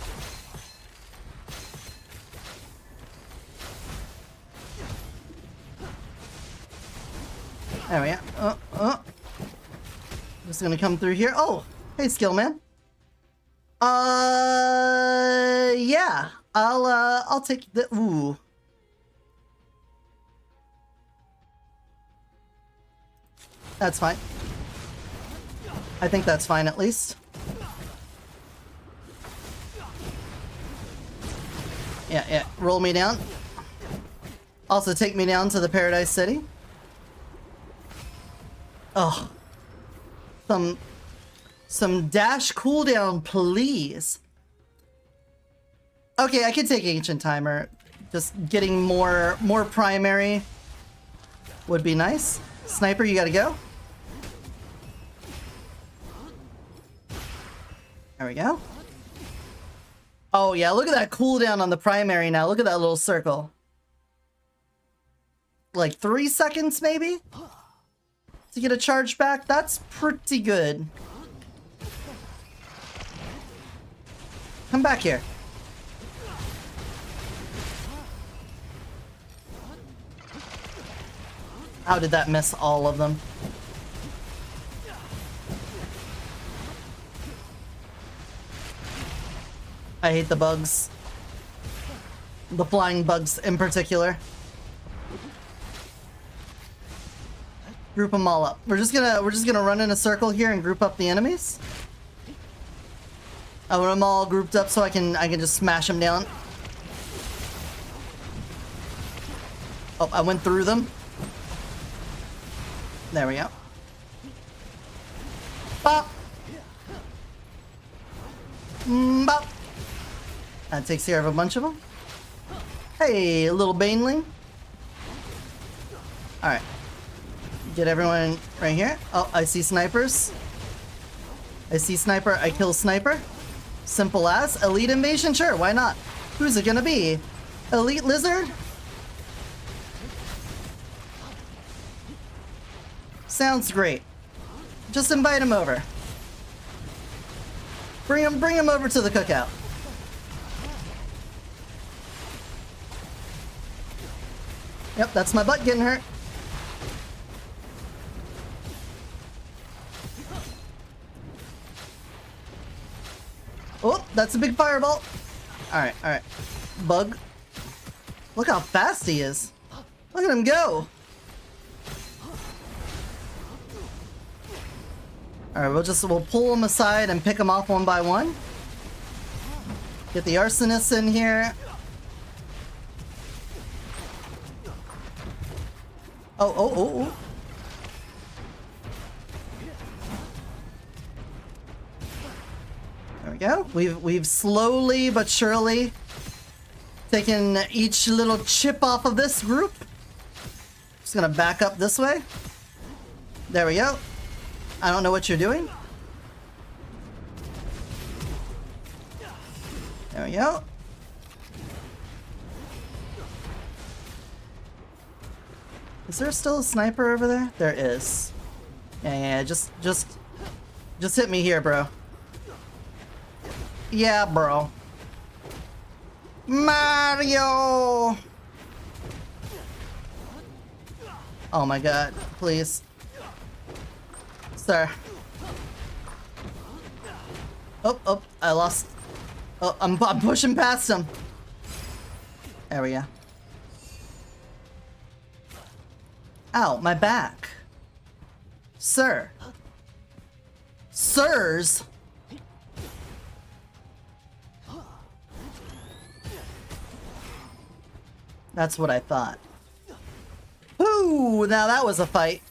S1: There we go. Just gonna come through here. Oh, hey, skill man. Yeah. I'll take the, ooh. That's fine. I think that's fine at least. Yeah, roll me down. Also take me down to the Paradise City. Oh. Some dash cooldown, please. Okay, I could take Ancient Timer. Just getting more primary would be nice. Sniper, you gotta go. There we go. Oh yeah, look at that cooldown on the primary now. Look at that little circle. Like 3 seconds maybe? To get a charge back? That's pretty good. Come back here. How did that miss all of them? I hate the bugs. The flying bugs in particular. Group them all up. We're just gonna run in a circle here and group up the enemies. I want them all grouped up so I can just smash them down. Oh, I went through them. There we go. Bop. Bop. That takes care of a bunch of them. Hey, little baneling. Alright. Get everyone right here. Oh, I see snipers. I see sniper. I kill sniper. Simple as. Elite invasion? Sure, why not? Who's it gonna be? Elite lizard? Sounds great. Just invite him over. Bring him over to the cookout. Yep, that's my butt getting hurt. Oh, that's a big fireball. Alright, alright. Bug. Look how fast he is. Look at him go. Alright, we'll pull them aside and pick them off one by one. Get the arsonists in here. Oh. There we go. We've slowly but surely taken each little chip off of this group. Just gonna back up this way. There we go. I don't know what you're doing. There we go. Is there still a sniper over there? There is. Yeah, just hit me here, bro. Yeah, bro. Mario! Oh my god, please. Sir. Oh, I lost. Oh, I'm pushing past him. There we go. Ow, my back. Sir. Sirs. That's what I thought. Ooh, now that was a fight.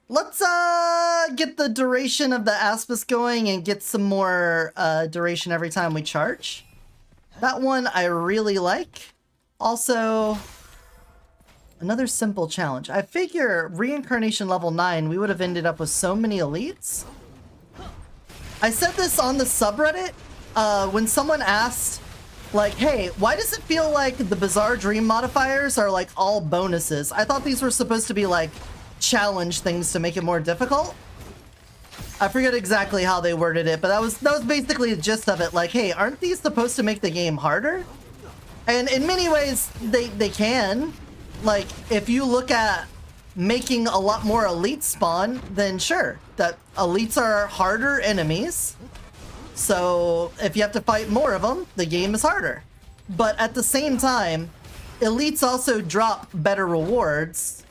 S1: Let's get the duration of the Aspis going and get some more duration every time we charge. That one I really like. Also, another simple challenge. I figure reincarnation level 9, we would have ended up with so many elites. I said this on the subreddit when someone asked, like, hey, why does it feel like the Bizarre Dream modifiers are like all bonuses? I thought these were supposed to be like challenge things to make it more difficult. I forget exactly how they worded it, but that was basically the gist of it. Like, hey, aren't these supposed to make the game harder? And in many ways, they can. Like, if you look at making a lot more elites spawn, then sure, that elites are harder enemies. So if you have to fight more of them, the game is harder. But at the same time, elites also drop better rewards.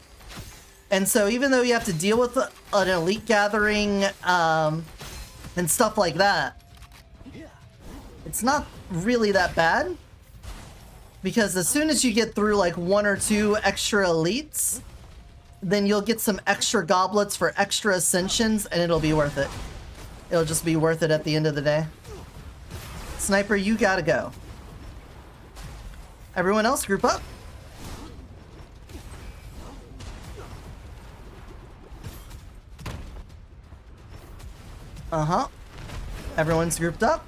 S1: And so even though you have to deal with an elite gathering and stuff like that, it's not really that bad. Because as soon as you get through like 1 or 2 extra elites, then you'll get some extra goblets for extra ascensions and it'll be worth it. It'll just be worth it at the end of the day. Sniper, you gotta go. Everyone else, group up. Uh-huh. Everyone's grouped up.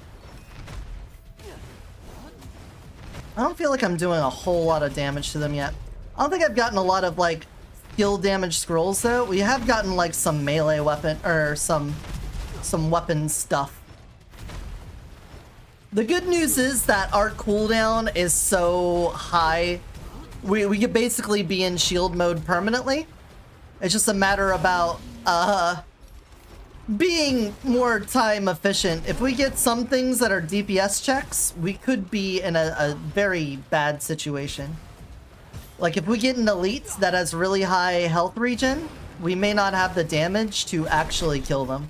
S1: I don't feel like I'm doing a whole lot of damage to them yet. I don't think I've gotten a lot of, like, skill damage scrolls, though. We have gotten, like, some melee weapon, or some weapon stuff. The good news is that our cooldown is so high, we could basically be in shield mode permanently. It's just a matter about, being more time efficient. If we get some things that are DPS checks, we could be in a very bad situation. Like if we get an elite that has really high health regen, we may not have the damage to actually kill them.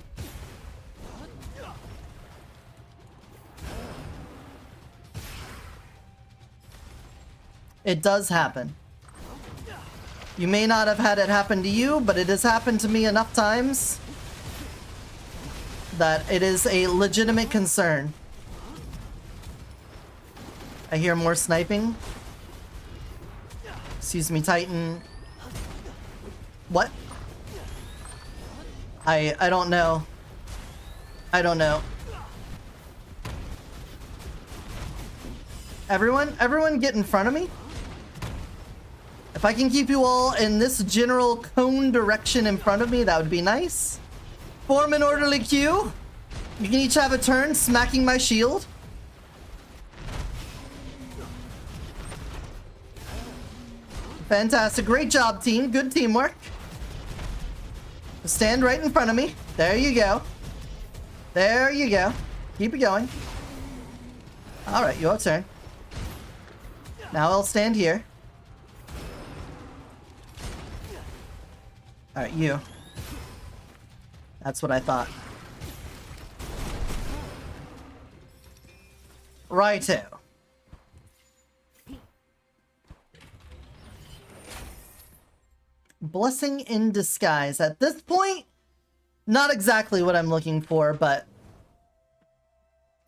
S1: It does happen. You may not have had it happen to you, but it has happened to me enough times that it is a legitimate concern. I hear more sniping. Excuse me, Titan. What? I don't know. I don't know. Everyone get in front of me. If I can keep you all in this general cone direction in front of me, that would be nice. Form an orderly queue. You can each have a turn smacking my shield. Fantastic. Great job, team. Good teamwork. Stand right in front of me. There you go. There you go. Keep it going. Alright, your turn. Now I'll stand here. Alright, you. That's what I thought. Righto. Blessing in disguise. At this point, not exactly what I'm looking for, but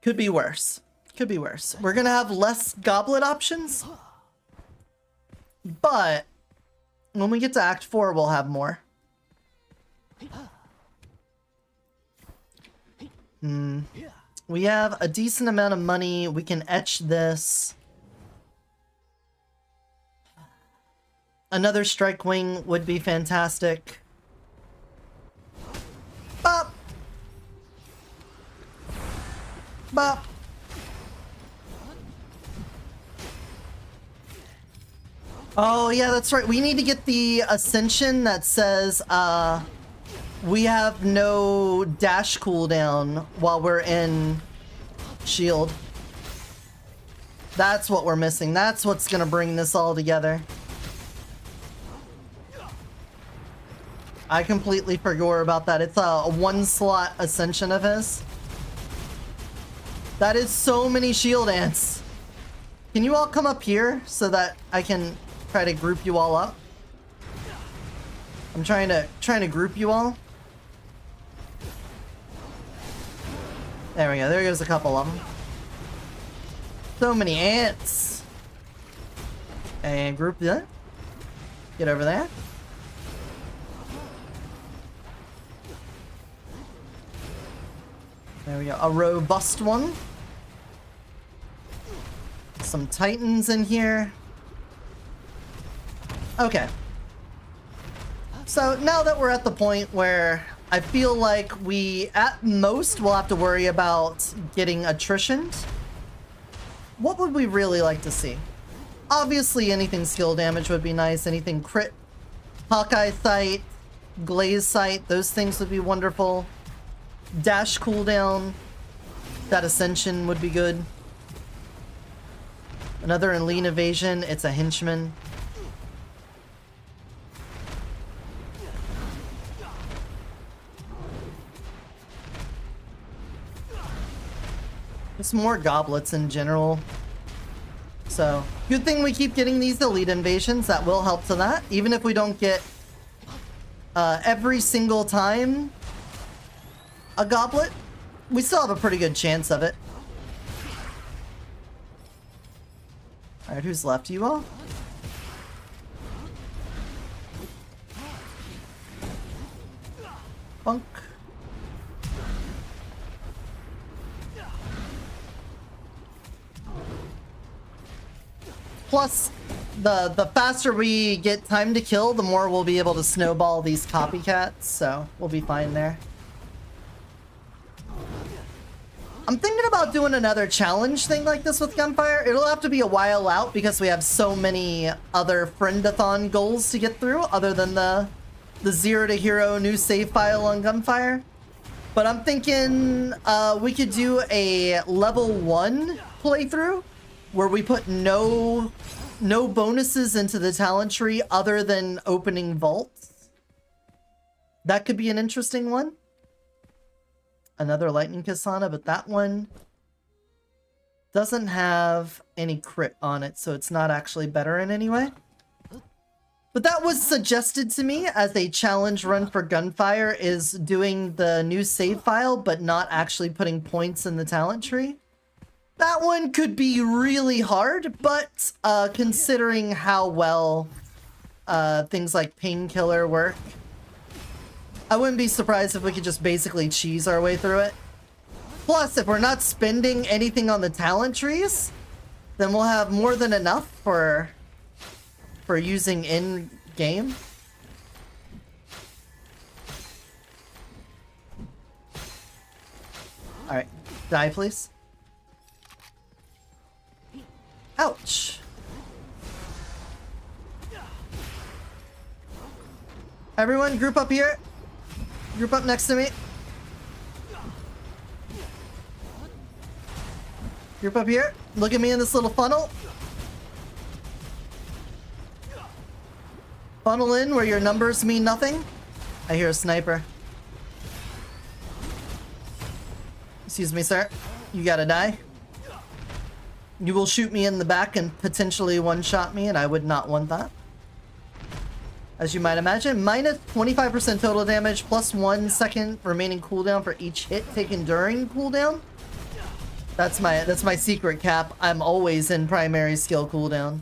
S1: could be worse. Could be worse. We're gonna have less goblet options, but when we get to Act 4, we'll have more. We have a decent amount of money. We can etch this. Another strike wing would be fantastic. Bop! Bop! Oh, yeah, that's right. We need to get the ascension that says, we have no dash cooldown while we're in shield. That's what we're missing. That's what's gonna bring this all together. I completely forgot about that. It's a one-slot ascension of his. That is so many shield ants. Can you all come up here so that I can try to group you all up? I'm trying to group you all. There we go. There goes a couple of them. So many ants. And group that. Get over there. There we go. A robust one. Some titans in here. Okay. So now that we're at the point where I feel like we, at most, will have to worry about getting attritioned, what would we really like to see? Obviously, anything skill damage would be nice. Anything crit, Hawkeye Sight, Glaze Sight, those things would be wonderful. Dash cooldown, that ascension would be good. Another in lean evasion, it's a henchman. Just more goblets in general. So, good thing we keep getting these elite invasions. That will help to that. Even if we don't get every single time a goblet, we still have a pretty good chance of it. Alright, who's left? You all? Bunk. Plus, the faster we get time to kill, the more we'll be able to snowball these copycats, so we'll be fine there. I'm thinking about doing another challenge thing like this with Gunfire. It'll have to be a while out because we have so many other friendathon goals to get through other than the 0 to hero new save file on Gunfire. But I'm thinking we could do a level 1 playthrough where we put no bonuses into the talent tree other than opening vaults. That could be an interesting one. Another Lightning Kasana, but that one doesn't have any crit on it, so it's not actually better in any way. But that was suggested to me as a challenge run for Gunfire, is doing the new save file, but not actually putting points in the talent tree. That one could be really hard, but considering how well things like Painkiller work, I wouldn't be surprised if we could just basically cheese our way through it. Plus, if we're not spending anything on the talent trees, then we'll have more than enough for using in-game. Alright, die please. Ouch. Everyone, group up here. Group up next to me. Group up here. Look at me in this little funnel. Funnel in where your numbers mean nothing. I hear a sniper. Excuse me, sir. You gotta die. You will shoot me in the back and potentially one-shot me, and I would not want that. As you might imagine, minus 25% total damage, plus 1 second remaining cooldown for each hit taken during cooldown. That's my secret cap. I'm always in primary skill cooldown.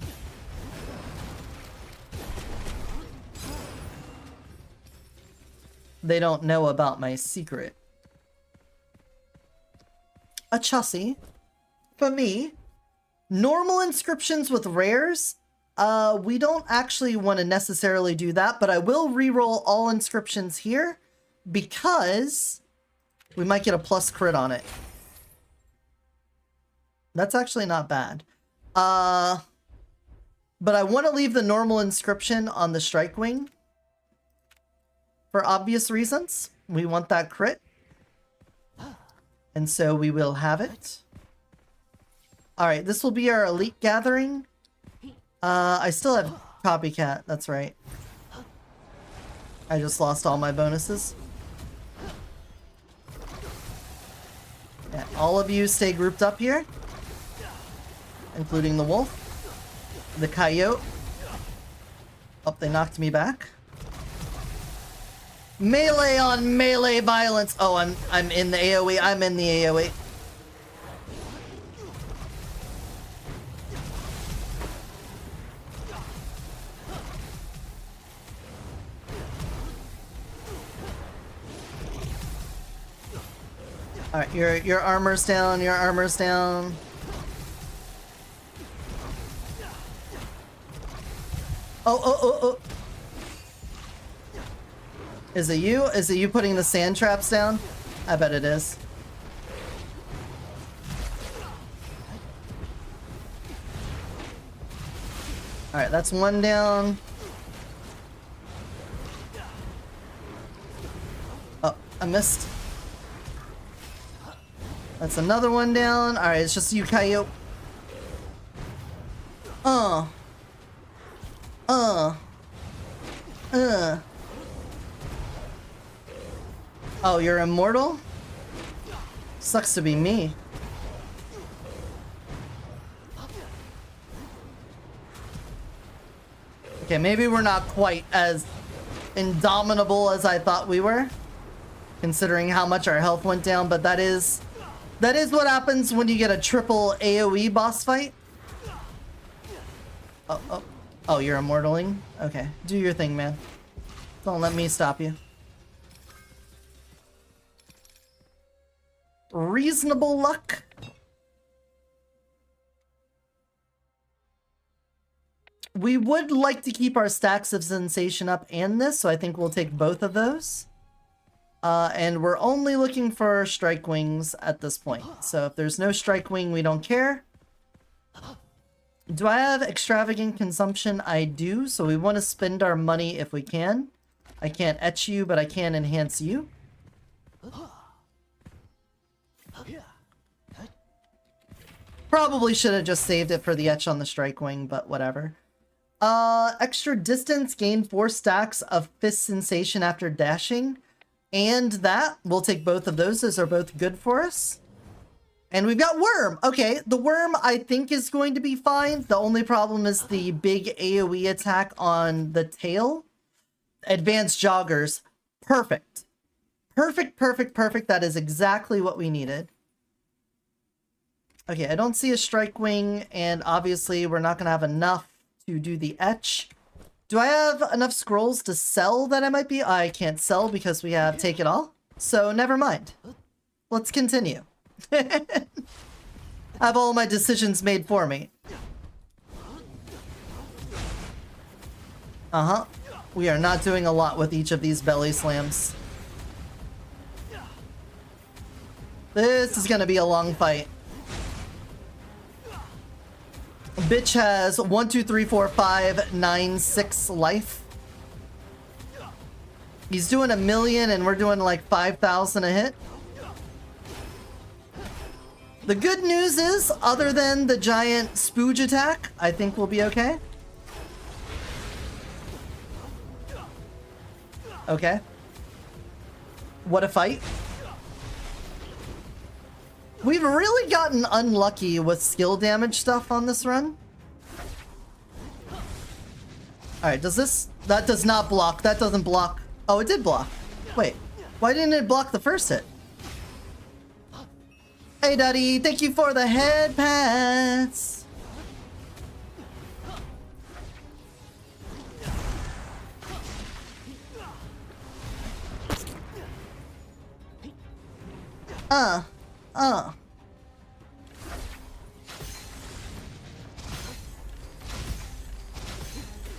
S1: They don't know about my secret. A chassis. For me, normal inscriptions with rares. We don't actually want to necessarily do that, but I will reroll all inscriptions here because we might get a plus crit on it. That's actually not bad. But I want to leave the normal inscription on the strike wing for obvious reasons. We want that crit. And so we will have it. Alright, this will be our elite gathering. I still have copycat, that's right. I just lost all my bonuses. Yeah, all of you stay grouped up here. Including the wolf. The coyote. Oh, they knocked me back. Melee on melee violence. Oh, I'm in the AoE. I'm in the AoE. Alright, your armor's down, your armor's down. Oh. Is it you? Is it you putting the sand traps down? I bet it is. Alright, that's one down. Oh, I missed. That's another one down. Alright, it's just you, coyote. Oh, you're immortal? Sucks to be me. Okay, maybe we're not quite as indomitable as I thought we were, considering how much our health went down, but that is what happens when you get a triple AoE boss fight. Oh, you're immortaling? Okay, do your thing, man. Don't let me stop you. Reasonable luck. We would like to keep our stacks of sensation up and this, so I think we'll take both of those. And we're only looking for strike wings at this point. So if there's no strike wing, we don't care. Do I have extravagant consumption? I do, so we want to spend our money if we can. I can't etch you, but I can enhance you. Probably should have just saved it for the etch on the strike wing, but whatever. Extra distance, gain 4 stacks of fist sensation after dashing. And that, we'll take both of those. Those are both good for us. And we've got worm. Okay, the worm I think is going to be fine. The only problem is the big AoE attack on the tail. Advanced joggers. Perfect. Perfect. That is exactly what we needed. Okay, I don't see a strike wing, and obviously we're not going to have enough to do the etch. Do I have enough scrolls to sell that I might be? I can't sell because we have take it all. So never mind. Let's continue. I have all my decisions made for me. We are not doing a lot with each of these belly slams. This is going to be a long fight. Bitch has 1, 2, 3, 4, 5, 9, 6 life. He's doing 1 million and we're doing like 5,000 a hit. The good news is, other than the giant spooge attack, I think we'll be okay. Okay. What a fight. We've really gotten unlucky with skill damage stuff on this run. Alright, does this... That does not block. That doesn't block. Oh, it did block. Wait, why didn't it block the first hit? Hey, Daddy, thank you for the head pats.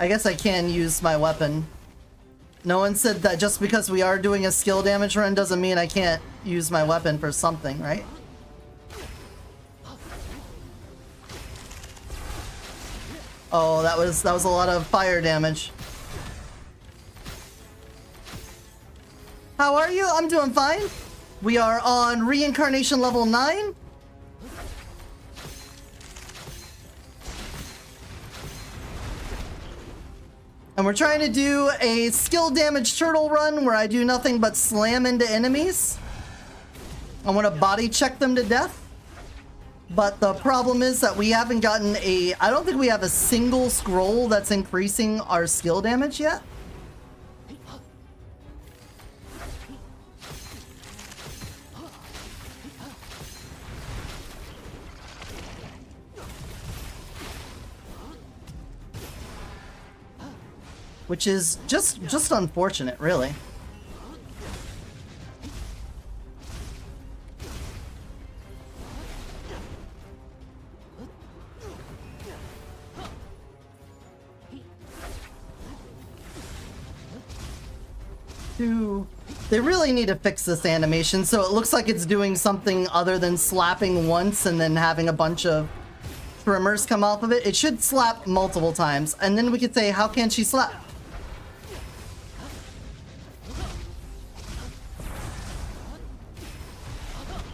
S1: I guess I can use my weapon. No one said that just because we are doing a skill damage run doesn't mean I can't use my weapon for something, right? Oh, that was a lot of fire damage. How are you? I'm doing fine. We are on reincarnation level 9. And we're trying to do a skill damage turtle run where I do nothing but slam into enemies. I want to body check them to death. But the problem is that we haven't gotten a... I don't think we have a single scroll that's increasing our skill damage yet. Which is just unfortunate, really. They really need to fix this animation so it looks like it's doing something other than slapping once and then having a bunch of tremors come off of it. It should slap multiple times, and then we could say, how can she slap?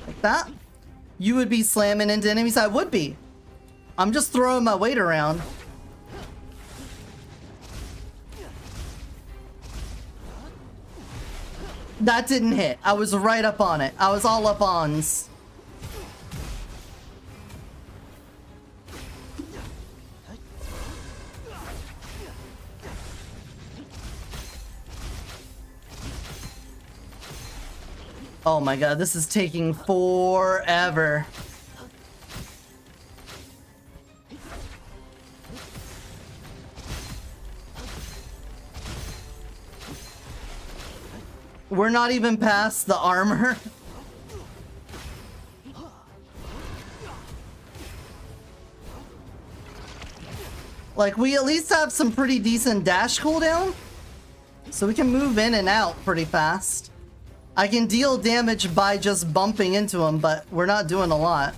S1: Like that? You would be slamming into enemies? I would be. I'm just throwing my weight around. That didn't hit. I was right up on it. I was all up ons. Oh my god, this is taking forever. We're not even past the armor. Like, we at least have some pretty decent dash cooldown, so we can move in and out pretty fast. I can deal damage by just bumping into them, but we're not doing a lot.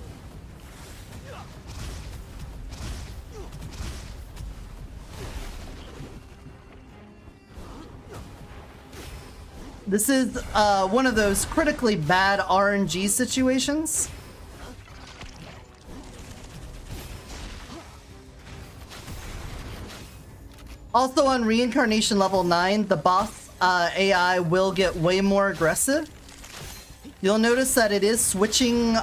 S1: This is one of those critically bad RNG situations. Also on reincarnation level 9, the boss AI will get way more aggressive. You'll notice that it is switching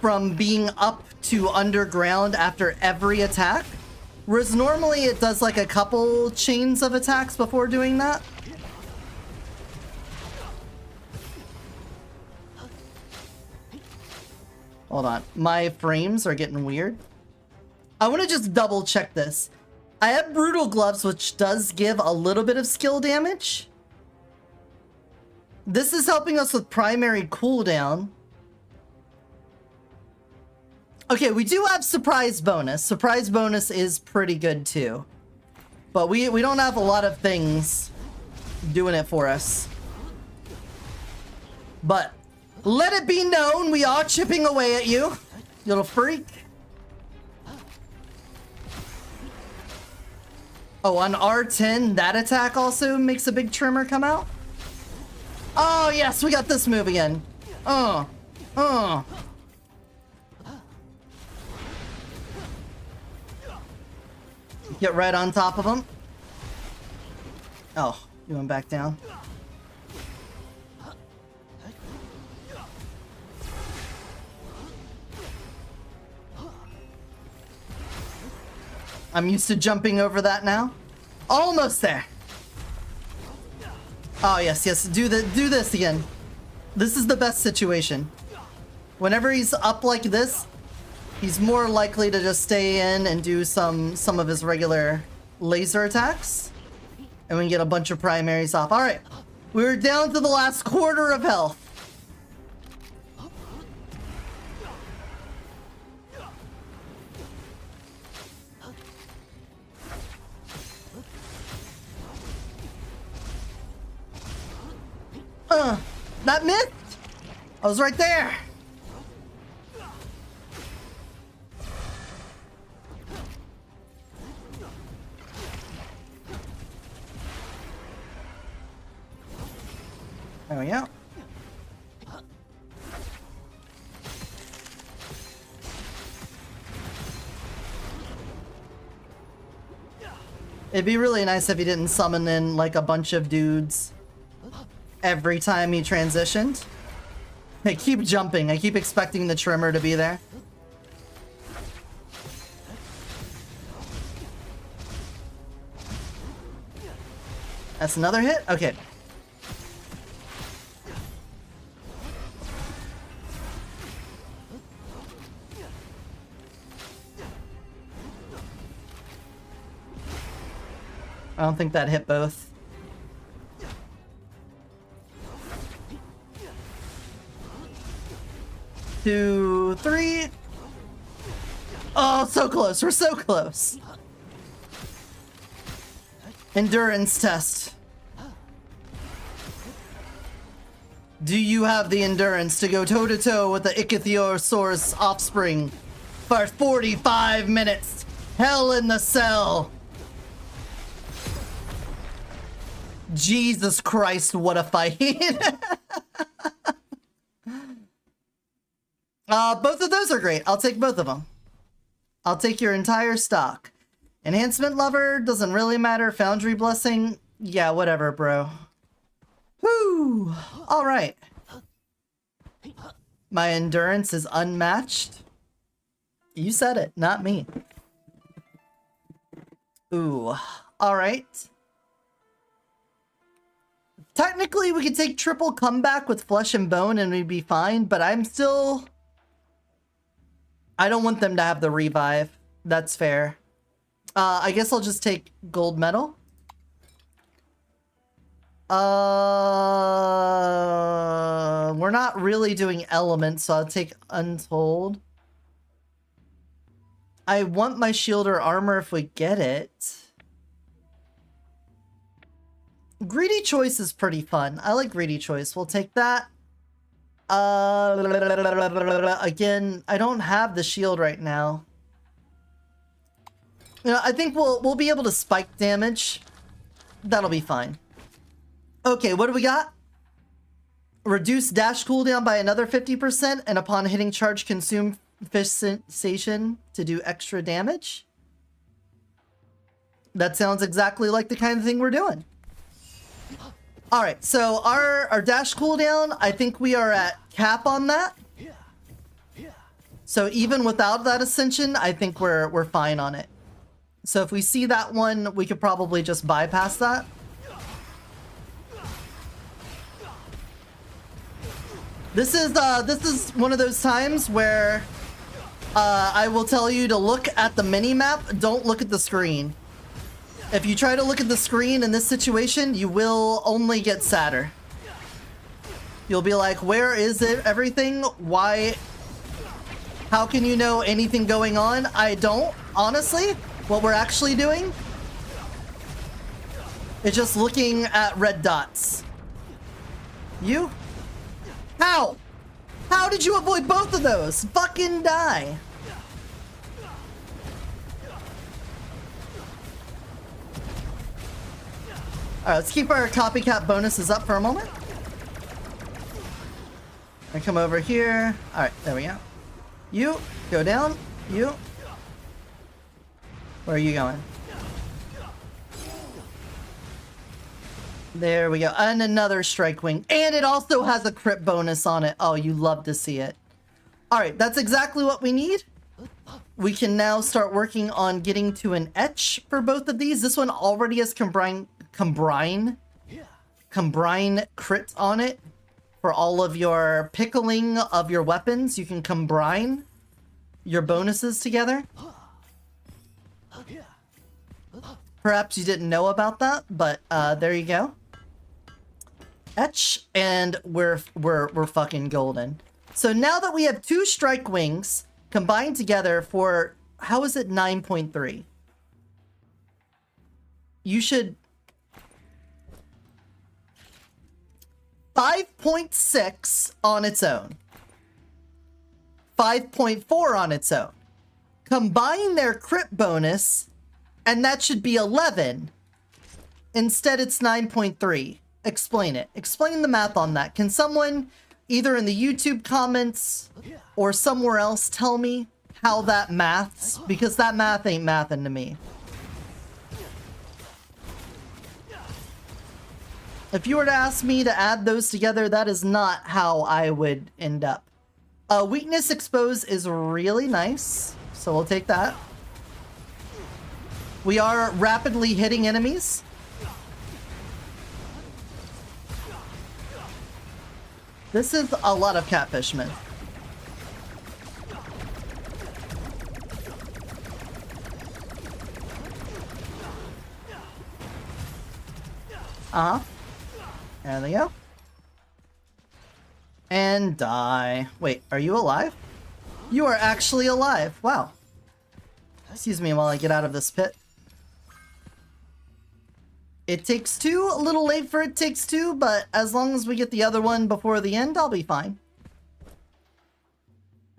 S1: from being up to underground after every attack. Whereas normally it does like a couple chains of attacks before doing that. Hold on, my frames are getting weird. I want to just double check this. I have Brutal Gloves, which does give a little bit of skill damage. This is helping us with primary cooldown. Okay, we do have Surprise Bonus. Surprise Bonus is pretty good too. But we don't have a lot of things doing it for us. But let it be known, we are chipping away at you, you little freak. Oh, on R10, that attack also makes a big tremor come out? Oh, yes, we got this move again. Get right on top of him. Oh, you went back down. I'm used to jumping over that now. Almost there. Oh, yes, yes. Do this again. This is the best situation. Whenever he's up like this, he's more likely to just stay in and do some of his regular laser attacks. And we can get a bunch of primaries off. All right. We're down to the last quarter of health. That missed? I was right there. There we go. It'd be really nice if he didn't summon in like a bunch of dudes every time he transitioned. I keep jumping. I keep expecting the trimmer to be there. That's another hit? Okay. I don't think that hit both. Two, three. Oh, so close. We're so close. Endurance test. Do you have the endurance to go toe-to-toe with the Ichthyosaurus offspring for 45 minutes? Hell in the cell. Jesus Christ, what a fight. Both of those are great. I'll take both of them. I'll take your entire stock. Enhancement Lover, doesn't really matter. Foundry Blessing, yeah, whatever, bro. Whoo! Alright. My endurance is unmatched. You said it, not me. Ooh, alright. Technically, we could take triple comeback with Flesh and Bone and we'd be fine, but I'm still... I don't want them to have the revive. That's fair. I guess I'll just take gold medal. We're not really doing elements, so I'll take untold. I want my shield or armor if we get it. Greedy Choice is pretty fun. I like Greedy Choice. We'll take that. Again, I don't have the shield right now. You know, I think we'll be able to spike damage. That'll be fine. Okay, what do we got? Reduce dash cooldown by another 50%, and upon hitting charge, consume fish sensation to do extra damage. That sounds exactly like the kind of thing we're doing. All right, so our dash cooldown, I think we are at cap on that. So even without that ascension, I think we're fine on it. So if we see that one, we could probably just bypass that. This is one of those times where I will tell you to look at the mini-map, don't look at the screen. If you try to look at the screen in this situation, you will only get sadder. You'll be like, where is it? Everything? Why? How can you know anything going on? I don't, honestly. What we're actually doing is just looking at red dots. You? How? How did you avoid both of those? Fucking die. Alright, let's keep our copycat bonuses up for a moment. I come over here. Alright, there we go. You, go down. You. Where are you going? There we go. And another strike wing. And it also has a crit bonus on it. Oh, you love to see it. Alright, that's exactly what we need. we can now start working on getting to an etch for both of these. This one already has Combine crit on it. For all of your pickling of your weapons, you can combine your bonuses together. Perhaps you didn't know about that, but there you go. Etch, and we're fucking golden. So now that we have 2 strike wings combined together for, how is it 9.3? You should 5.6 on its own. 5.4 on its own. Combine their crit bonus, and that should be 11. Instead, it's 9.3. Explain it. Explain the math on that. Can someone, either in the YouTube comments or somewhere else, tell me how that maths? Because that math ain't mathin' to me. If you were to ask me to add those together, that is not how I would end up. Weakness expose is really nice, so we'll take that. We are rapidly hitting enemies. This is a lot of catfishment. There they go. And die. Wait, are you alive? You are actually alive. Wow. Excuse me while I get out of this pit. It takes 2, a little late for it takes 2, but as long as we get the other one before the end, I'll be fine.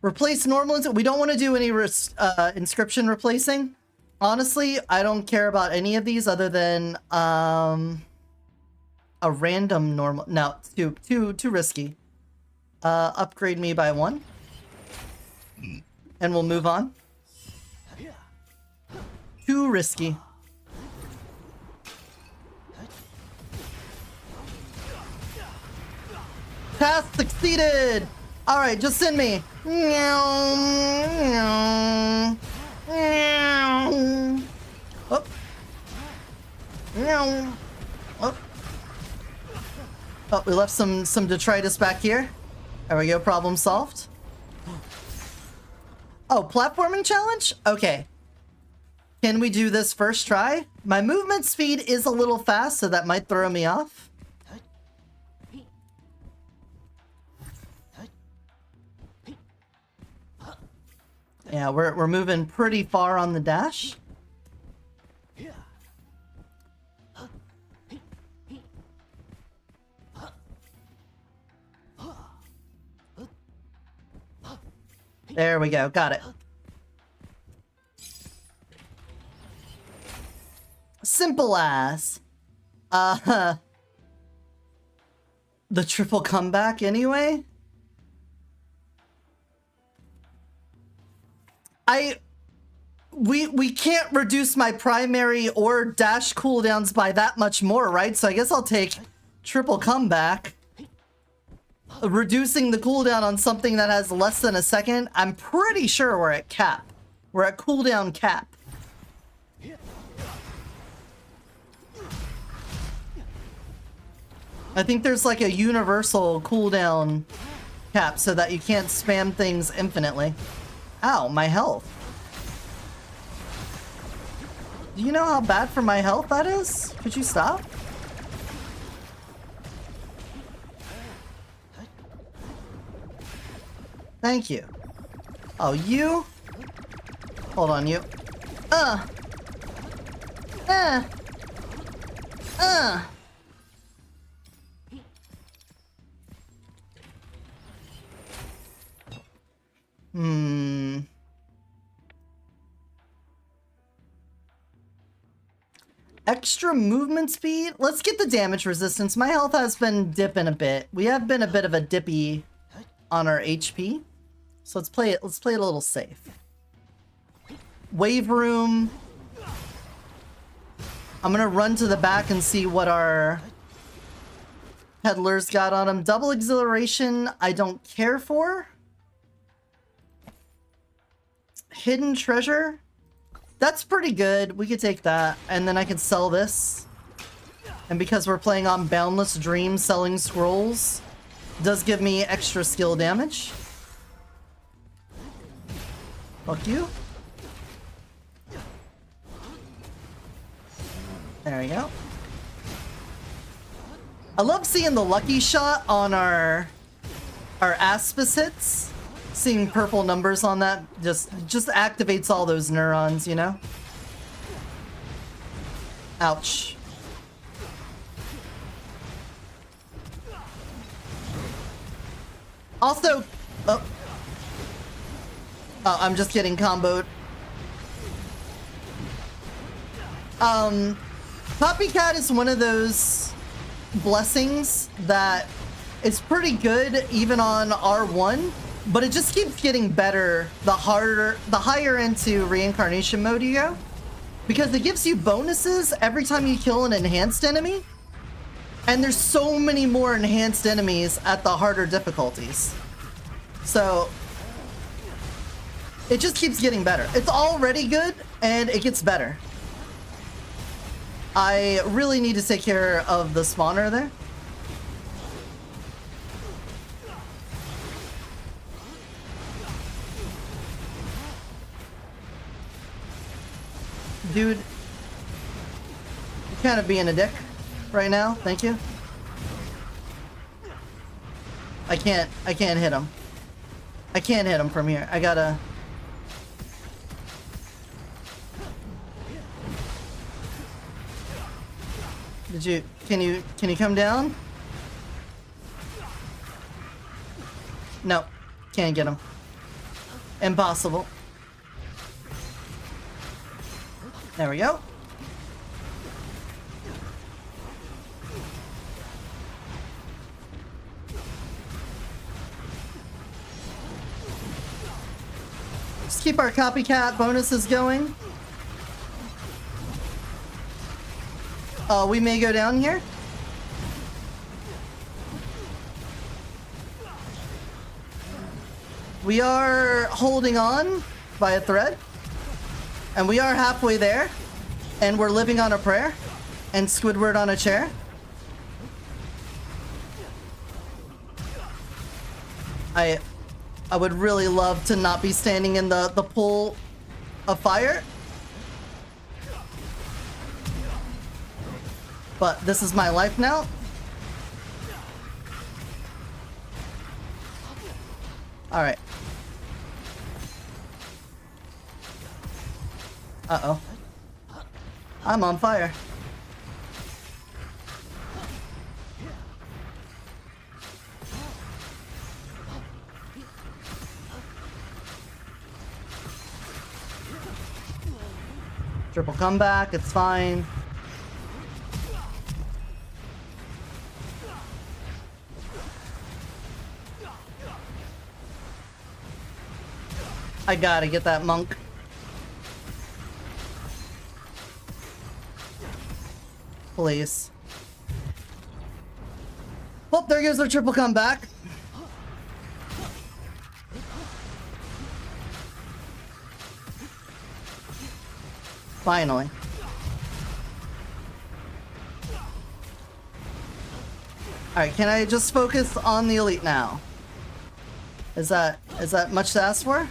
S1: Replace normal, we don't want to do any inscription replacing. Honestly, I don't care about any of these other than a random normal. No, it's too risky. Upgrade me by 1. And we'll move on. Too risky. Task succeeded! Alright, just send me. Oh. Oh, we left some detritus back here. There we go, problem solved. Oh, platforming challenge? Okay. Can we do this first try? My movement speed is a little fast, so that might throw me off. Yeah, we're moving pretty far on the dash. There we go, got it. Simple as. The triple comeback anyway? We can't reduce my primary or dash cooldowns by that much more, right? So I guess I'll take triple comeback. Reducing the cooldown on something that has less than a second. I'm pretty sure we're at cap. We're at cooldown cap. I think there's like a universal cooldown cap so that you can't spam things infinitely. Ow, my health. Do you know how bad for my health that is? Could you stop? Thank you. Oh, you? Hold on, you. Extra movement speed? Let's get the damage resistance. My health has been dipping a bit. We have been a bit of a dippy on our HP. So let's play it a little safe. Wave room. I'm gonna run to the back and see what our peddlers got on them. Double exhilaration, I don't care for. hidden treasure. That's pretty good. We could take that, and then I can sell this. And because we're playing on Boundless Dreams, selling scrolls does give me extra skill damage. Fuck you. There we go. I love seeing the lucky shot on our Aspis hits. Seeing purple numbers on that just activates all those neurons, you know? Ouch. Also, oh, I'm just getting comboed. Copycat is one of those blessings that is pretty good even on R1, but it just keeps getting better the higher into reincarnation mode you go, because it gives you bonuses every time you kill an enhanced enemy. And there's so many more enhanced enemies at the harder difficulties. So it just keeps getting better. It's already good, and it gets better. I really need to take care of the spawner there. Dude, you're kind of being a dick right now. Thank you. I can't hit him. I can't hit him from here. I gotta... Can you come down? No, can't get him. Impossible. There we go. Just keep our copycat bonuses going. We may go down here. We are holding on by a thread. And we are halfway there. And we're living on a prayer. And Squidward on a chair. I would really love to not be standing in the pool of fire. But this is my life now. Alright. Uh-oh. I'm on fire. Triple comeback, it's fine. I gotta get that monk. Please. Well, there goes our triple comeback. Finally. Alright, can I just focus on the elite now? Is that much to ask for?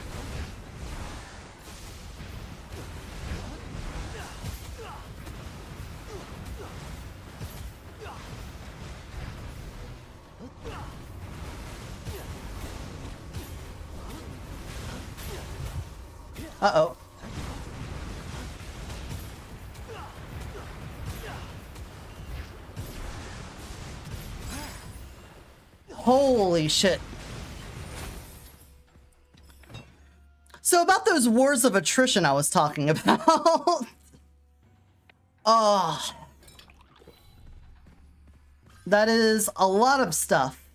S1: Uh-oh. Holy shit. So about those wars of attrition I was talking about. Oh. That is a lot of stuff.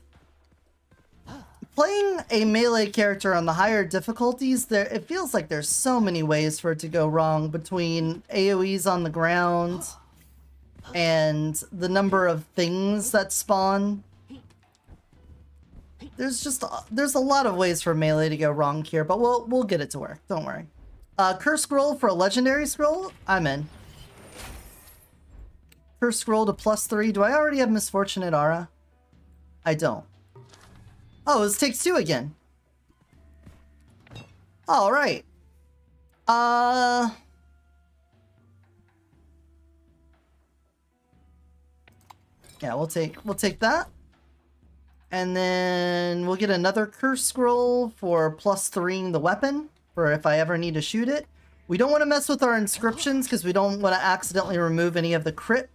S1: Playing a melee character on the higher difficulties, it feels like there's so many ways for it to go wrong, between AoEs on the ground and the number of things that spawn. There's a lot of ways for melee to go wrong here, but we'll get it to work. Don't worry. Curse scroll for a legendary scroll? I'm in. Curse scroll to +3. Do I already have Misfortunate Aura? I don't. Oh, this takes 2 again. All right. Yeah, we'll take that. And then we'll get another curse scroll for +3 the weapon for if I ever need to shoot it. We don't want to mess with our inscriptions because we don't want to accidentally remove any of the crit.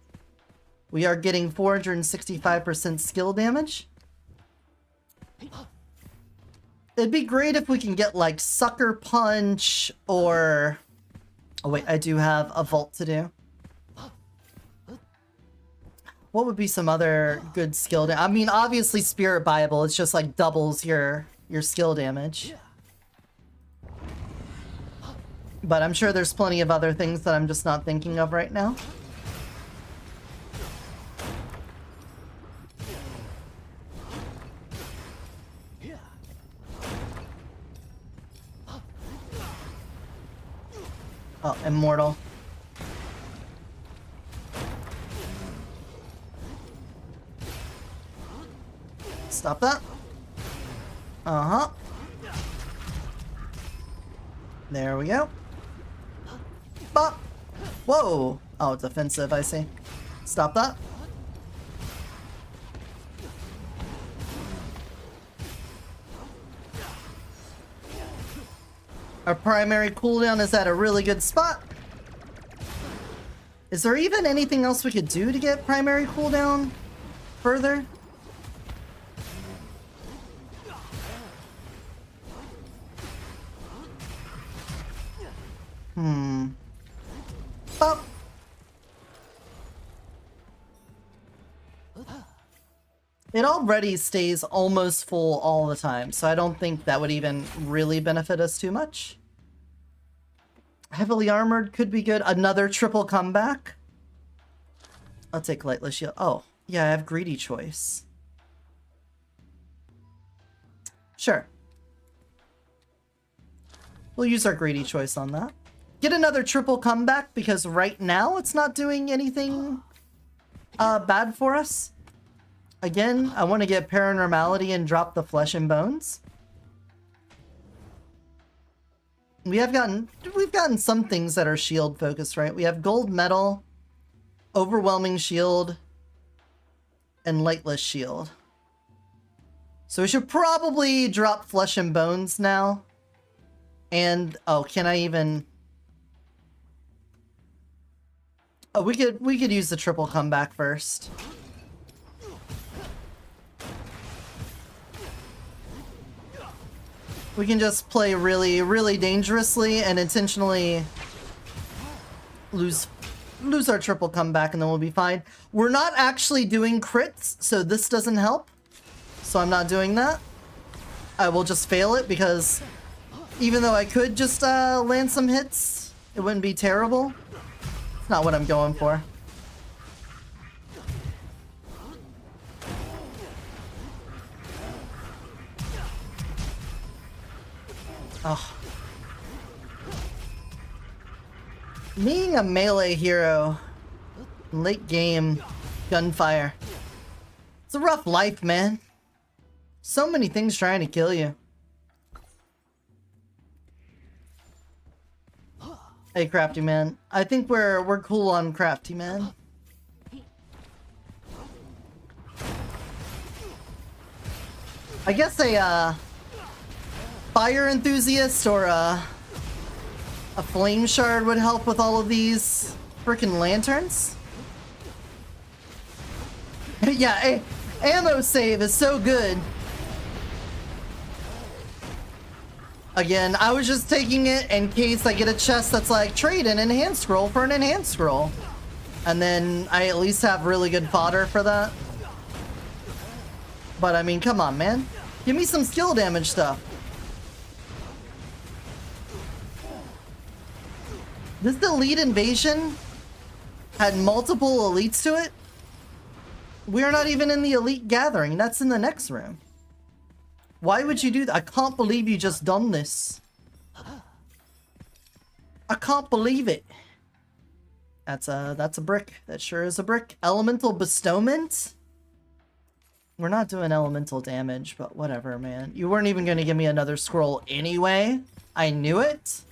S1: We are getting 465% skill damage. It'd be great if we can get like Sucker Punch or... Oh wait, I do have a vault to do. What would be some other good skill I mean, obviously Spirit Bible, it's just like doubles your skill damage. But I'm sure there's plenty of other things that I'm just not thinking of right now. Oh, Immortal. Stop that. Uh-huh. There we go. Bop. Whoa. Oh, it's offensive, I see. Stop that. Our primary cooldown is at a really good spot. Is there even anything else we could do to get primary cooldown further? Bop. It already stays almost full all the time, so I don't think that would even really benefit us too much. Heavily armored could be good. Another triple comeback. I'll take Lightless Shield. Oh, yeah, I have Greedy Choice. Sure. We'll use our Greedy Choice on that. Get another triple comeback because right now it's not doing anything bad for us. Again, I want to get Paranormality and drop the Flesh and Bones. We've gotten some things that are shield focused, right? We have Gold Medal, Overwhelming Shield, and Lightless Shield. So we should probably drop Flesh and Bones now. And oh, can I even? Oh, we could use the triple comeback first. We can just play really, really dangerously and intentionally lose our triple comeback and then we'll be fine. We're not actually doing crits, so this doesn't help. So I'm not doing that. I will just fail it because even though I could just land some hits, it wouldn't be terrible. It's not what I'm going for. Oh. Being a melee hero, late game, gunfire. It's a rough life, man. So many things trying to kill you. Hey, Crafty Man. I think we're cool on Crafty Man. I guess a fire enthusiast or a flame shard would help with all of these freaking lanterns. Yeah, ammo save is so good. Again, I was just taking it in case I get a chest that's like, trade an enhanced scroll for an enhanced scroll. And then I at least have really good fodder for that. But I mean, come on, man. Give me some skill damage stuff. This Elite Invasion had multiple elites to it. We're not even in the Elite Gathering. That's in the next room. Why would you do that? I can't believe you just done this. I can't believe it. That's a brick. That sure is a brick. Elemental bestowment? We're not doing elemental damage, but whatever, man. You weren't even gonna give me another scroll anyway. I knew it.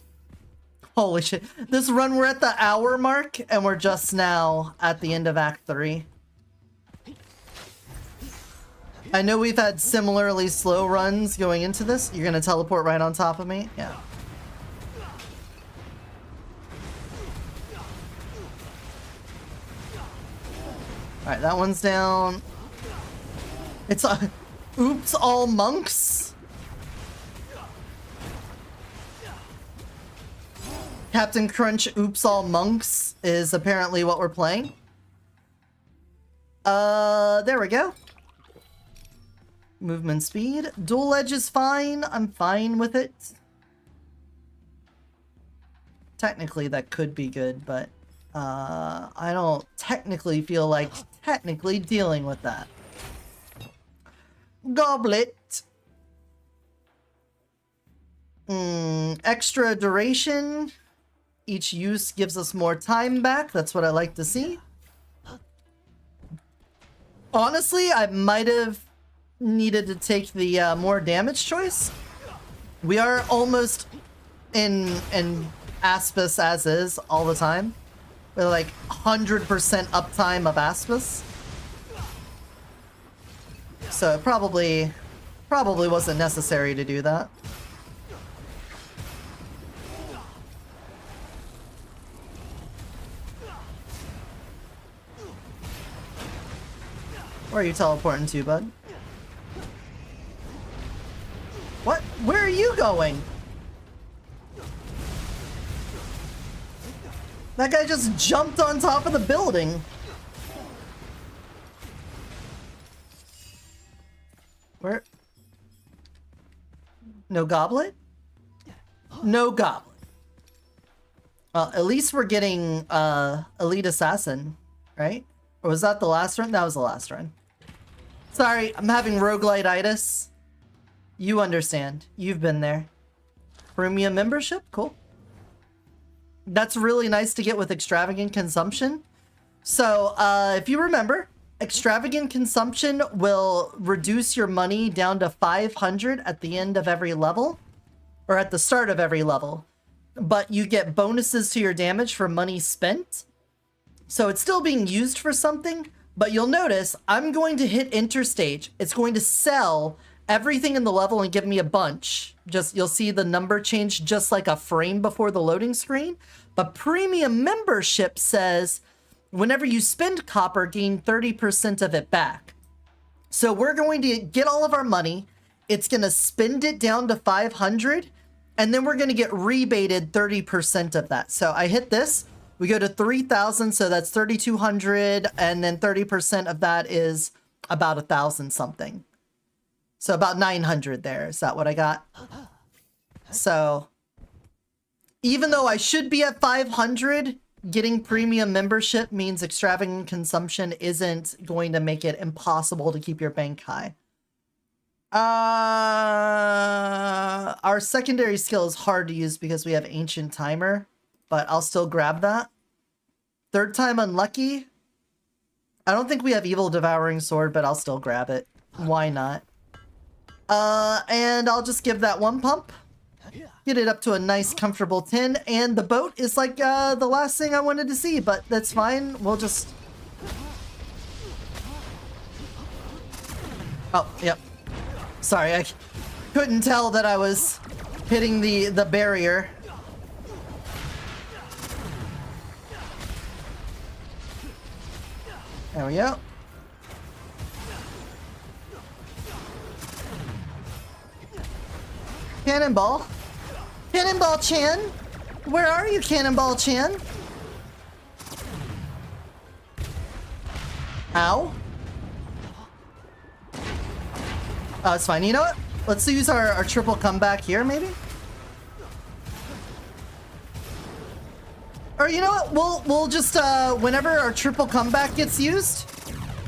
S1: Holy shit. This run, we're at the hour mark, and we're just now at the end of Act 3. I know we've had similarly slow runs going into this. You're gonna teleport right on top of me? Yeah. Alright, that one's down. It's a... Oops, all monks? Captain Crunch Oops All Monks is apparently what we're playing. There we go. Movement speed. Dual edge is fine. I'm fine with it. Technically, that could be good, but I don't technically feel like dealing with that. Goblet. Extra duration. Each use gives us more time back. That's what I like to see. Honestly, I might have needed to take the more damage choice. We are almost in Aspis as is all the time. We're like 100% uptime of Aspis. So it probably wasn't necessary to do that. Where are you teleporting to, bud? What? Where are you going? That guy just jumped on top of the building. Where? No goblet? No goblet. Well, at least we're getting Elite Assassin, right? Or was that the last run? That was the last run. Sorry, I'm having roguelite-itis. You understand. You've been there. Premium membership? Cool. That's really nice to get with extravagant consumption. So, if you remember, extravagant consumption will reduce your money down to 500 at the end of every level. Or at the start of every level. But you get bonuses to your damage for money spent. So it's still being used for something. But you'll notice, I'm going to hit enter stage. It's going to sell everything in the level and give me a bunch. Just, you'll see the number change just like a frame before the loading screen. But premium membership says, whenever you spend copper, gain 30% of it back. So we're going to get all of our money. It's going to spend it down to 500. And then we're going to get rebated 30% of that. So I hit this. We go to 3,000, so that's 3,200, and then 30% of that is about 1,000 something. So about 900 there. Is that what I got? So even though I should be at 500, getting premium membership means extravagant consumption isn't going to make it impossible to keep your bank high. Our secondary skill is hard to use because we have Ancient Timer. But I'll still grab that. Third time unlucky. I don't think we have Evil Devouring Sword, but I'll still grab it. Why not? And I'll just give that one pump. Get it up to a nice, comfortable 10. And the boat is like the last thing I wanted to see, but that's fine. We'll just... Oh, yep. Sorry, I couldn't tell that I was hitting the barrier. There we go. Cannonball. Cannonball Chan? Where are you, Cannonball Chan? Ow. Oh, it's fine. You know what? Let's use our triple comeback here, maybe? Or you know what? We'll just whenever our triple comeback gets used,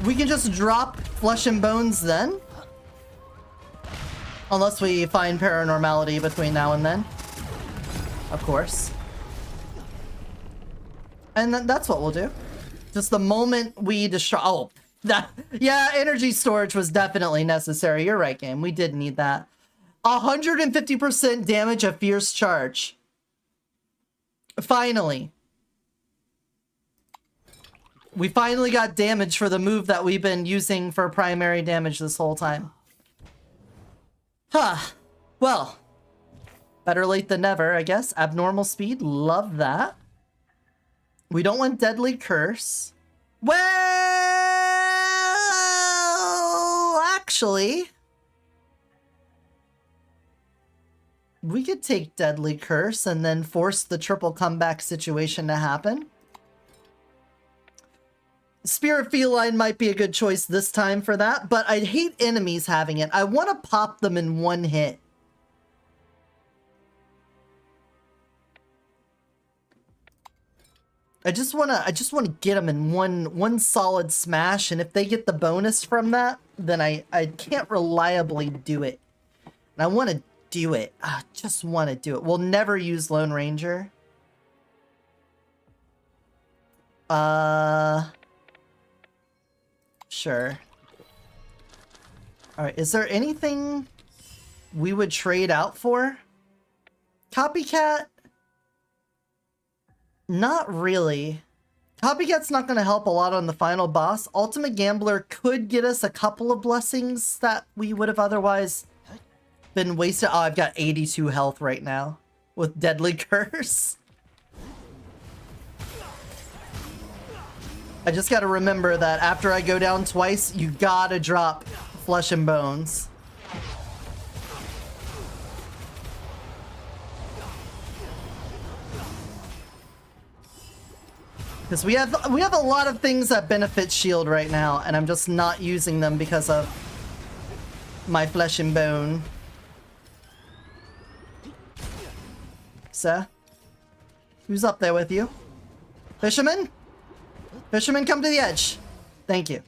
S1: we can just drop Flesh and Bones then. Unless we find paranormality between now and then. Of course. And that's what we'll do. Just the moment we destroy... Oh, that... Yeah, energy storage was definitely necessary. You're right, game. We did need that. 150% damage of fierce charge. Finally. We finally got damage for the move that we've been using for primary damage this whole time. Huh. Well. Better late than never, I guess. Abnormal speed. Love that. We don't want Deadly Curse. Well, actually, we could take Deadly Curse and then force the triple comeback situation to happen. Spirit Feline might be a good choice this time for that, but I hate enemies having it. I want to pop them in one hit. I just want to get them in one solid smash, and if they get the bonus from that, then I can't reliably do it. And I want to do it. I just want to do it. We'll never use Lone Ranger. Sure. All right, is there anything we would trade out for? Copycat? Not really. Copycat's not going to help a lot on the final boss. Ultimate Gambler could get us a couple of blessings that we would have otherwise been wasted. Oh, I've got 82 health right now with Deadly Curse. I just got to remember that after I go down twice, you gotta drop Flesh and Bones. Because we have a lot of things that benefit shield right now, and I'm just not using them because of my Flesh and Bone. Sir? Who's up there with you? Fisherman? Fisherman, come to the edge. Thank you.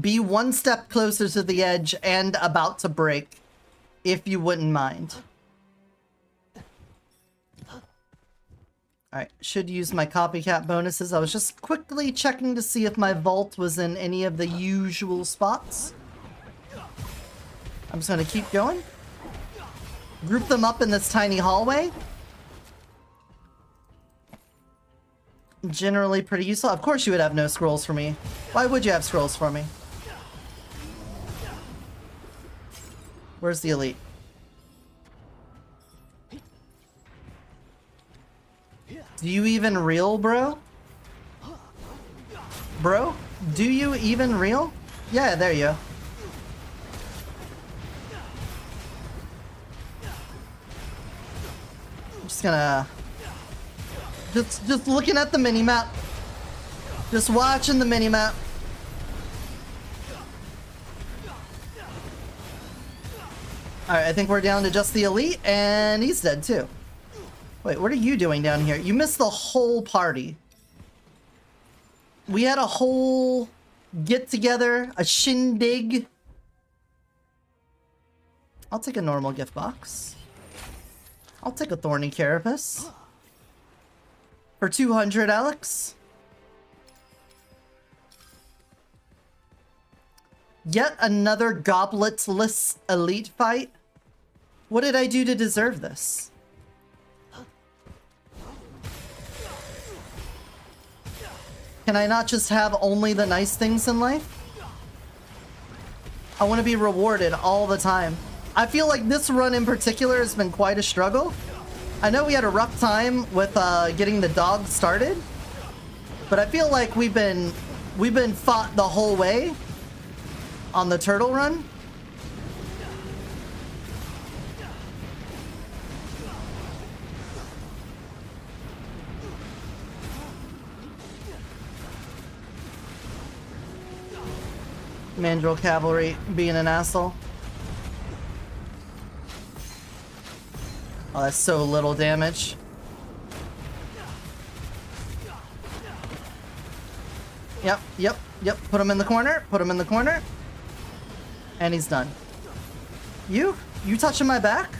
S1: Be one step closer to the edge and about to break, if you wouldn't mind. Alright, should use my copycat bonuses. I was just quickly checking to see if my vault was in any of the usual spots. I'm just gonna keep going. Group them up in this tiny hallway. Generally pretty useful. Of course you would have no scrolls for me. Why would you have scrolls for me? Where's the elite? Do you even reel, bro? Bro? Do you even reel? Yeah, there you go. I'm just gonna... Just looking at the mini-map. Just watching the mini-map. Alright, I think we're down to just the elite, and he's dead too. Wait, what are you doing down here? You missed the whole party. We had a whole get-together, a shindig. I'll take a normal gift box. I'll take a thorny carapace. For 200, Alex. Yet another gobletless elite fight? What did I do to deserve this? Can I not just have only the nice things in life? I want to be rewarded all the time. I feel like this run in particular has been quite a struggle. I know we had a rough time with getting the dog started, but I feel like we've been fought the whole way on the turtle run. Mandrill Cavalry being an asshole. Oh, that's so little damage. Yep. Put him in the corner. Put him in the corner. And he's done. You touching my back?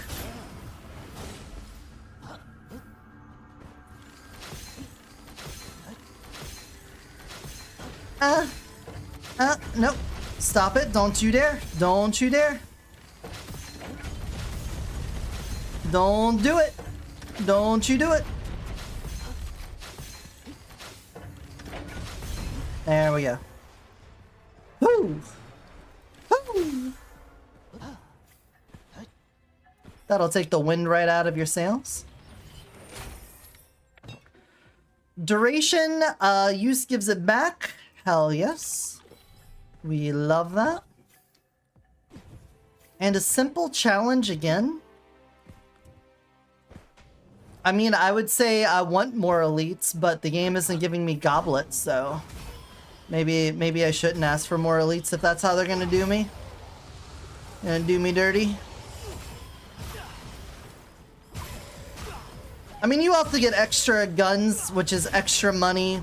S1: Nope. Stop it. Don't you dare. Don't you dare. Don't do it. Don't you do it. There we go. Woo! Woo! That'll take the wind right out of your sails. Duration, use gives it back. Hell yes. We love that. And a simple challenge again. I mean, I would say I want more elites, but the game isn't giving me goblets, so maybe I shouldn't ask for more elites if that's how they're gonna do me. Gonna do me dirty. I mean, you also get extra guns, which is extra money.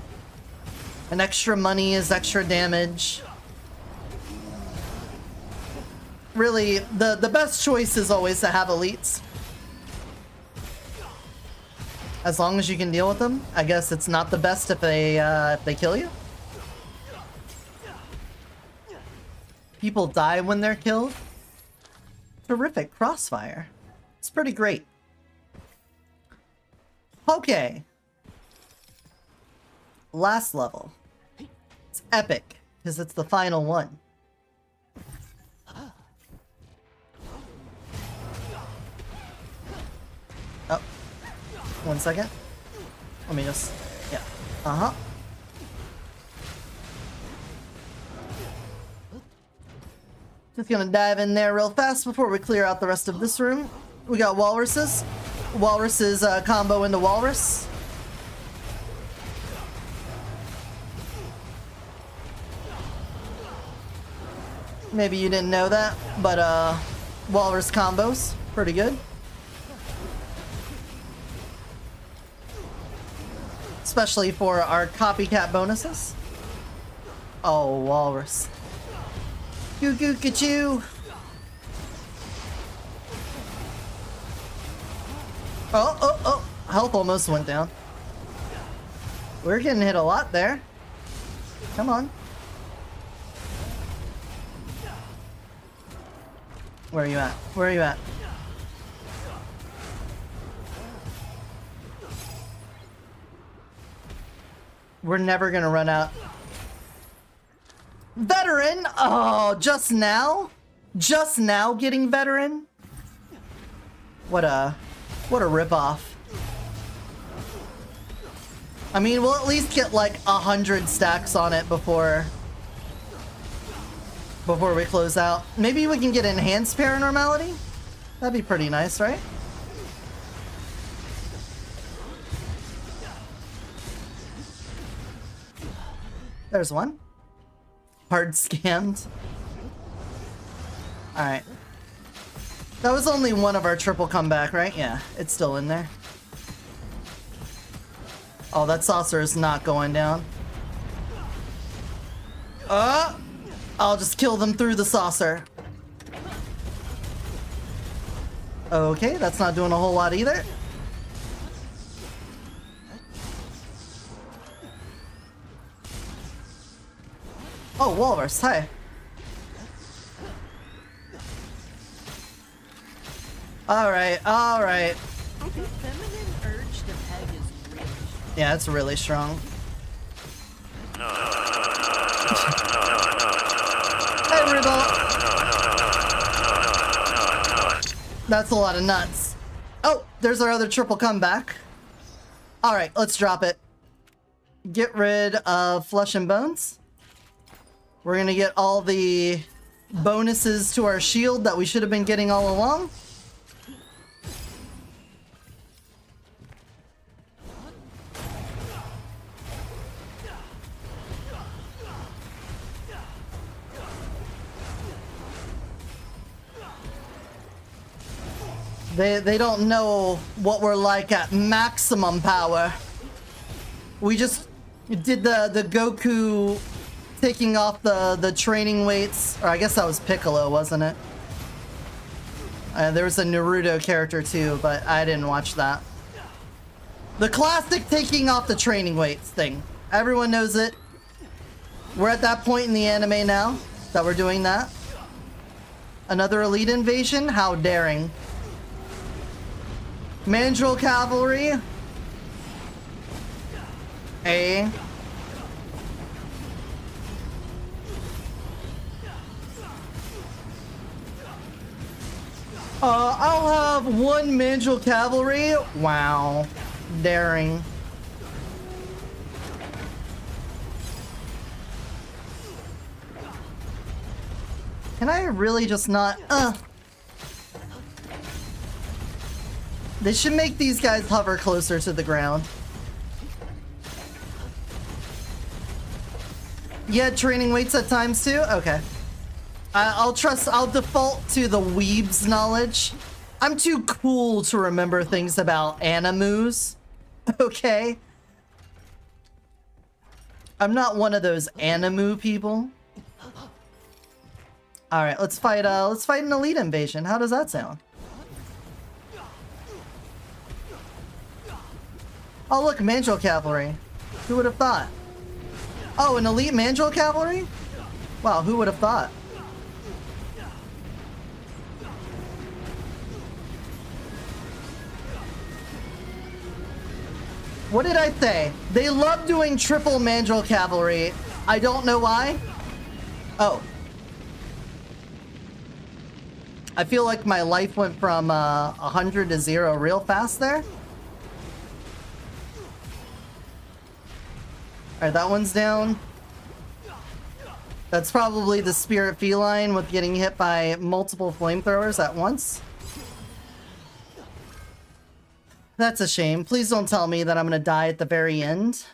S1: And extra money is extra damage. Really, the best choice is always to have elites. As long as you can deal with them. I guess it's not the best if they kill you. People die when they're killed. Terrific crossfire. It's pretty great. Okay. Last level. It's epic, because it's the final one. Oh. 1 second. Let me just... Yeah. Uh-huh. Just gonna dive in there real fast before we clear out the rest of this room. We got walruses. Walruses combo into walrus. Maybe you didn't know that, but walrus combos, pretty good. Especially for our copycat bonuses. Oh, walrus. Goo goo ka-choo. Oh, health almost went down. We're getting hit a lot there. Come on. Where are you at? Where are you at? We're never gonna run out. Veteran? Oh, just now? Just now getting veteran? What a ripoff. I mean, we'll at least get like 100 stacks on it before we close out. Maybe we can get enhanced paranormality? That'd be pretty nice, right? There's one. Hard scammed. Alright. That was only one of our triple comeback, right? Yeah, it's still in there. Oh, that saucer is not going down. I'll just kill them through the saucer. Okay, that's not doing a whole lot either. Oh, walrus, hi. Alright, alright.
S3: The feminine urge to peg is really strong.
S1: Yeah, it's really strong. Hey, Revolt! That's a lot of nuts. Oh, there's our other triple comeback. Alright, let's drop it. Get rid of Flesh and Bones. We're gonna get all the bonuses to our shield that we should have been getting all along. They don't know what we're like at maximum power. We just did the Goku taking off the training weights, or I guess that was Piccolo, wasn't it? There was a Naruto character too, but I didn't watch that. The classic taking off the training weights thing. Everyone knows it. We're at that point in the anime now that we're doing that. Another elite invasion? How daring. Mandrill Cavalry. A. I'll have one Mandrill Cavalry. Wow. Daring. Can I really just not... They should make these guys hover closer to the ground. Yeah, training weights at times too? Okay. I'll default to the weeb's knowledge. I'm too cool to remember things about animus. Okay? I'm not one of those animu people. Alright, let's fight an elite invasion. How does that sound? Oh look, Mandrill Cavalry. Who would have thought? Oh, an elite Mandrill Cavalry? Wow, who would have thought? What did I say? They love doing triple Mandrill Cavalry. I don't know why. Oh. I feel like my life went from 100 to 0 real fast there. Alright, that one's down. That's probably the Spirit Feline with getting hit by multiple flamethrowers at once. That's a shame. Please don't tell me that I'm gonna die at the very end.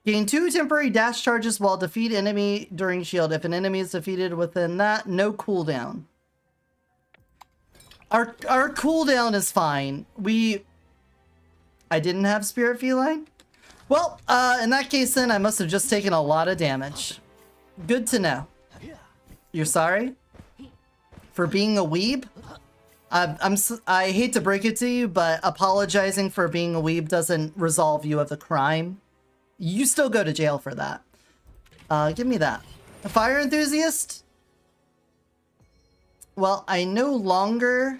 S1: Gain 2 temporary dash charges while defeat enemy during shield. If an enemy is defeated within that, no cooldown. Our cooldown is fine. I didn't have Spirit Feline? Well, in that case then, I must have just taken a lot of damage. Good to know. You're sorry? For being a weeb? I hate to break it to you, but apologizing for being a weeb doesn't resolve you of the crime. You still go to jail for that. Give me that. A fire enthusiast? Well, I no longer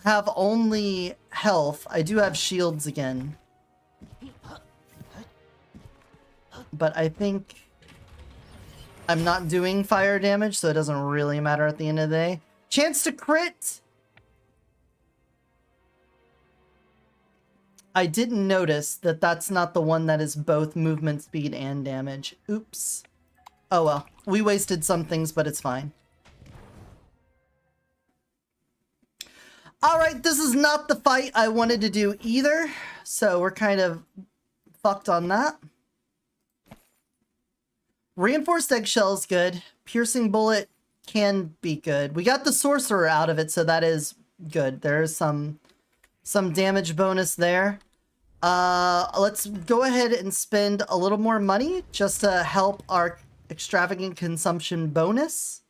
S1: have only health. I do have shields again. But I think I'm not doing fire damage, so it doesn't really matter at the end of the day. Chance to crit! I didn't notice that that's not the one that is both movement speed and damage. Oops. Oh well. We wasted some things, but it's fine. Alright, this is not the fight I wanted to do either, so we're kind of fucked on that. Reinforced eggshell is good. Piercing bullet can be good. We got the sorcerer out of it, so that is good. There's some damage bonus there. Let's go ahead and spend a little more money just to help our extravagant consumption bonus.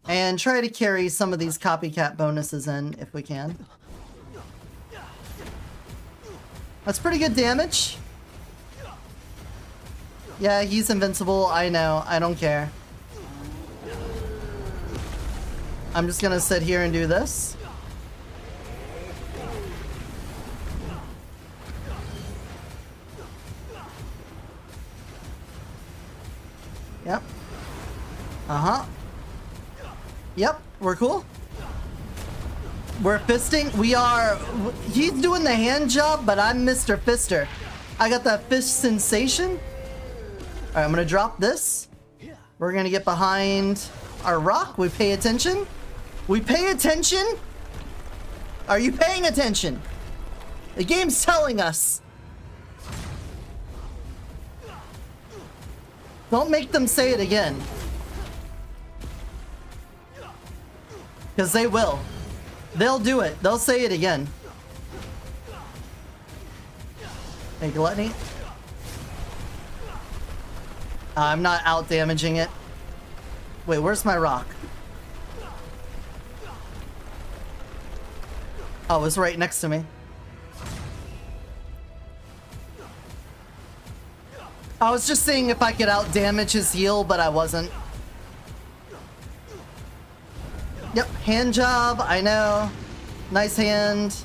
S1: And try to carry some of these copycat bonuses in if we can. That's pretty good damage. Yeah, he's invincible. I know. I don't care. I'm just gonna sit here and do this. Yep. Uh-huh. Yep, we're cool. We're fisting. We are... He's doing the hand job, but I'm Mr. Fister. I got that fist sensation. Alright, I'm gonna drop this. We're gonna get behind our rock. We pay attention. We pay attention? Are you paying attention? The game's telling us. Don't make them say it again. Because they will. They'll do it. They'll say it again. Hey, Gluttony. I'm not out damaging it. Wait, where's my rock? Oh, it's right next to me. I was just seeing if I could out damage his heal, but I wasn't. Yep, hand job, I know. Nice hand.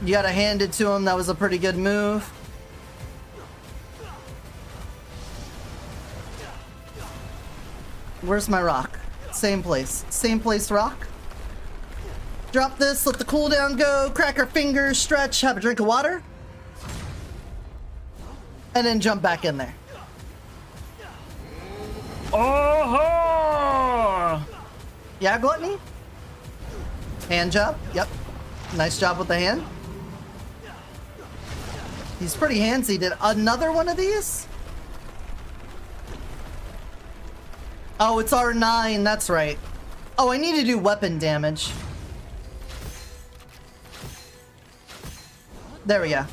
S1: You gotta hand it to him, that was a pretty good move. Where's my rock? Same place. Same place, rock. Drop this, let the cooldown go, crack our fingers, stretch, have a drink of water. And then jump back in there. Oh! Yeah, Gluttony? Hand job, yep. Nice job with the hand. He's pretty handsy. Did another one of these? Oh, it's R9, that's right. Oh, I need to do weapon damage. There we go.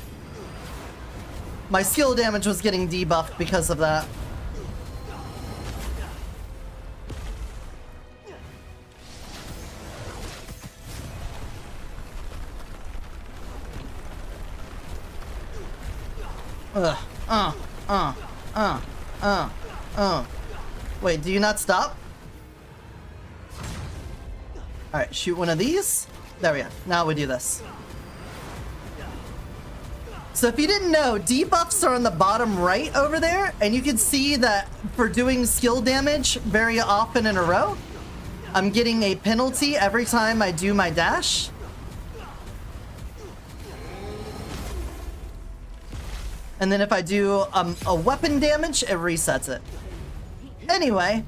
S1: My skill damage was getting debuffed because of that. Wait, do you not stop? Alright, shoot one of these. There we go. Now we do this. So if you didn't know, debuffs are on the bottom right over there, and you can see that for doing skill damage very often in a row, I'm getting a penalty every time I do my dash. And then if I do a weapon damage, it resets it. Anyway,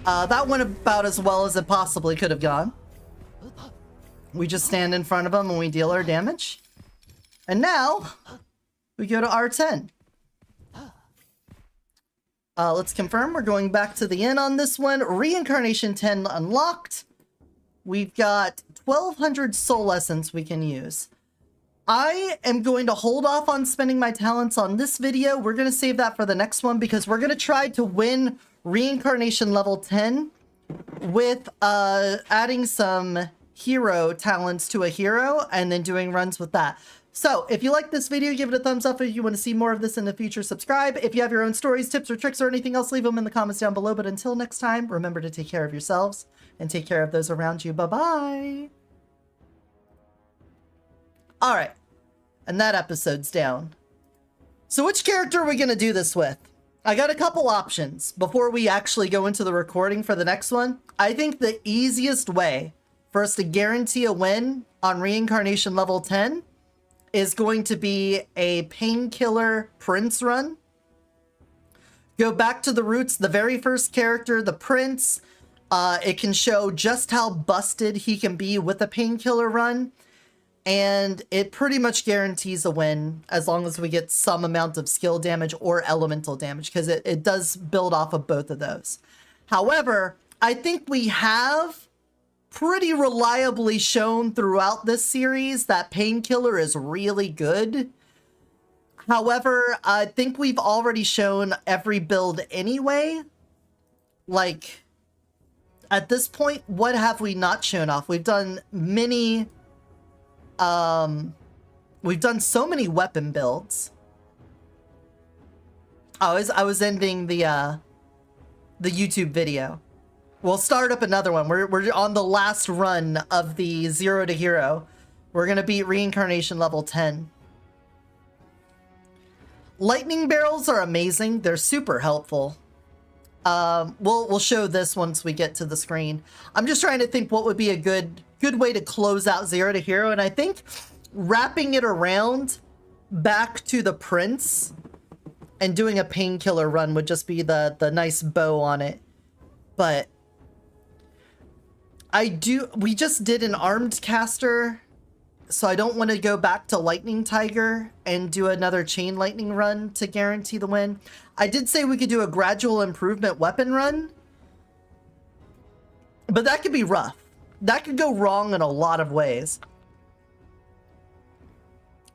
S1: that went about as well as it possibly could have gone. We just stand in front of him and we deal our damage. And now, we go to R10. Let's confirm we're going back to the inn on this one. Reincarnation 10 unlocked. We've got 1,200 soul essence we can use. I am going to hold off on spending my talents on this video. We're going to save that for the next one because we're going to try to win Reincarnation level 10 with adding some hero talents to a hero and then doing runs with that. So if you like this video, give it a thumbs up. If you want to see more of this in the future, subscribe. If you have your own stories, tips, or tricks, or anything else, leave them in the comments down below. But until next time, remember to take care of yourselves and take care of those around you. Bye-bye. All right, and that episode's down. So which character are we going to do this with? I got a couple options before we actually go into the recording for the next one. I think the easiest way for us to guarantee a win on Reincarnation level 10 is going to be a Painkiller Prince run. Go back to the roots, the very first character, the Prince. It can show just how busted he can be with a Painkiller run. And it pretty much guarantees a win as long as we get some amount of skill damage or elemental damage, because it does build off of both of those. However, I think we have pretty reliably shown throughout this series that Painkiller is really good. However, I think we've already shown every build anyway. Like, at this point, what have we not shown off? We've done many... we've done so many weapon builds. I was ending the YouTube video. We'll start up another one. We're on the last run of the 0 to Hero. We're gonna beat Reincarnation level 10. Lightning barrels are amazing. They're super helpful. We'll show this once we get to the screen. I'm just trying to think what would be a good way to close out 0 to Hero, and I think wrapping it around back to the Prince and doing a Painkiller run would just be the nice bow on it. But we just did an Armed Caster, so I don't want to go back to Lightning Tiger and do another Chain Lightning run to guarantee the win. I did say we could do a Gradual Improvement weapon run, but that could be rough. That could go wrong in a lot of ways.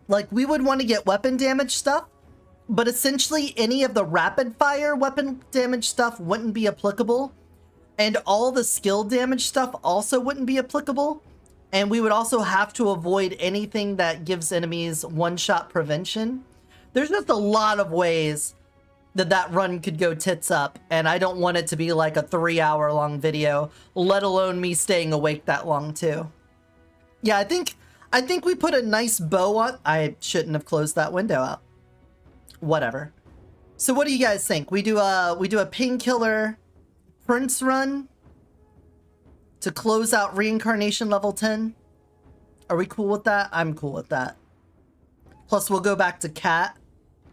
S1: Like, we would want to get weapon damage stuff, but essentially any of the rapid fire weapon damage stuff wouldn't be applicable. And all the skill damage stuff also wouldn't be applicable. And we would also have to avoid anything that gives enemies one-shot prevention. There's just a lot of ways that run could go tits up, and I don't want it to be like a 3-hour long video, let alone me staying awake that long too. Yeah, I think we put a nice bow on. I shouldn't have closed that window out. Whatever. So what do you guys think? We do a painkiller Prince run to close out reincarnation level 10. Are we cool with that? I'm cool with that. Plus we'll go back to cat.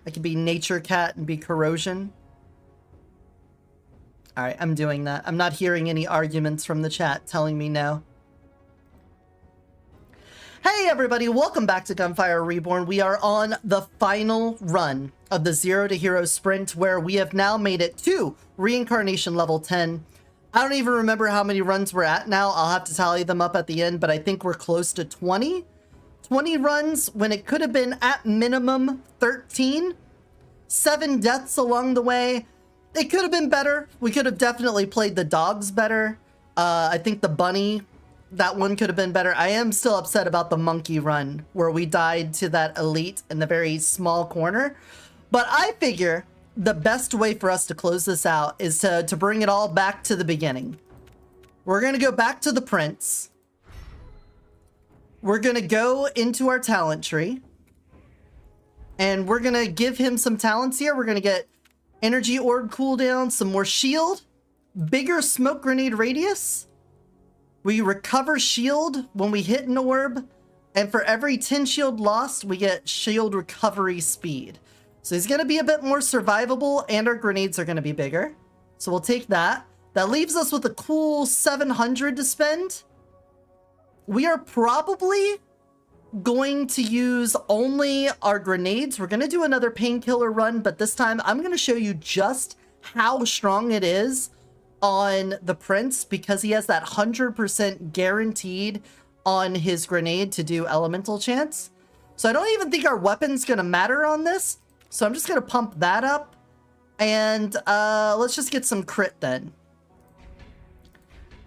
S1: I could be nature cat and be corrosion. All right, I'm doing that. I'm not hearing any arguments from the chat telling me no. Hey everybody, welcome back to Gunfire Reborn. We are on the final run of the Zero to Hero sprint, where we have now made it to reincarnation level 10. I don't even remember how many runs we're at now. I'll have to tally them up at the end, but I think we're close to 20. 20 runs when it could have been at minimum 13. 7 deaths along the way. It could have been better. We could have definitely played the dogs better. I think the bunny, that one could have been better. I am still upset about the monkey run where we died to that elite in the very small corner. But I figure the best way for us to close this out is to bring it all back to the beginning. We're going to go back to the prince. We're going to go into our talent tree. And we're going to give him some talents here. We're going to get energy orb cooldown, some more shield, bigger smoke grenade radius. We recover shield when we hit an orb. And for every 10 shield lost, we get shield recovery speed. So he's going to be a bit more survivable, and our grenades are going to be bigger. So we'll take that. That leaves us with a cool 700 to spend. We are probably going to use only our grenades. We're going to do another painkiller run, but this time I'm going to show you just how strong it is on the prince, because he has that 100% guaranteed on his grenade to do elemental chance. So I don't even think our weapon's going to matter on this. So I'm just going to pump that up, and let's just get some crit then.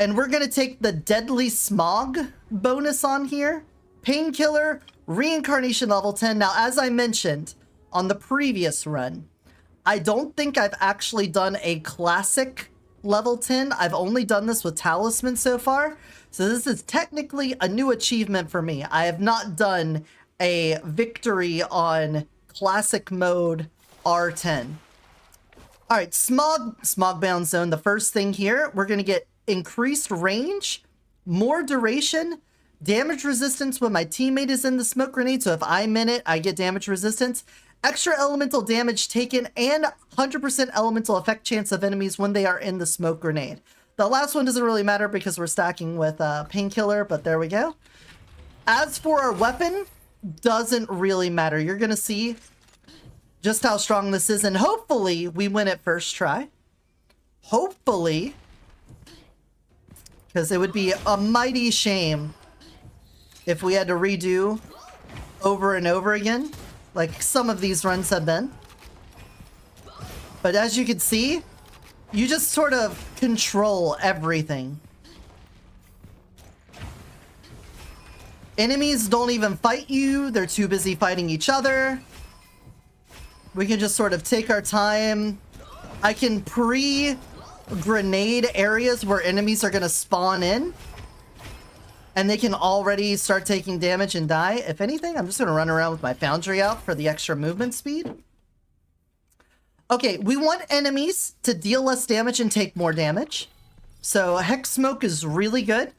S1: And we're going to take the deadly smog bonus on here. Painkiller, reincarnation level 10. Now, as I mentioned on the previous run, I don't think I've actually done a classic level 10. I've only done this with talisman so far. So this is technically a new achievement for me. I have not done a victory on classic mode R10. All right, smog bound zone. The first thing here, we're going to get increased range, more duration, damage resistance when my teammate is in the smoke grenade. So if I'm in it, I get damage resistance, extra elemental damage taken, and 100% elemental effect chance of enemies when they are in the smoke grenade. The last one doesn't really matter because we're stacking with painkiller, but there we go. As for our weapon, doesn't really matter. You're going to see just how strong this is, and hopefully we win it first try. Hopefully, because it would be a mighty shame if we had to redo over and over again, like some of these runs have been. But as you can see, you just sort of control everything. Enemies don't even fight you. They're too busy fighting each other. We can just sort of take our time. I can pre-grenade areas where enemies are going to spawn in. And they can already start taking damage and die. If anything, I'm just going to run around with my foundry out for the extra movement speed. Okay, we want enemies to deal less damage and take more damage. So Hex Smoke is really good.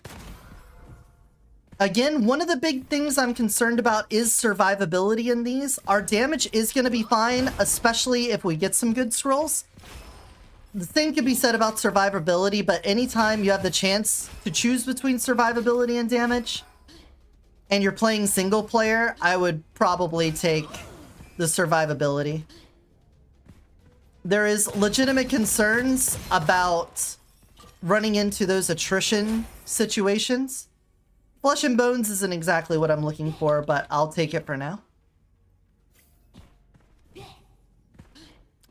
S1: Again, one of the big things I'm concerned about is survivability in these. Our damage is going to be fine, especially if we get some good scrolls. The same could be said about survivability, but anytime you have the chance to choose between survivability and damage, and you're playing single player, I would probably take the survivability. There is legitimate concerns about running into those attrition situations. Flesh and Bones isn't exactly what I'm looking for, but I'll take it for now.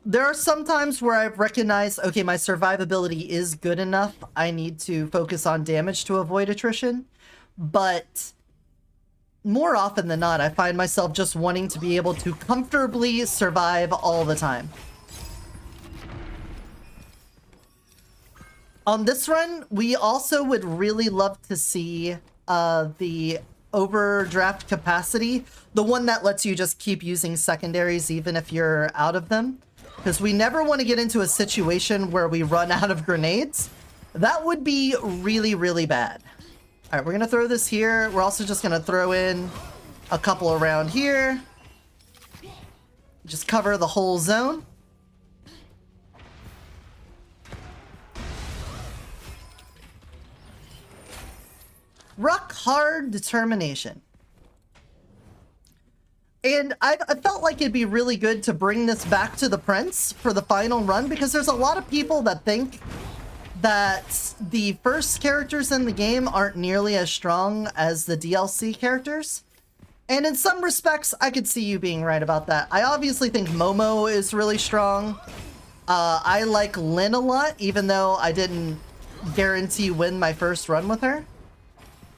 S1: There are some times where I've recognized, okay, my survivability is good enough. I need to focus on damage to avoid attrition. But more often than not, I find myself just wanting to be able to comfortably survive all the time. On this run, we also would really love to see the overdraft capacity, the one that lets you just keep using secondaries even if you're out of them. Because we never want to get into a situation where we run out of grenades. That would be really, really bad. All right, we're going to throw this here. We're also just going to throw in a couple around here. Just cover the whole zone. Rock hard determination. And I felt like it'd be really good to bring this back to the Prince for the final run, because there's a lot of people that think that the first characters in the game aren't nearly as strong as the DLC characters. And in some respects, I could see you being right about that. I obviously think Momo is really strong. I like Lynn a lot, even though I didn't guarantee win my first run with her.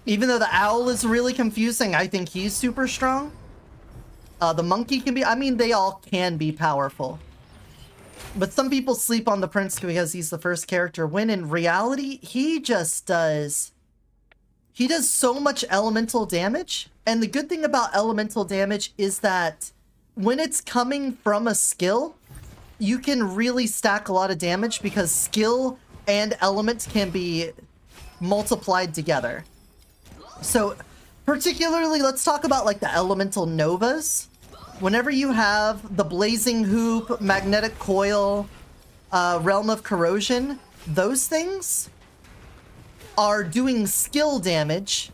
S1: Even though the owl is really confusing, I think he's super strong. The monkey can be, I mean, they all can be powerful. But some people sleep on the Prince because he's the first character, when in reality, he does so much elemental damage. And the good thing about elemental damage is that when it's coming from a skill, you can really stack a lot of damage because skill and elements can be multiplied together. So particularly, let's talk about like the elemental novas. Whenever you have the blazing hoop, magnetic coil, realm of corrosion, those things are doing skill damage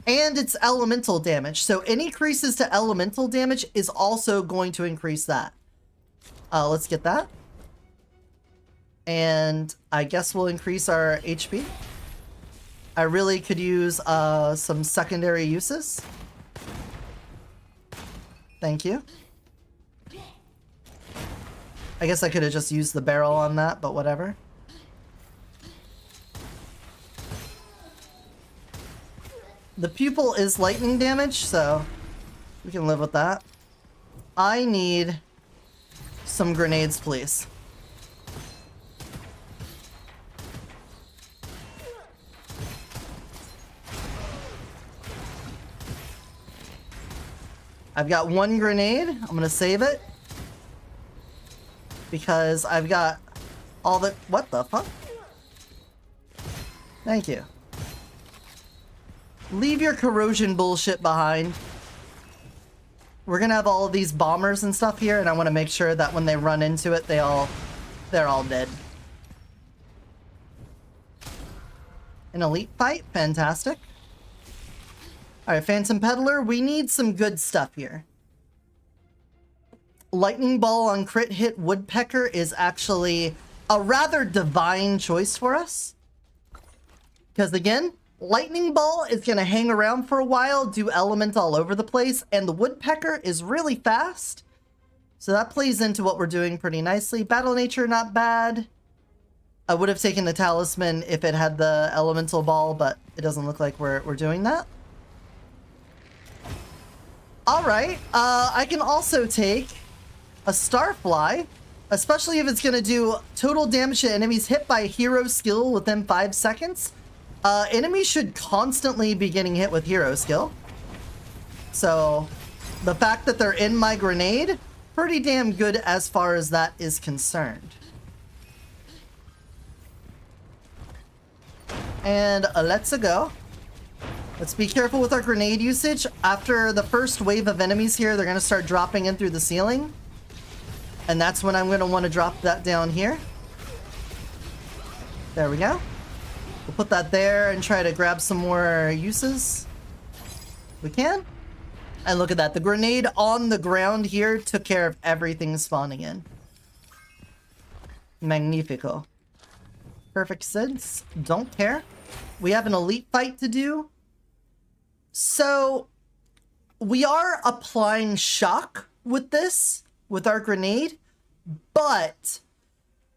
S1: and it's elemental damage. So any increases to elemental damage is also going to increase that. Let's get that. And I guess we'll increase our HP. I really could use some secondary uses. Thank you. I guess I could have just used the barrel on that, but whatever. The pupil is lightning damage, so we can live with that. I need some grenades, please. I've got one grenade. I'm gonna save it because I've got all the... What the fuck? Thank you. Leave your corrosion bullshit behind. We're gonna have all of these bombers and stuff here, and I want to make sure that when they run into it, they're all dead. An elite fight, fantastic. Alright, Phantom Peddler, we need some good stuff here. Lightning Ball on crit hit Woodpecker is actually a rather divine choice for us. Because again, Lightning Ball is going to hang around for a while, do element all over the place, and the Woodpecker is really fast. So that plays into what we're doing pretty nicely. Battle Nature, not bad. I would have taken the Talisman if it had the Elemental Ball, but it doesn't look like we're doing that. Alright, I can also take a Starfly, especially if it's going to do total damage to enemies hit by a hero skill within 5 seconds. Enemies should constantly be getting hit with hero skill. So, the fact that they're in my grenade, pretty damn good as far as that is concerned. And let's go. Let's be careful with our grenade usage. After the first wave of enemies here, they're going to start dropping in through the ceiling. And that's when I'm going to want to drop that down here. There we go. We'll put that there and try to grab some more uses. We can. And look at that. The grenade on the ground here took care of everything spawning in. Magnifico. Perfect sense. Don't care. We have an elite fight to do. So, we are applying shock with this, with our grenade, but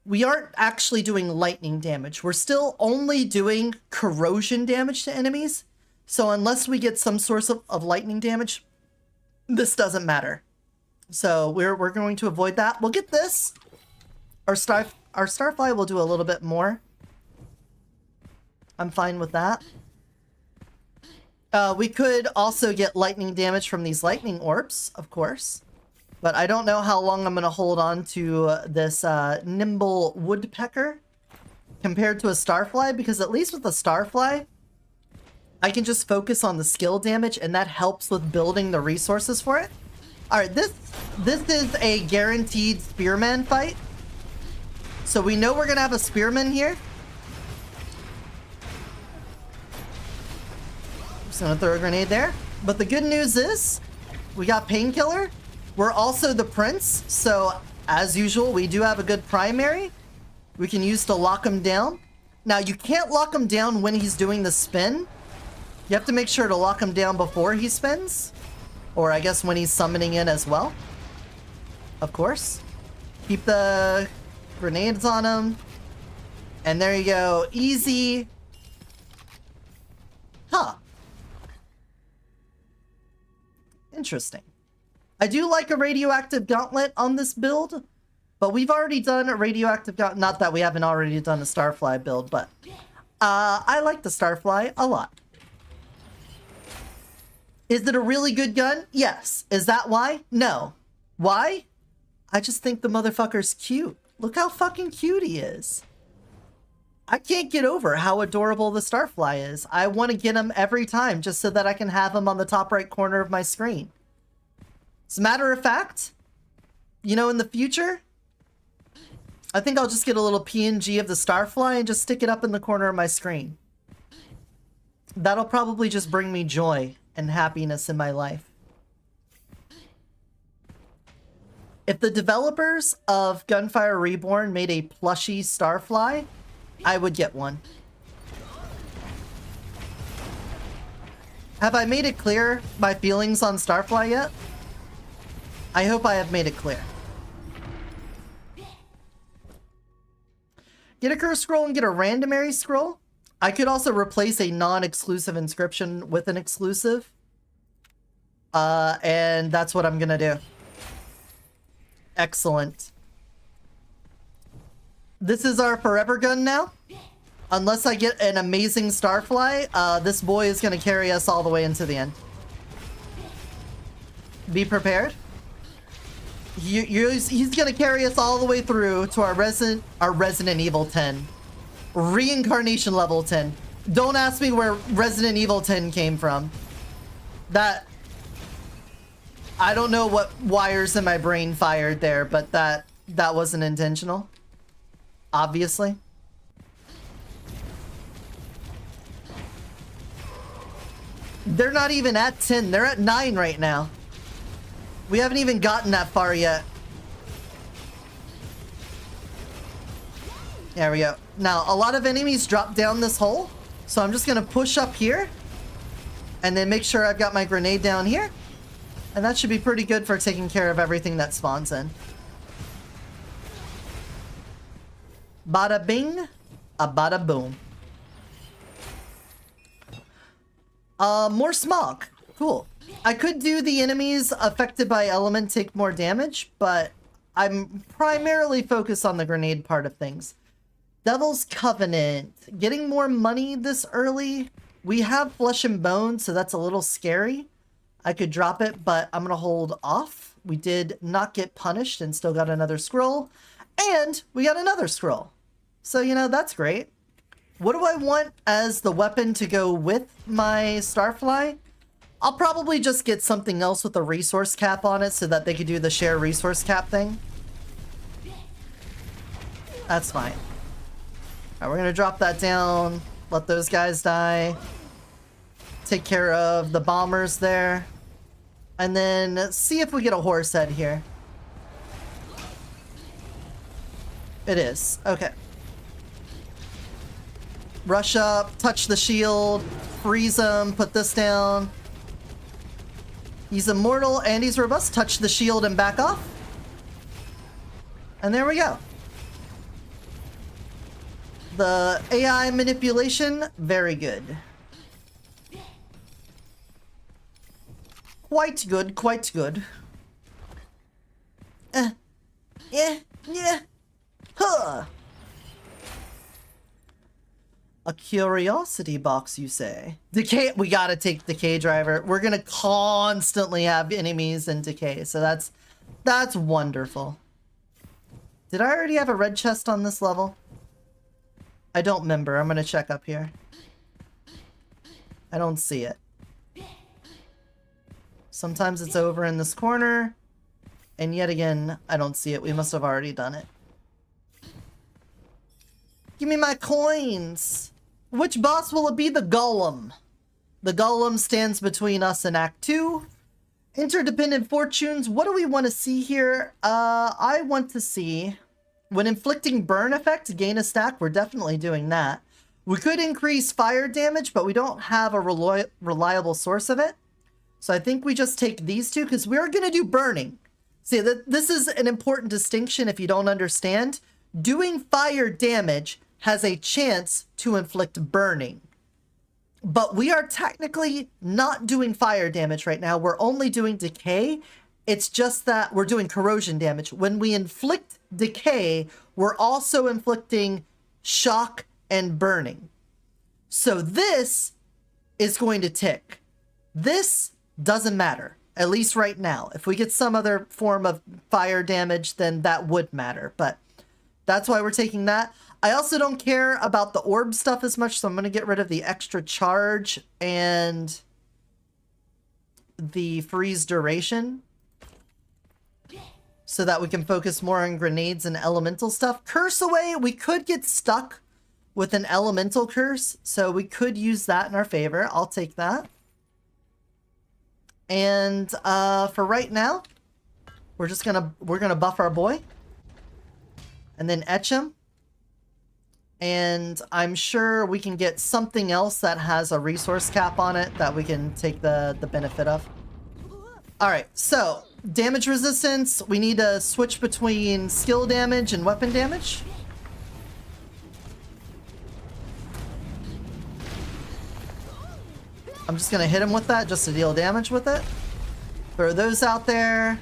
S1: we aren't actually doing lightning damage. We're still only doing corrosion damage to enemies. So unless we get some source of lightning damage, this doesn't matter. So we're going to avoid that. We'll get this. Our Starfly will do a little bit more. I'm fine with that. We could also get lightning damage from these lightning orbs, of course. But I don't know how long I'm going to hold on to this nimble woodpecker compared to a starfly, because at least with a starfly, I can just focus on the skill damage, and that helps with building the resources for it. All right, this is a guaranteed spearman fight. So we know we're going to have a spearman here. Just going to throw a grenade there. But the good news is we got painkiller. We're also the prince. So as usual, we do have a good primary we can use to lock him down. Now, you can't lock him down when he's doing the spin. You have to make sure to lock him down before he spins. Or I guess when he's summoning in as well. Of course. Keep the grenades on him. And there you go. Easy. Huh. Interesting. I do like a radioactive gauntlet on this build. But we've already done a radioactive gauntlet. Not that we haven't already done a starfly build, but I like the starfly a lot. Is it a really good gun? Yes. Is that why? No. Why? I just think the motherfucker's cute. Look how fucking cute he is. I can't get over how adorable the starfly is. I want to get him every time just so that I can have him on the top right corner of my screen. As a matter of fact, you know, in the future, I think I'll just get a little PNG of the starfly and just stick it up in the corner of my screen. That'll probably just bring me joy and happiness in my life. If the developers of Gunfire Reborn made a plushy starfly, I would get one. Have I made it clear my feelings on starfly yet? I hope I have made it clear. Get a curse scroll and get a randomary scroll. I could also replace a non-exclusive inscription with an exclusive. And that's what I'm gonna do. Excellent. This is our forever gun now. Unless I get an amazing starfly, this boy is gonna carry us all the way into the end. Be prepared. He's gonna carry us all the way through to our Resident Evil 10. Reincarnation level 10. Don't ask me where Resident Evil 10 came from. That... I don't know what wires in my brain fired there, but that wasn't intentional. Obviously. They're not even at 10. They're at 9 right now. We haven't even gotten that far yet. There we go. Now, a lot of enemies drop down this hole. So I'm just going to push up here. And then make sure I've got my grenade down here. And that should be pretty good for taking care of everything that spawns in. Bada bing, a bada boom. More smog. Cool. I could do the enemies affected by element take more damage, but I'm primarily focused on the grenade part of things. Devil's Covenant. Getting more money this early. We have Flesh and Bone, so that's a little scary. I could drop it, but I'm going to hold off. We did not get punished and still got another scroll. And we got another scroll. So, you know, that's great. What do I want as the weapon to go with my starfly? I'll probably just get something else with a resource cap on it so that they could do the share resource cap thing. That's fine. Alright, we're going to drop that down. Let those guys die. Take care of the bombers there. And then see if we get a horse head here. It is. Okay. Rush up, touch the shield, freeze him, put this down. He's immortal and he's robust. Touch the shield and back off. And there we go. The AI manipulation, very good. Quite good, quite good. Yeah. Huh. A Curiosity box, you say? Decay, we gotta take Decay Driver. We're gonna constantly have enemies in Decay, so that's wonderful. Did I already have a red chest on this level? I don't remember. I'm gonna check up here. I don't see it. Sometimes it's over in this corner, and yet again, I don't see it. We must have already done it. Give me my coins! Which boss will it be? The Golem. The Golem stands between us and Act 2. Interdependent fortunes. What do we want to see here? I want to see... When inflicting burn effects, gain a stack. We're definitely doing that. We could increase fire damage, but we don't have a reliable source of it. So I think we just take these two, because we're going to do burning. See, this is an important distinction if you don't understand. Doing fire damage has a chance to inflict burning. But we are technically not doing fire damage right now. We're only doing decay. It's just that we're doing corrosion damage. When we inflict decay, we're also inflicting shock and burning. So this is going to tick. This doesn't matter, at least right now. If we get some other form of fire damage, then that would matter. But that's why we're taking that. I also don't care about the orb stuff as much, so I'm going to get rid of the extra charge and the freeze duration so that we can focus more on grenades and elemental stuff. Curse away, we could get stuck with an elemental curse, so we could use that in our favor. I'll take that. And for right now, we're gonna buff our boy and then etch him. And I'm sure we can get something else that has a resource cap on it that we can take the benefit of. All right, so damage resistance, we need to switch between skill damage and weapon damage. I'm just gonna hit him with that just to deal damage with it. Throw those out there.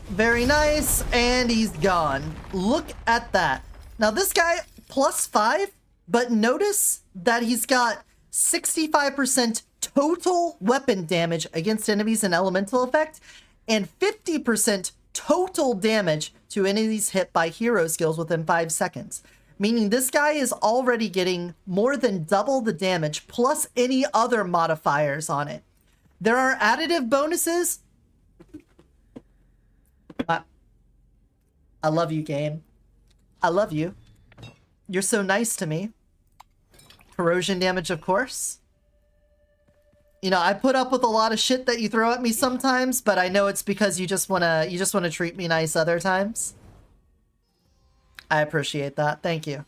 S1: Very nice, and he's gone. Look at that. Now this guy, +5, but notice that he's got 65% total weapon damage against enemies in elemental effect, and 50% total damage to enemies hit by hero skills within 5 seconds. Meaning this guy is already getting more than double the damage, plus any other modifiers on it. There are additive bonuses. I love you, game. I love you. You're so nice to me. Corrosion damage, of course. You know, I put up with a lot of shit that you throw at me sometimes, but I know it's because you just wanna treat me nice other times. I appreciate that. Thank you.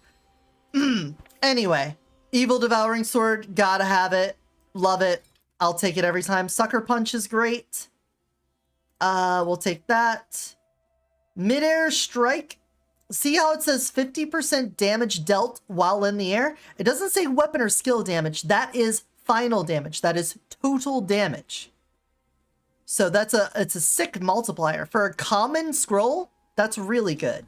S1: Anyway, Evil Devouring Sword, gotta have it. Love it. I'll take it every time. Sucker Punch is great. We'll take that. Midair Strike. See how it says 50% damage dealt while in the air? It doesn't say weapon or skill damage. That is final damage. That is total damage. So it's a sick multiplier. For a common scroll, that's really good.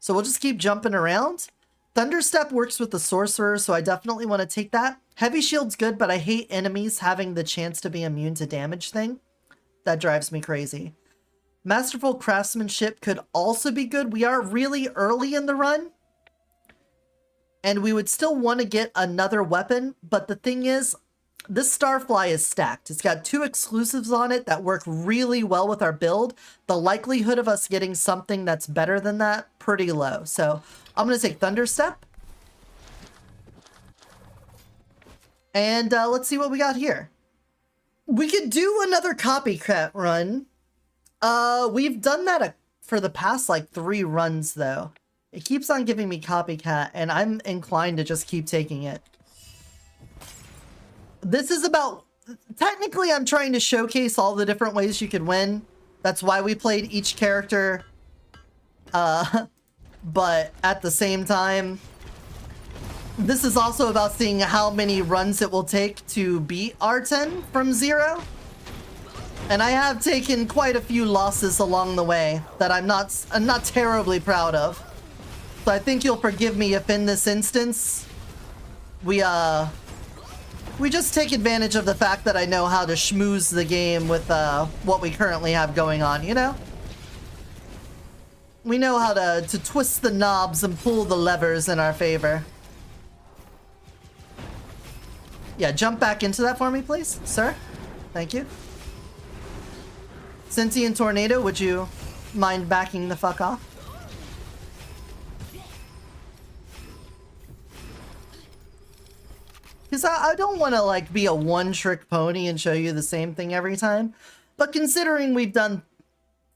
S1: So we'll just keep jumping around. Thunderstep works with the sorcerer, so I definitely want to take that. Heavy Shield's good, but I hate enemies having the chance to be immune to damage thing. That drives me crazy. Masterful Craftsmanship could also be good. We are really early in the run, and we would still want to get another weapon, but the thing is, this Starfly is stacked. It's got 2 exclusives on it that work really well with our build. The likelihood of us getting something that's better than that, pretty low. So I'm going to take Thunderstep. And let's see what we got here. We could do another copycat run. We've done that for the past like 3 runs though. It keeps on giving me copycat and I'm inclined to just keep taking it. This is about, technically I'm trying to showcase all the different ways you could win. That's why we played each character. But at the same time, this is also about seeing how many runs it will take to beat R10 from 0. And I have taken quite a few losses along the way that I'm not terribly proud of. So I think you'll forgive me if in this instance, we just take advantage of the fact that I know how to schmooze the game with what we currently have going on, you know? We know how to twist the knobs and pull the levers in our favor. Yeah, jump back into that for me, please, sir. Thank you. Sentient Tornado, would you mind backing the fuck off? Because I don't want to, like, be a one-trick pony and show you the same thing every time. But considering we've done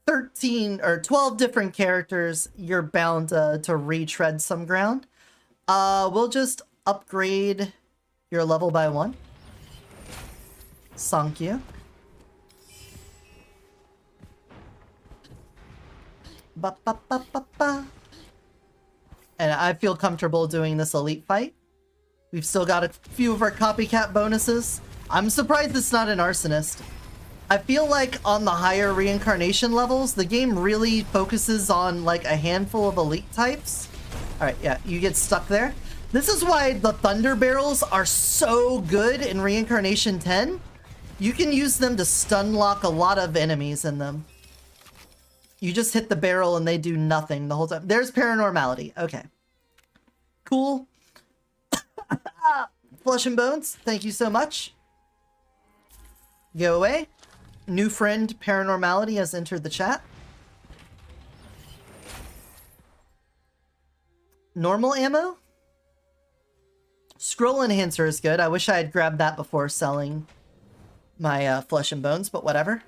S1: 13 or 12 different characters, you're bound to retread some ground. We'll just upgrade your level by 1. Thank you. Ba, ba, ba, ba, ba. And I feel comfortable doing this elite fight. We've still got a few of our copycat bonuses. I'm surprised it's not an arsonist. I feel like on the higher reincarnation levels, the game really focuses on like a handful of elite types. All right, yeah, you get stuck there. This is why the thunder barrels are so good in reincarnation 10. You can use them to stun lock a lot of enemies in them. You just hit the barrel and they do nothing the whole time. There's paranormality. Okay. Cool. Flesh and Bones, thank you so much. Go away. New friend Paranormality has entered the chat. Normal ammo? Scroll Enhancer is good. I wish I had grabbed that before selling my Flesh and Bones, but whatever.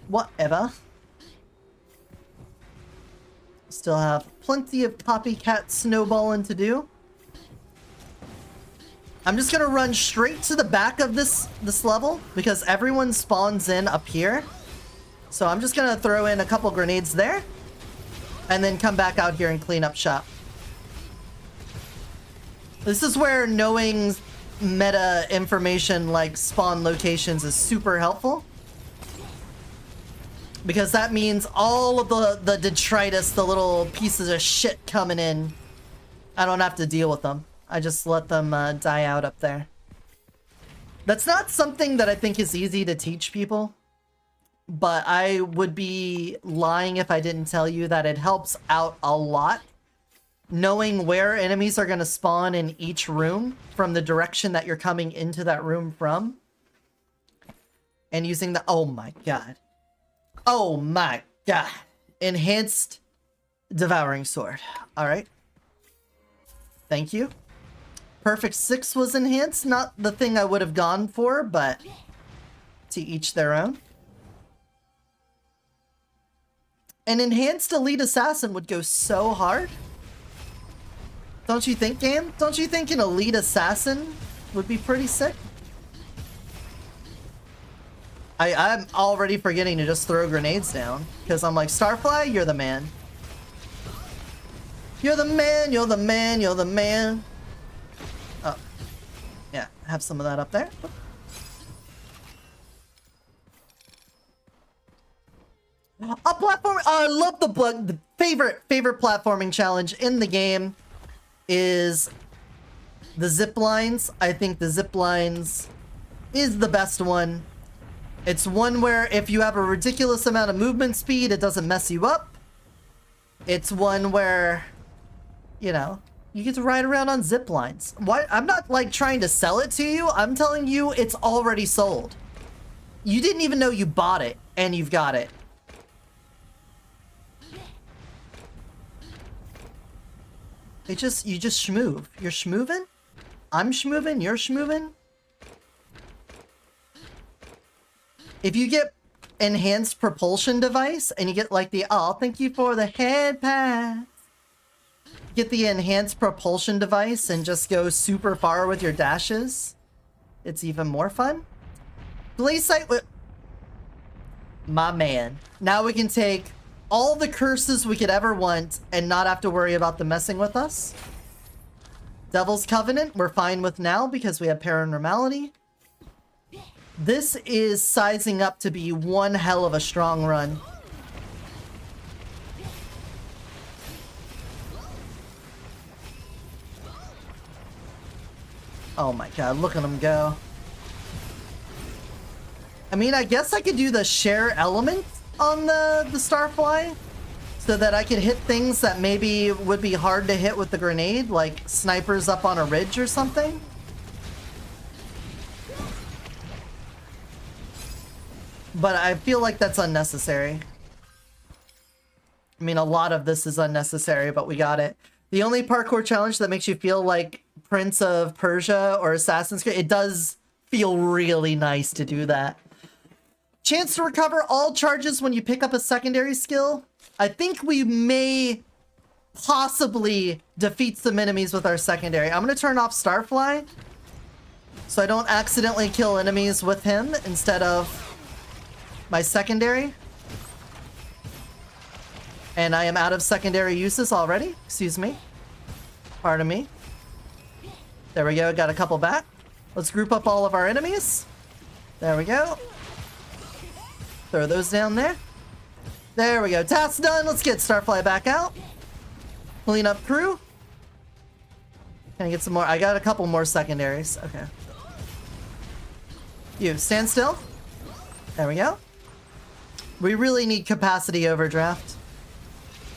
S1: Whatever. Still have plenty of copycat snowballing to do. I'm just gonna run straight to the back of this level because everyone spawns in up here. So I'm just gonna throw in a couple grenades there and then come back out here and clean up shop. This is where knowing meta information like spawn locations is super helpful. Because that means all of the detritus, the little pieces of shit coming in, I don't have to deal with them. I just let them die out up there. That's not something that I think is easy to teach people. But I would be lying if I didn't tell you that it helps out a lot. Knowing where enemies are going to spawn in each room from the direction that you're coming into that room from. And using the... Oh my god. Oh my god. Enhanced Devouring Sword. Alright. Thank you. Perfect 6 was enhanced. Not the thing I would have gone for, but to each their own. An enhanced Elite Assassin would go so hard. Don't you think, game? Don't you think an Elite Assassin would be pretty sick? I'm already forgetting to just throw grenades down. Because I'm like, Starfly, you're the man. You're the man, you're the man, you're the man. Oh. Yeah, have some of that up there. A platform. I love the favorite platforming challenge in the game is the zip lines. I think the zip lines is the best one. It's one where if you have a ridiculous amount of movement speed, it doesn't mess you up. It's one where, you know, you get to ride around on zip lines. Why? I'm not like trying to sell it to you. I'm telling you it's already sold. You didn't even know you bought it and you've got it. You just schmoove. You're schmoovin'? I'm schmoovin', you're schmoovin'? If you get enhanced propulsion device and you get like the, oh, thank you for the head pass. Get the enhanced propulsion device and just go super far with your dashes. It's even more fun. Blaze sight with my man. Now we can take all the curses we could ever want and not have to worry about them messing with us. Devil's Covenant, we're fine with now because we have Paranormality. This is sizing up to be one hell of a strong run. Oh my god, look at him go. I mean, I guess I could do the share element on the Starfly so that I could hit things that maybe would be hard to hit with the grenade, like snipers up on a ridge or something. But I feel like that's unnecessary. I mean, a lot of this is unnecessary, but we got it. The only parkour challenge that makes you feel like Prince of Persia or Assassin's Creed, it does feel really nice to do that. Chance to recover all charges when you pick up a secondary skill. I think we may possibly defeat some enemies with our secondary. I'm going to turn off Starfly so I don't accidentally kill enemies with him instead of my secondary. And I am out of secondary uses already. Excuse me. Pardon me. There we go. Got a couple back. Let's group up all of our enemies. There we go. Throw those down there. There we go. Task done. Let's get Starfly back out. Clean up crew. Can I get some more? I got a couple more secondaries. Okay. You, stand still. There we go. We really need capacity overdraft.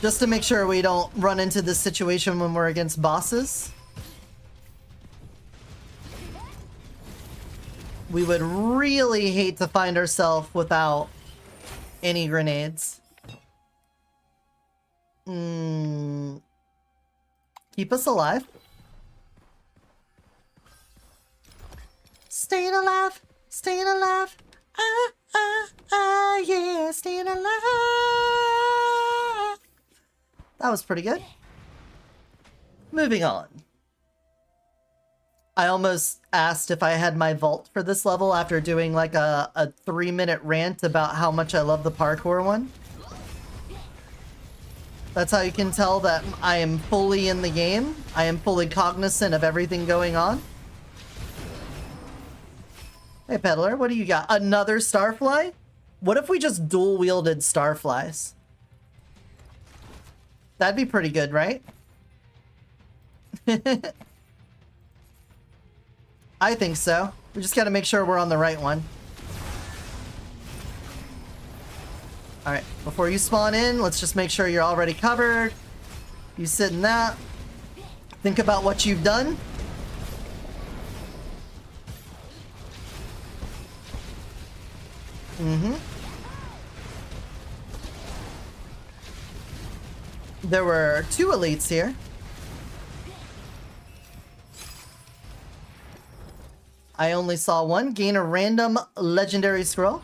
S1: Just to make sure we don't run into this situation when we're against bosses. We would really hate to find ourselves without any grenades. Keep us alive. Staying alive, staying alive. Yeah, staying alive. That was pretty good. Moving on. I almost asked if I had my vault for this level after doing like a 3-minute rant about how much I love the parkour one. That's how you can tell that I am fully in the game. I am fully cognizant of everything going on. Hey, Peddler, what do you got? Another Starfly? What if we just dual-wielded Starflies? That'd be pretty good, right? I think so. We just gotta make sure we're on the right one. Alright, before you spawn in, let's just make sure you're already covered. You sit in that. Think about what you've done. There were 2 elites here. I only saw one. Gain a random legendary scroll.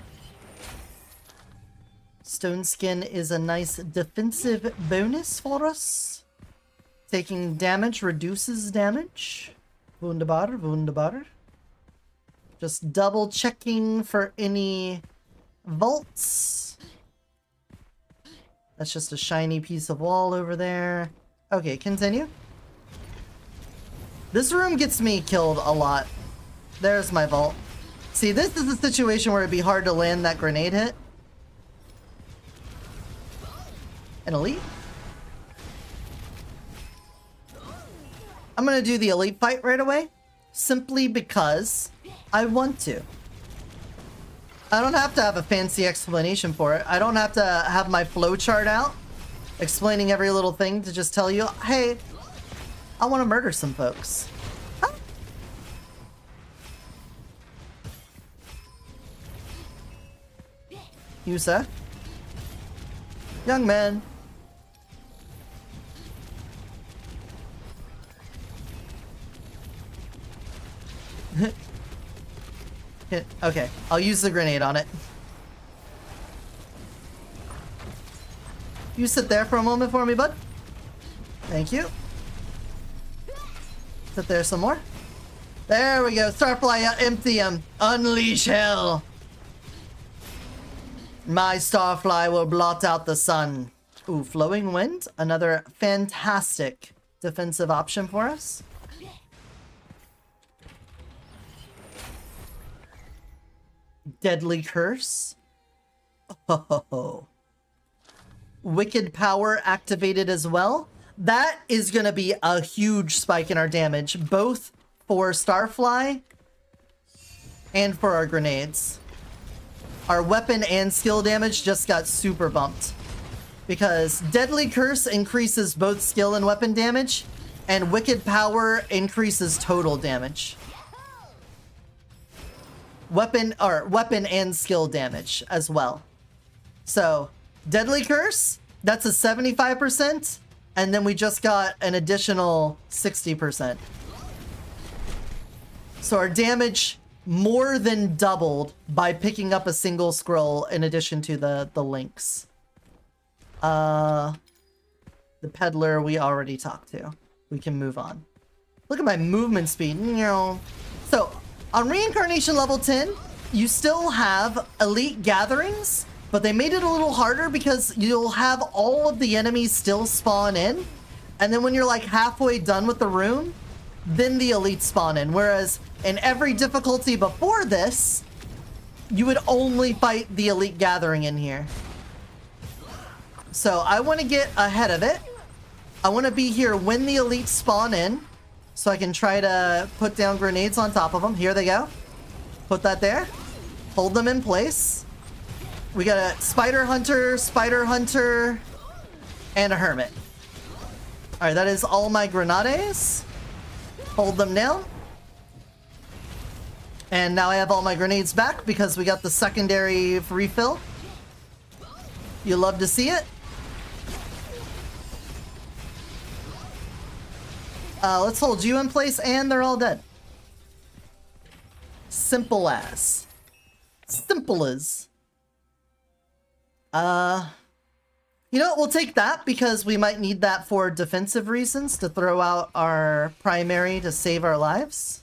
S1: Stone skin is a nice defensive bonus for us. Taking damage reduces damage. Wunderbar, wunderbar. Just double checking for any vaults. That's just a shiny piece of wall over there. Okay, continue. This room gets me killed a lot. There's my vault. See, this is a situation where it'd be hard to land that grenade hit. An elite? I'm gonna do the elite fight right away. Simply because I want to. I don't have to have a fancy explanation for it. I don't have to have my flowchart out explaining every little thing to just tell you, hey, I want to murder some folks. Huh? You, sir? Young man. Okay, I'll use the grenade on it. You sit there for a moment for me, bud. Thank you. Sit there some more. There we go. Starfly, empty him. Unleash hell. My Starfly will blot out the sun. Ooh, flowing wind. Another fantastic defensive option for us. Deadly curse. Oh. Wicked power activated as well. That is going to be a huge spike in our damage, both for Starfly and for our grenades. Our weapon and skill damage just got super bumped. Because Deadly Curse increases both skill and weapon damage, and Wicked Power increases total damage. Weapon and skill damage as well. So, Deadly Curse, that's a 75%, and then we just got an additional 60%. So our damage more than doubled by picking up a single scroll in addition to the links. The peddler we already talked to. We can move on. Look at my movement speed. So, on Reincarnation level 10, you still have Elite Gatherings, but they made it a little harder because you'll have all of the enemies still spawn in, and then when you're like halfway done with the room, then the elites spawn in. Whereas in every difficulty before this, you would only fight the Elite Gathering in here. So I want to get ahead of it. I want to be here when the elites spawn in, so I can try to put down grenades on top of them. Here they go. Put that there. Hold them in place. We got a Spider Hunter, and a Hermit. Alright, that is all my grenades. Hold them down. And now I have all my grenades back because we got the secondary refill. You love to see it. Let's hold you in place, and they're all dead. Simple as. Simple as. You know what? We'll take that because we might need that for defensive reasons to throw out our primary to save our lives.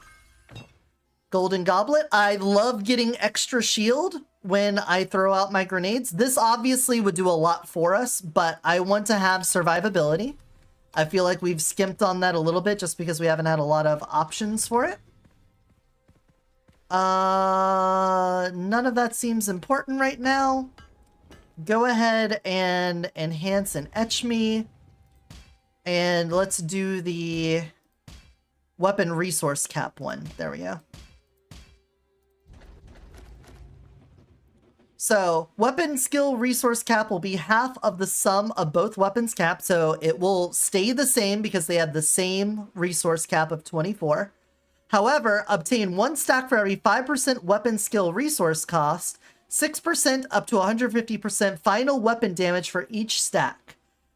S1: Golden Goblet. I love getting extra shield when I throw out my grenades. This obviously would do a lot for us, but I want to have survivability. I feel like we've skimped on that a little bit just because we haven't had a lot of options for it. None of that seems important right now. Go ahead and enhance and etch me. And let's do the weapon resource cap one. There we go. So, weapon skill resource cap will be half of the sum of both weapons cap, so it will stay the same because they have the same resource cap of 24. However, obtain 1 stack for every 5% weapon skill resource cost, 6% up to 150% final weapon damage for each stack.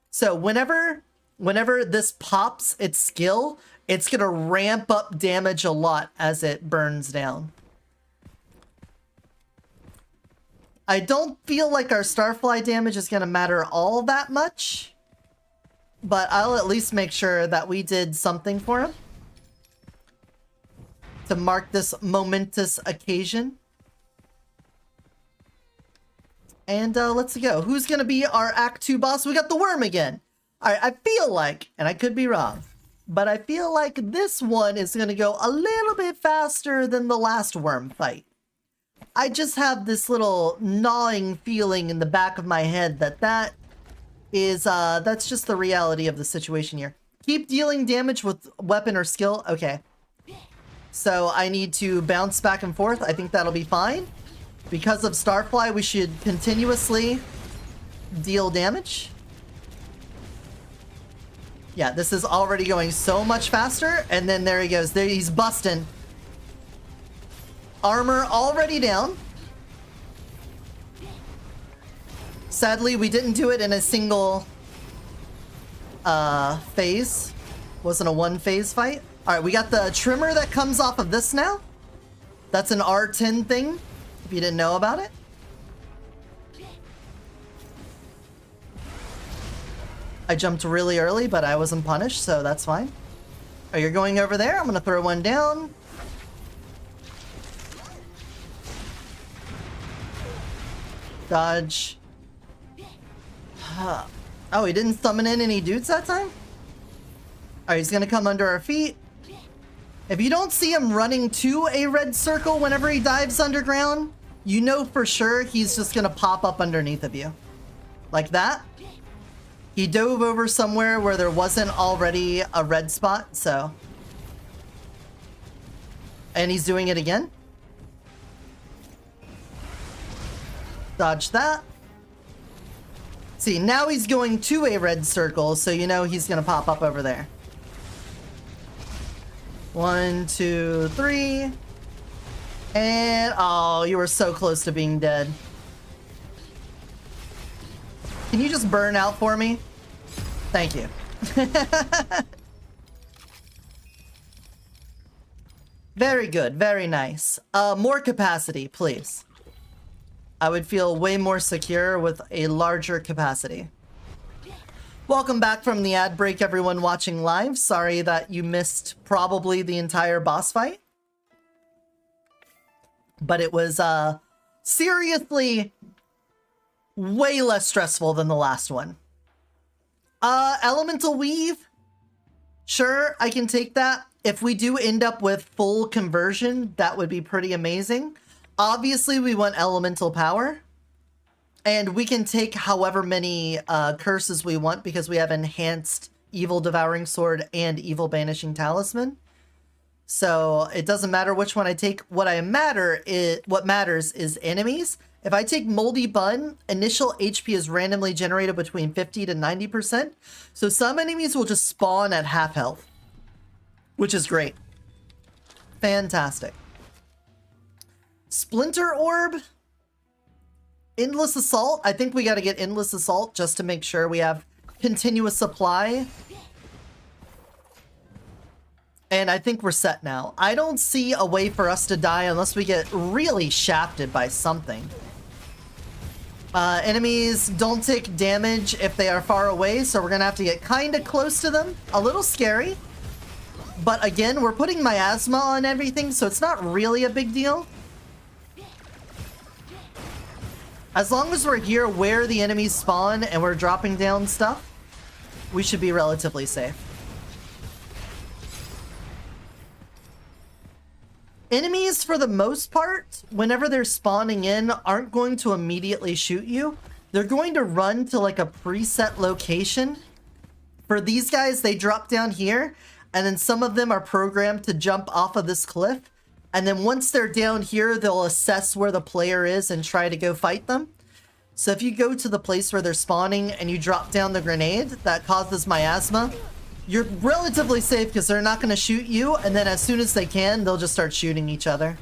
S1: So whenever this pops its skill, it's going to ramp up damage a lot as it burns down. I don't feel like our Starfly damage is going to matter all that much, but I'll at least make sure that we did something for him to mark this momentous occasion. And let's go. Who's going to be our Act 2 boss? We got the worm again. All right, I feel like, and I could be wrong, but I feel like this one is going to go a little bit faster than the last worm fight. I just have this little gnawing feeling in the back of my head that that's just the reality of the situation here. Keep dealing damage with weapon or skill. Okay. So I need to bounce back and forth. I think that'll be fine. Because of Starfly, we should continuously deal damage. Yeah, this is already going so much faster. And then there he goes. There he's busting. Armor already down. Sadly, we didn't do it in a single phase. Wasn't a one-phase fight. Alright, we got the trimmer that comes off of this now. That's an R10 thing, if you didn't know about it. I jumped really early, but I wasn't punished, so that's fine. Oh, you're going over there? I'm gonna throw one down. Dodge. Oh, he didn't summon in any dudes that time? Alright, he's gonna come under our feet. If you don't see him running to a red circle whenever he dives underground, you know for sure he's just gonna pop up underneath of you. Like that. He dove over somewhere where there wasn't already a red spot, so. and he's doing it again. Dodge that. See, now he's going to a red circle, so you know he's gonna pop up over there. 1, 2, 3. And, oh, you were so close to being dead. Can you just burn out for me? Thank you. Very good, very nice. More capacity, please. I would feel way more secure with a larger capacity. Welcome back from the ad break, everyone watching live. Sorry that you missed probably the entire boss fight. But it was, seriously way less stressful than the last one. Elemental Weave? Sure, I can take that. If we do end up with full conversion, that would be pretty amazing. Obviously, we want elemental power. And we can take however many curses we want because we have enhanced Evil Devouring Sword and Evil Banishing Talisman. So it doesn't matter which one I take. What matters is enemies. If I take Moldy Bun, initial HP is randomly generated between 50 to 90%. So some enemies will just spawn at half health, which is great. Fantastic. Splinter Orb. Endless Assault. I think we got to get Endless Assault just to make sure we have continuous supply. And I think we're set now. I don't see a way for us to die unless we get really shafted by something. Enemies don't take damage if they are far away, so we're going to have to get kind of close to them. A little scary. But again, we're putting miasma on everything, so it's not really a big deal. As long as we're here where the enemies spawn and we're dropping down stuff, we should be relatively safe. Enemies, for the most part, whenever they're spawning in, aren't going to immediately shoot you. They're going to run to like a preset location. For these guys, they drop down here, and then some of them are programmed to jump off of this cliff. And then once they're down here, they'll assess where the player is and try to go fight them. So if you go to the place where they're spawning and you drop down the grenade that causes miasma, you're relatively safe because they're not going to shoot you. And then as soon as they can, they'll just start shooting each other.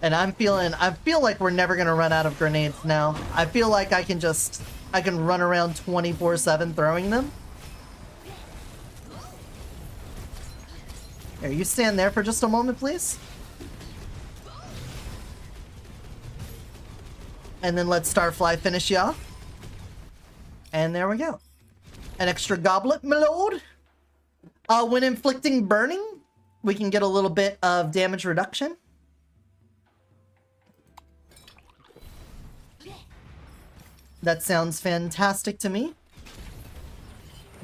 S1: And I feel like we're never going to run out of grenades now. I feel like I can run around 24/7 throwing them. Here, you stand there for just a moment, please. And then let Starfly finish you off. And there we go. An extra goblet, my lord. When inflicting burning, we can get a little bit of damage reduction. That sounds fantastic to me.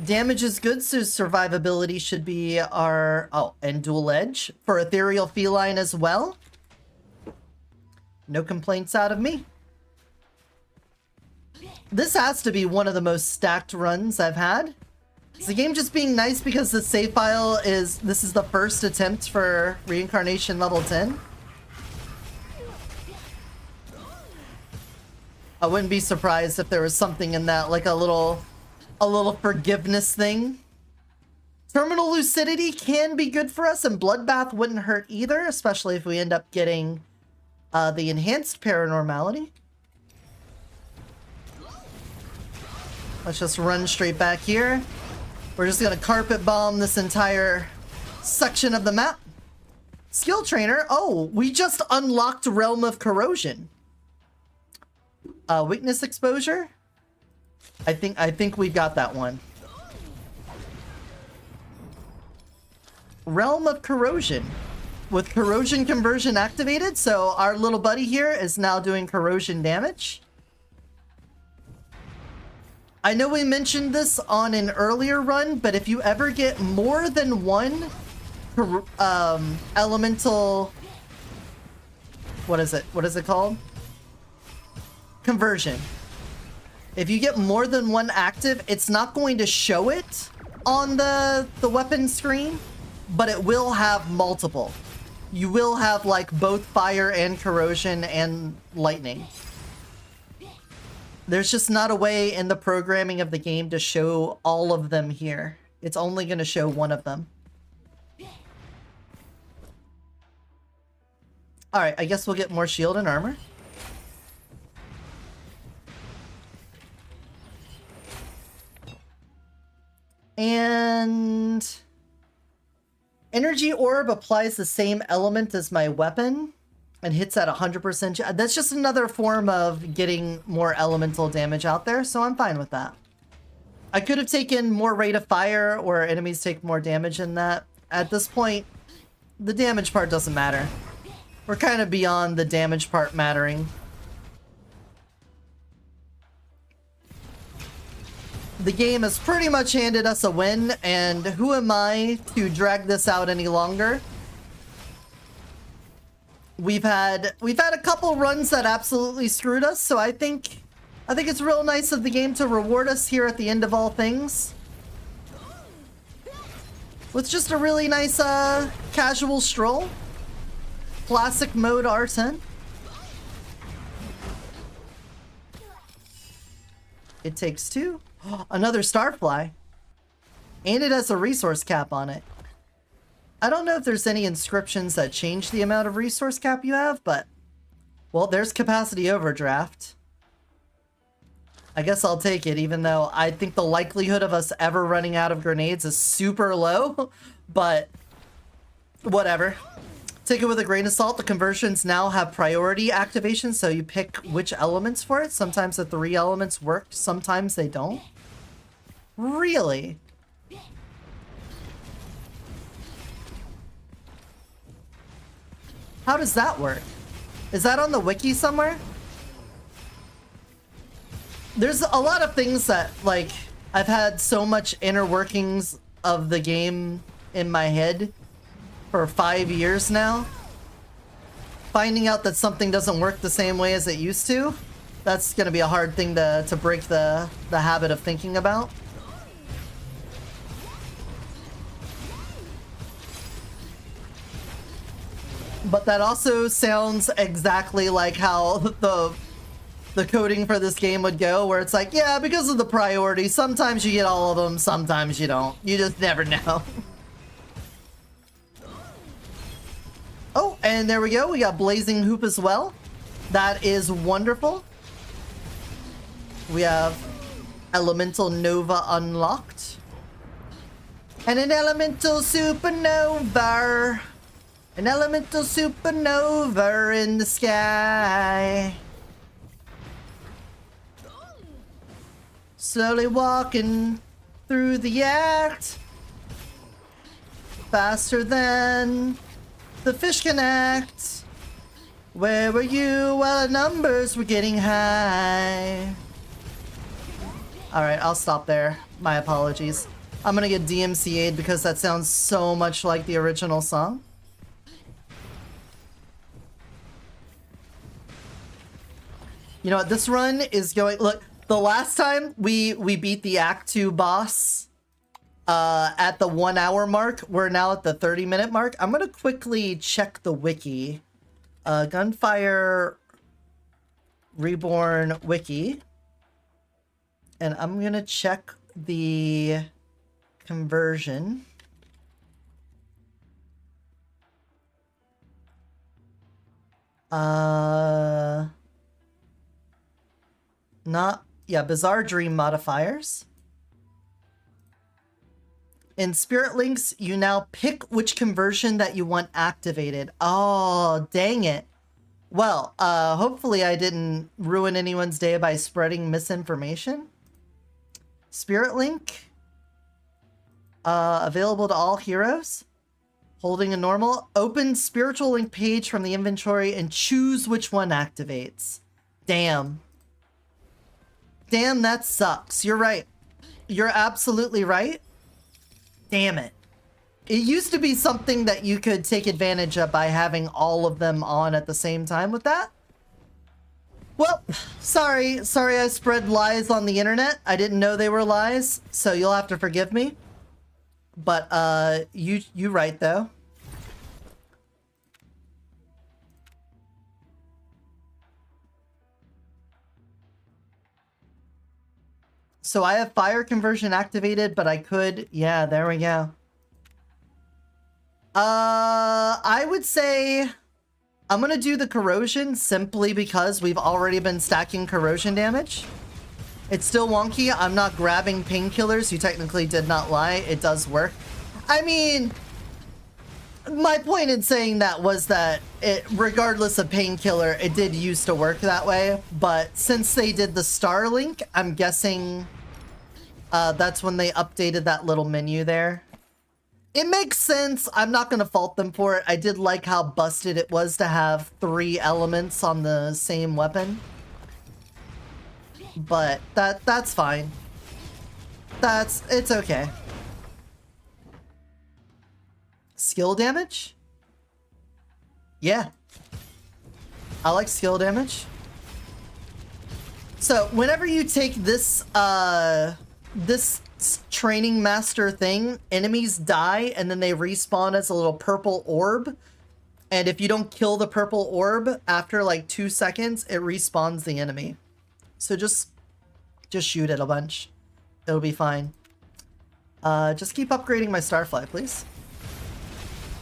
S1: Damage is good, so survivability should be our... Oh, and dual edge for Ethereal Feline as well. No complaints out of me. This has to be one of the most stacked runs I've had. Is the game just being nice because the save file is... This is the first attempt for Reincarnation level 10? I wouldn't be surprised if there was something in that, like a little forgiveness thing. Terminal Lucidity can be good for us, and Bloodbath wouldn't hurt either, especially if we end up getting the Enhanced Paranormality. Let's just run straight back here. We're just gonna carpet bomb this entire section of the map. Skill Trainer. Oh, we just unlocked Realm of Corrosion. Weakness Exposure. I think we've got that one. Realm of Corrosion. With Corrosion Conversion activated, so our little buddy here is now doing corrosion damage. I know we mentioned this on an earlier run, but if you ever get more than one elemental... What is it called? Conversion. If you get more than one active, it's not going to show it on the weapon screen, but it will have multiple. You will have like both fire and corrosion and lightning. There's just not a way in the programming of the game to show all of them here. It's only going to show one of them. Alright, I guess we'll get more shield and armor. And energy orb applies the same element as my weapon and hits at 100%. That's just another form of getting more elemental damage out there, so I'm fine with that. I could have taken more rate of fire or enemies take more damage in that. At this point, the damage part doesn't matter. We're kind of beyond the damage part mattering. The game has pretty much handed us a win, and who am I to drag this out any longer? We've had a couple runs that absolutely screwed us, so I think it's real nice of the game to reward us here at the end of all things with just a really nice casual stroll. Classic mode R10. It takes two. Another starfly. And it has a resource cap on it. I don't know if there's any inscriptions that change the amount of resource cap you have, but... well, there's capacity overdraft. I guess I'll take it, even though I think the likelihood of us ever running out of grenades is super low. But... whatever. Take it with a grain of salt. The conversions now have priority activation, so you pick which elements for it. Sometimes the 3 elements work, sometimes they don't. Really? How does that work? Is that on the wiki somewhere? There's a lot of things that, like, I've had so much inner workings of the game in my head for 5 years now. Finding out that something doesn't work the same way as it used to, that's gonna be a hard thing to break the habit of thinking about. But that also sounds exactly like how the coding for this game would go, where it's like, yeah, because of the priority, sometimes you get all of them, sometimes you don't. You just never know. Oh, and there we go. We got Blazing Hoop as well. That is wonderful. We have Elemental Nova unlocked. And an Elemental Supernova. An Elemental Supernova in the sky. Slowly walking through the act. Faster than the fish can act. Where were you while the numbers were getting high? Alright, I'll stop there. My apologies. I'm gonna get DMCA'd because that sounds so much like the original song. You know what? This run is going... look, the last time we beat the Act 2 boss at the 1 hour mark, we're now at the 30-minute mark. I'm gonna quickly check the wiki. Gunfire Reborn wiki. And I'm gonna check the conversion. Bizarre Dream modifiers. In Spirit Links, you now pick which conversion that you want activated. Oh, dang it. Well, hopefully I didn't ruin anyone's day by spreading misinformation. Spirit Link. Available to all heroes. Holding a normal. Open Spiritual Link page from the inventory and choose which one activates. Damn. Damn, that sucks. You're right. You're absolutely right. Damn it. It used to be something that you could take advantage of by having all of them on at the same time with that. Well, sorry I spread lies on the internet. I didn't know they were lies, so you'll have to forgive me. But, you right, though. So I have fire conversion activated, but I could... Yeah, there we go. I would say... I'm gonna do the corrosion simply because we've already been stacking corrosion damage. It's still wonky. I'm not grabbing painkillers. You technically did not lie. It does work. I mean... My point in saying that was that it, regardless of painkiller, it did used to work that way. But since they did the Starlink, I'm guessing that's when they updated that little menu there. It makes sense. I'm not going to fault them for it. I did like how busted it was to have 3 elements on the same weapon. But that's fine. It's okay. Skill damage? Yeah. I like skill damage. So whenever you take this this training master thing, enemies die and then they respawn as a little purple orb. And if you don't kill the purple orb after like 2 seconds, it respawns the enemy. So just shoot it a bunch. It'll be fine. Just keep upgrading my Starfly, please.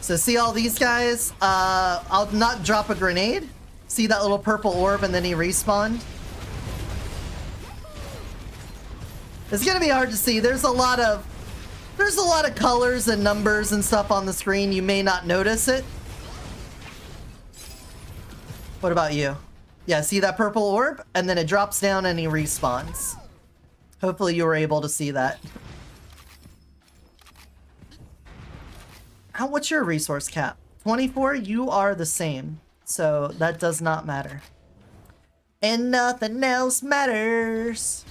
S1: So see all these guys? I'll not drop a grenade. See that little purple orb and then he respawned? It's gonna be hard to see. There's a lot of colors and numbers and stuff on the screen. You may not notice it. What about you? Yeah, see that purple orb? And then it drops down and he respawns. Hopefully you were able to see that. What's your resource cap? 24? You are the same. So that does not matter. And nothing else matters.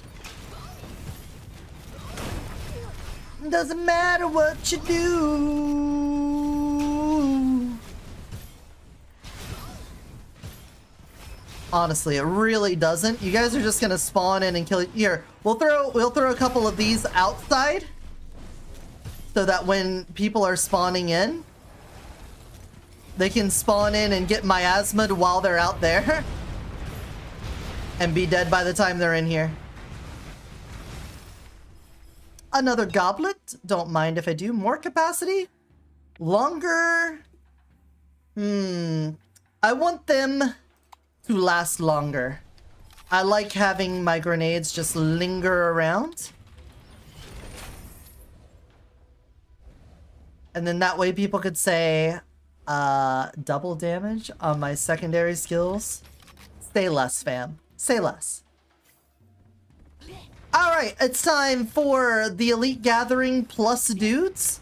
S1: Doesn't matter what you do. Honestly, it really doesn't. You guys are just gonna spawn in and kill. Here, we'll throw a couple of these outside, so that when people are spawning in, they can spawn in and get miasma'd while they're out there, and be dead by the time they're in here. Another goblet. Don't mind if I do. More capacity? Longer? I want them to last longer. I like having my grenades just linger around. And then that way people could say, double damage on my secondary skills. Say less, fam. Say less. Alright, it's time for the Elite Gathering plus dudes.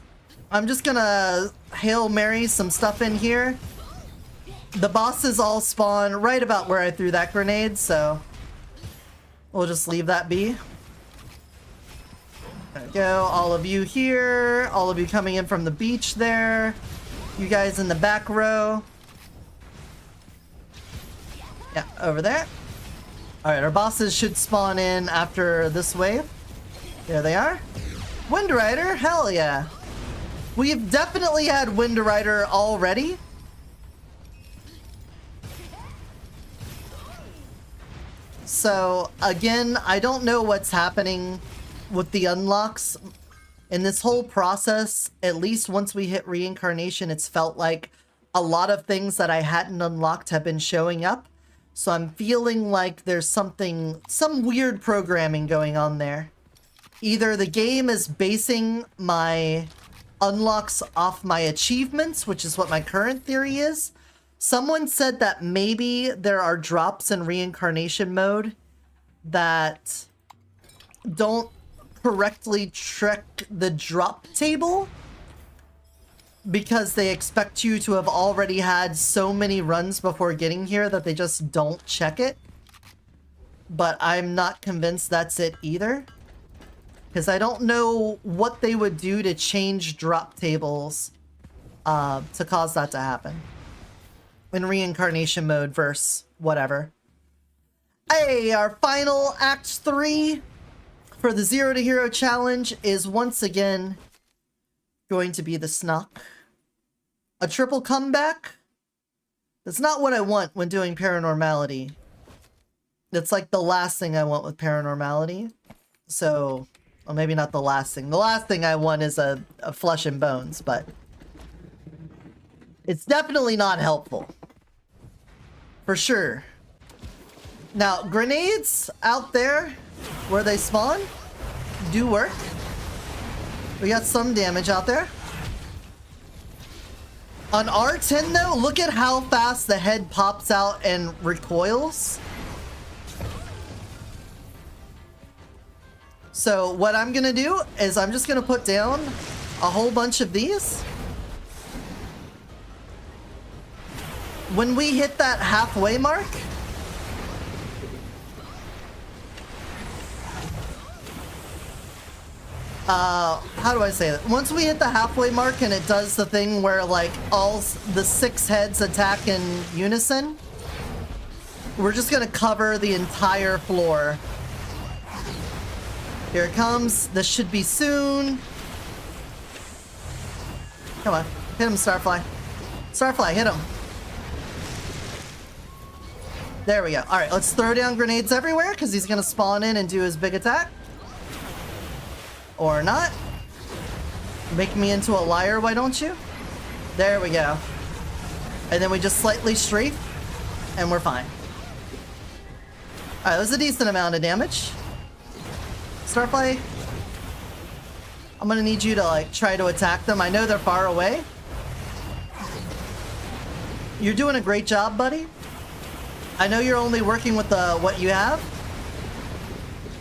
S1: I'm just gonna Hail Mary some stuff in here. The bosses all spawn right about where I threw that grenade, so we'll just leave that be. There we go, all of you here, all of you coming in from the beach there, you guys in the back row. Yeah, over there. Alright, our bosses should spawn in after this wave. There they are. Wind Rider, hell yeah. We've definitely had Wind Rider already. So, again, I don't know what's happening with the unlocks. In this whole process, at least once we hit reincarnation, it's felt like a lot of things that I hadn't unlocked have been showing up. So I'm feeling like there's some weird programming going on there. Either the game is basing my unlocks off my achievements, which is what my current theory is. Someone said that maybe there are drops in reincarnation mode that don't correctly track the drop table because they expect you to have already had so many runs before getting here that they just don't check it. But I'm not convinced that's it either, because I don't know what they would do to change drop tables to cause that to happen in reincarnation mode versus whatever. Hey, our final Act 3 for the Zero to Hero challenge is once again going to be the Snuck. A triple comeback? That's not what I want when doing Paranormality. That's like the last thing I want with Paranormality. So, well, maybe not the last thing. The last thing I want is a Flesh and Bones, but it's definitely not helpful. For sure. Now, grenades out there where they spawn do work. We got some damage out there. On R10 though, look at how fast the head pops out and recoils. So what I'm gonna do is I'm just gonna put down a whole bunch of these. When we hit that halfway mark, how do I say that? Once we hit the halfway mark and it does the thing where like all the 6 heads attack in unison, we're just gonna cover the entire floor. Here it comes. This should be soon. Come on. Hit him, Starfly. Starfly, hit him. There we go. Alright, let's throw down grenades everywhere because he's gonna spawn in and do his big attack. Or not. Make me into a liar, why don't you? There we go. And then we just slightly strafe, and we're fine. Alright, that was a decent amount of damage. Starfly, I'm gonna need you to like try to attack them. I know they're far away. You're doing a great job, buddy. I know you're only working with what you have.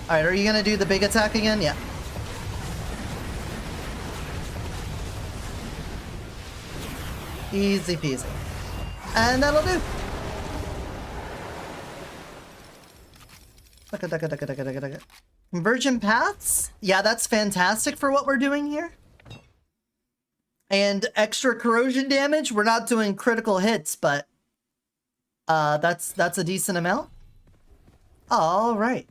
S1: Alright, are you gonna do the big attack again? Yeah. Easy peasy. And that'll do. Convergent paths? Yeah, that's fantastic for what we're doing here. And extra corrosion damage. We're not doing critical hits, but that's a decent amount. All right.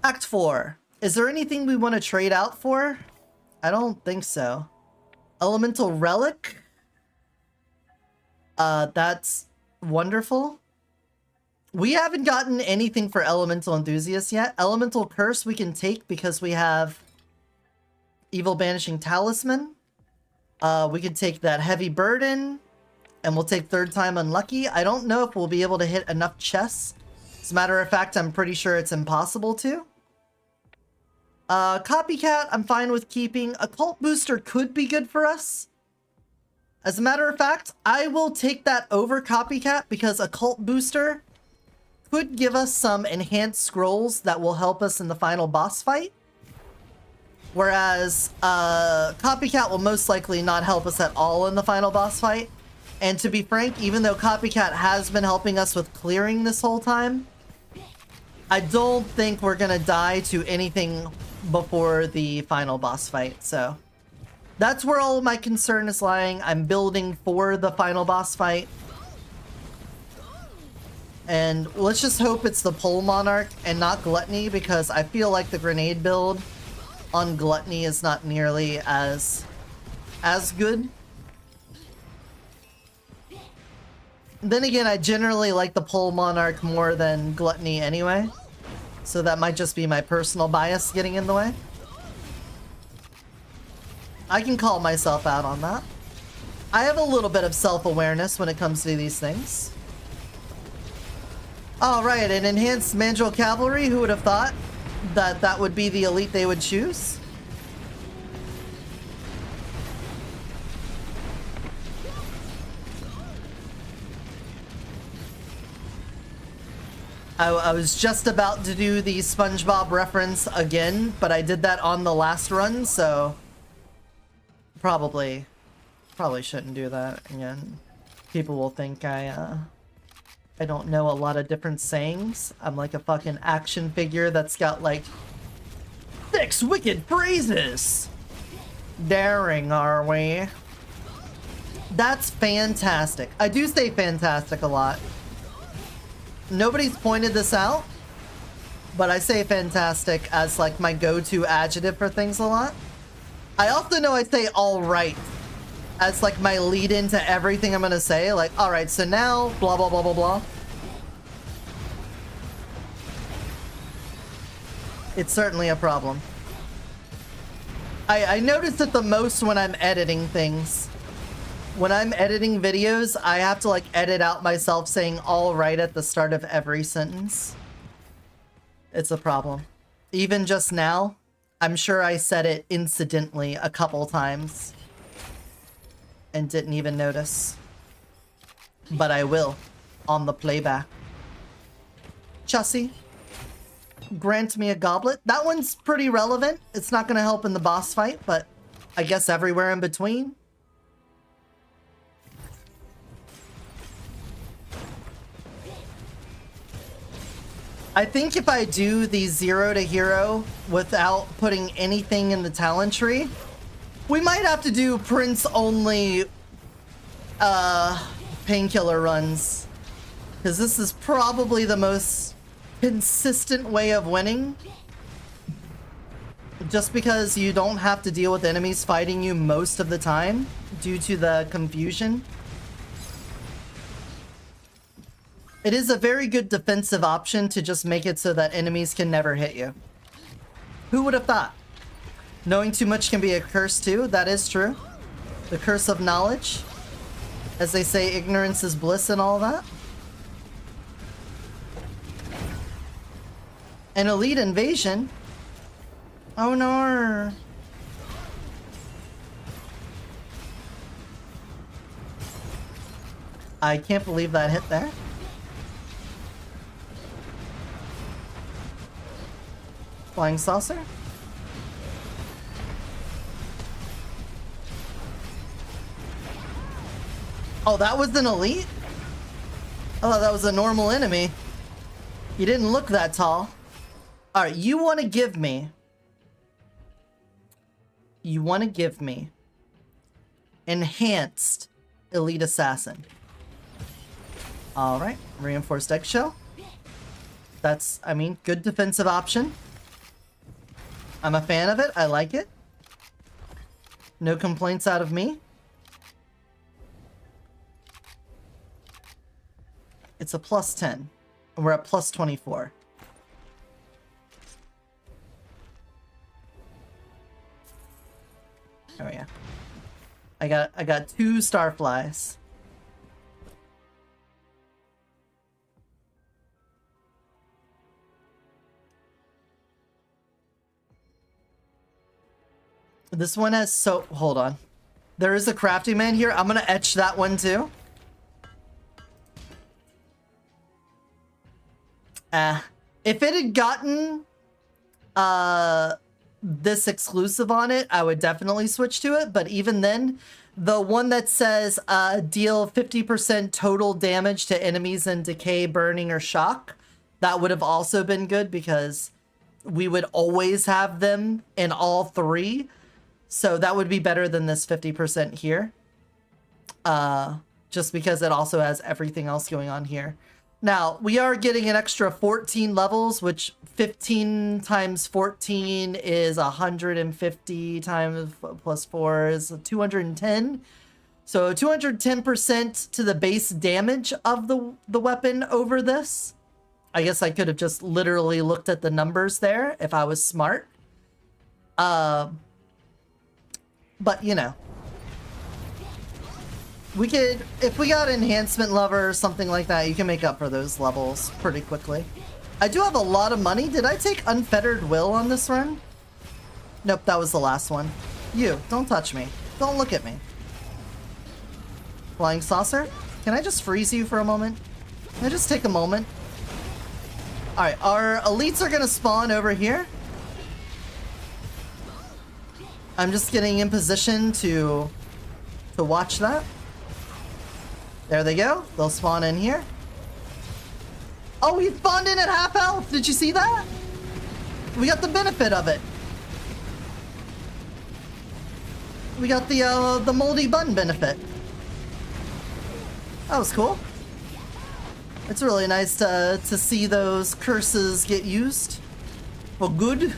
S1: Act 4. Is there anything we want to trade out for? I don't think so. Elemental Relic? That's wonderful. We haven't gotten anything for Elemental Enthusiast yet. Elemental Curse we can take because we have Evil Banishing Talisman. We can take that Heavy Burden, and we'll take Third Time Unlucky. I don't know if we'll be able to hit enough chests. As a matter of fact, I'm pretty sure it's impossible to. Copycat, I'm fine with keeping. Occult Booster could be good for us. As a matter of fact, I will take that over Copycat because Occult Booster could give us some enhanced scrolls that will help us in the final boss fight. Whereas Copycat will most likely not help us at all in the final boss fight. And to be frank, even though Copycat has been helping us with clearing this whole time, I don't think we're gonna die to anything before the final boss fight, so that's where all of my concern is lying. I'm building for the final boss fight. And let's just hope it's the Pole Monarch and not Gluttony, because I feel like the grenade build on Gluttony is not nearly as good. Then again, I generally like the Pole Monarch more than Gluttony anyway. So that might just be my personal bias getting in the way. I can call myself out on that. I have a little bit of self-awareness when it comes to these things. Alright, an enhanced Mandrill Cavalry, who would have thought that that would be the elite they would choose? I was just about to do the SpongeBob reference again, but I did that on the last run, so probably shouldn't do that again. People will think I don't know a lot of different sayings. I'm like a fucking action figure that's got like 6 wicked phrases. Daring, are we? That's fantastic. I do say fantastic a lot. Nobody's pointed this out, but I say fantastic as like my go-to adjective for things a lot. I also know I say all right as like my lead into everything I'm gonna say. Like, all right, so now blah, blah, blah, blah, blah. It's certainly a problem. I notice it the most when I'm editing things. When I'm editing videos, I have to like edit out myself saying all right at the start of every sentence. It's a problem. Even just now, I'm sure I said it incidentally a couple times and didn't even notice. But I will on the playback. Chussie, grant me a goblet. That one's pretty relevant. It's not going to help in the boss fight, but I guess everywhere in between. I think if I do the 0 to hero without putting anything in the talent tree, we might have to do Prince only painkiller runs. Because this is probably the most consistent way of winning. Just because you don't have to deal with enemies fighting you most of the time due to the confusion. It is a very good defensive option to just make it so that enemies can never hit you. Who would have thought? Knowing too much can be a curse too. That is true. The curse of knowledge. As they say, ignorance is bliss and all that. An elite invasion? Oh no. I can't believe that hit there. Flying saucer? Oh, that was an elite? I thought that was a normal enemy. You didn't look that tall. Alright, you want to give me... You want to give me... Enhanced Elite Assassin. Alright, Reinforced Eggshell. That's, I mean, good defensive option. I'm a fan of it. I like it. No complaints out of me. It's a +10. And we're at +24. Oh yeah. I got 2 starflies. This one has so... Hold on. There is a crafty man here. I'm gonna etch that one too. If it had gotten this exclusive on it, I would definitely switch to it. But even then, the one that says deal 50% total damage to enemies in decay, burning, or shock, that would have also been good because we would always have them in all 3. So that would be better than this 50% here. Just because it also has everything else going on here. Now, we are getting an extra 14 levels, which 15 times 14 is 150 times plus 4 is 210. So 210% to the base damage of the weapon over this. I guess I could have just literally looked at the numbers there if I was smart. But, you know. We could, if we got Enhancement Lover or something like that, you can make up for those levels pretty quickly. I do have a lot of money. Did I take Unfettered Will on this run? Nope, that was the last one. You, don't touch me. Don't look at me. Flying Saucer? Can I just freeze you for a moment? Can I just take a moment? Alright, our elites are gonna spawn over here. I'm just getting in position to watch that. There they go. They'll spawn in here. Oh, he spawned in at half health. Did you see that? We got the benefit of it. We got the moldy bun benefit. That was cool. It's really nice to see those curses get used for good.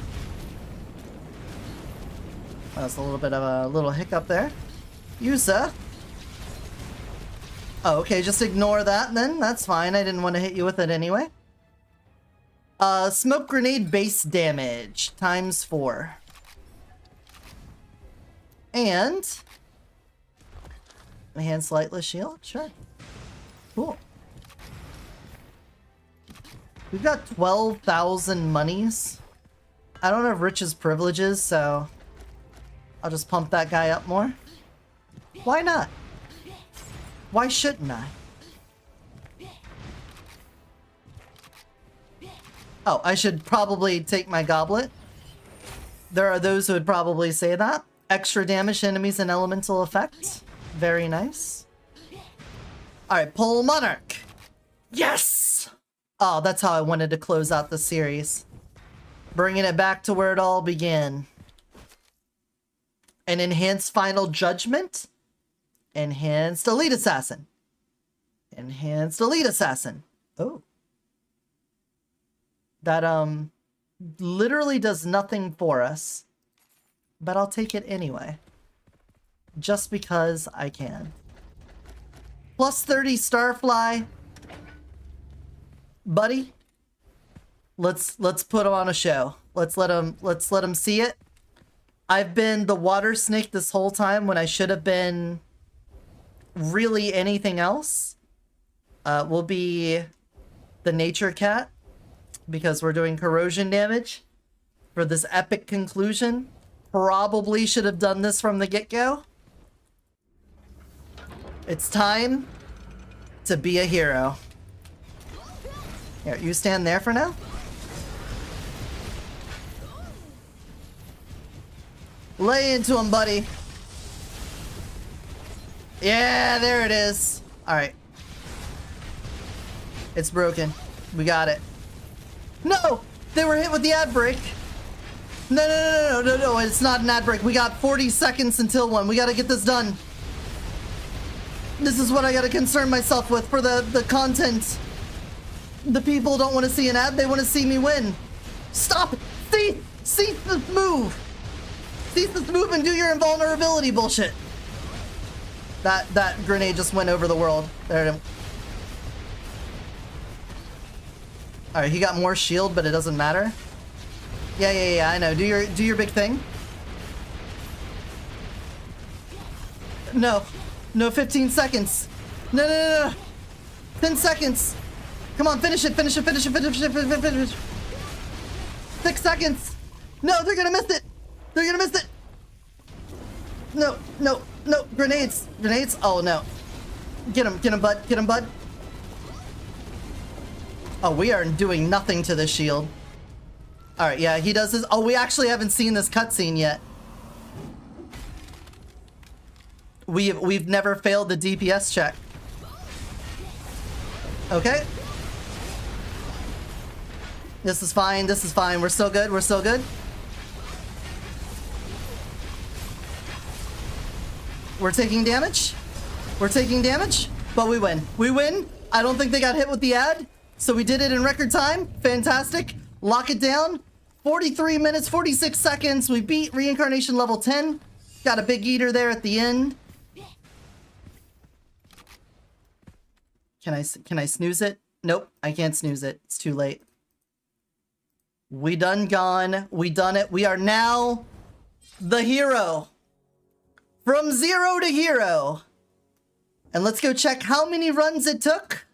S1: That's a little bit of a little hiccup there. You, sir. Oh, okay, just ignore that then. That's fine. I didn't want to hit you with it anyway. Smoke grenade base damage times 4. And enhanced lightless shield, sure. Cool. We've got 12,000 monies. I don't have riches privileges, so I'll just pump that guy up more. Why not? Why shouldn't I? Oh, I should probably take my goblet. There are those who would probably say that. Extra damage to enemies and elemental effects. Very nice. Alright, Pole Monarch. Yes! Oh, that's how I wanted to close out the series. Bringing it back to where it all began. An enhanced Final Judgment. Enhanced Elite Assassin. Enhanced Elite Assassin. Oh. That, literally does nothing for us. But I'll take it anyway. Just because I can. Plus 30 Starfly. Buddy. Let's put him on a show. Let's let him see it. I've been the water snake this whole time when I should have been really anything else. We'll be the nature cat because we're doing corrosion damage for this epic conclusion. Probably should have done this from the get-go. It's time to be a hero. Here, you stand there for now. Lay into him, buddy. Yeah, there it is. Alright. It's broken. We got it. No! They were hit with the ad break. No, it's not an ad break. We got 40 seconds until one. We gotta get this done. This is what I gotta concern myself with for the content. The people don't want to see an ad, they want to see me win. Stop! Cease this move! Cease this move and do your invulnerability bullshit. That grenade just went over the world. There it is. Alright, he got more shield, but it doesn't matter. Yeah, I know. Do your big thing. No, 15 seconds. No. 10 seconds. Come on, finish it. 6 seconds. No, they're gonna miss it. No. Grenades. Oh no. Get him, bud. Oh, we are doing nothing to this shield. Alright, yeah, he does this. Oh, we actually haven't seen this cutscene yet. We've never failed the DPS check. Okay. This is fine. We're still good. We're taking damage, but we win. I don't think they got hit with the ad, so we did it in record time. Fantastic. Lock it down. 43 minutes, 46 seconds. We beat Reincarnation level 10. Got a big eater there at the end. Can I snooze it? Nope, I can't snooze it. It's too late. We done gone. We done it. We are now the hero. From 0 to hero. And let's go check how many runs it took.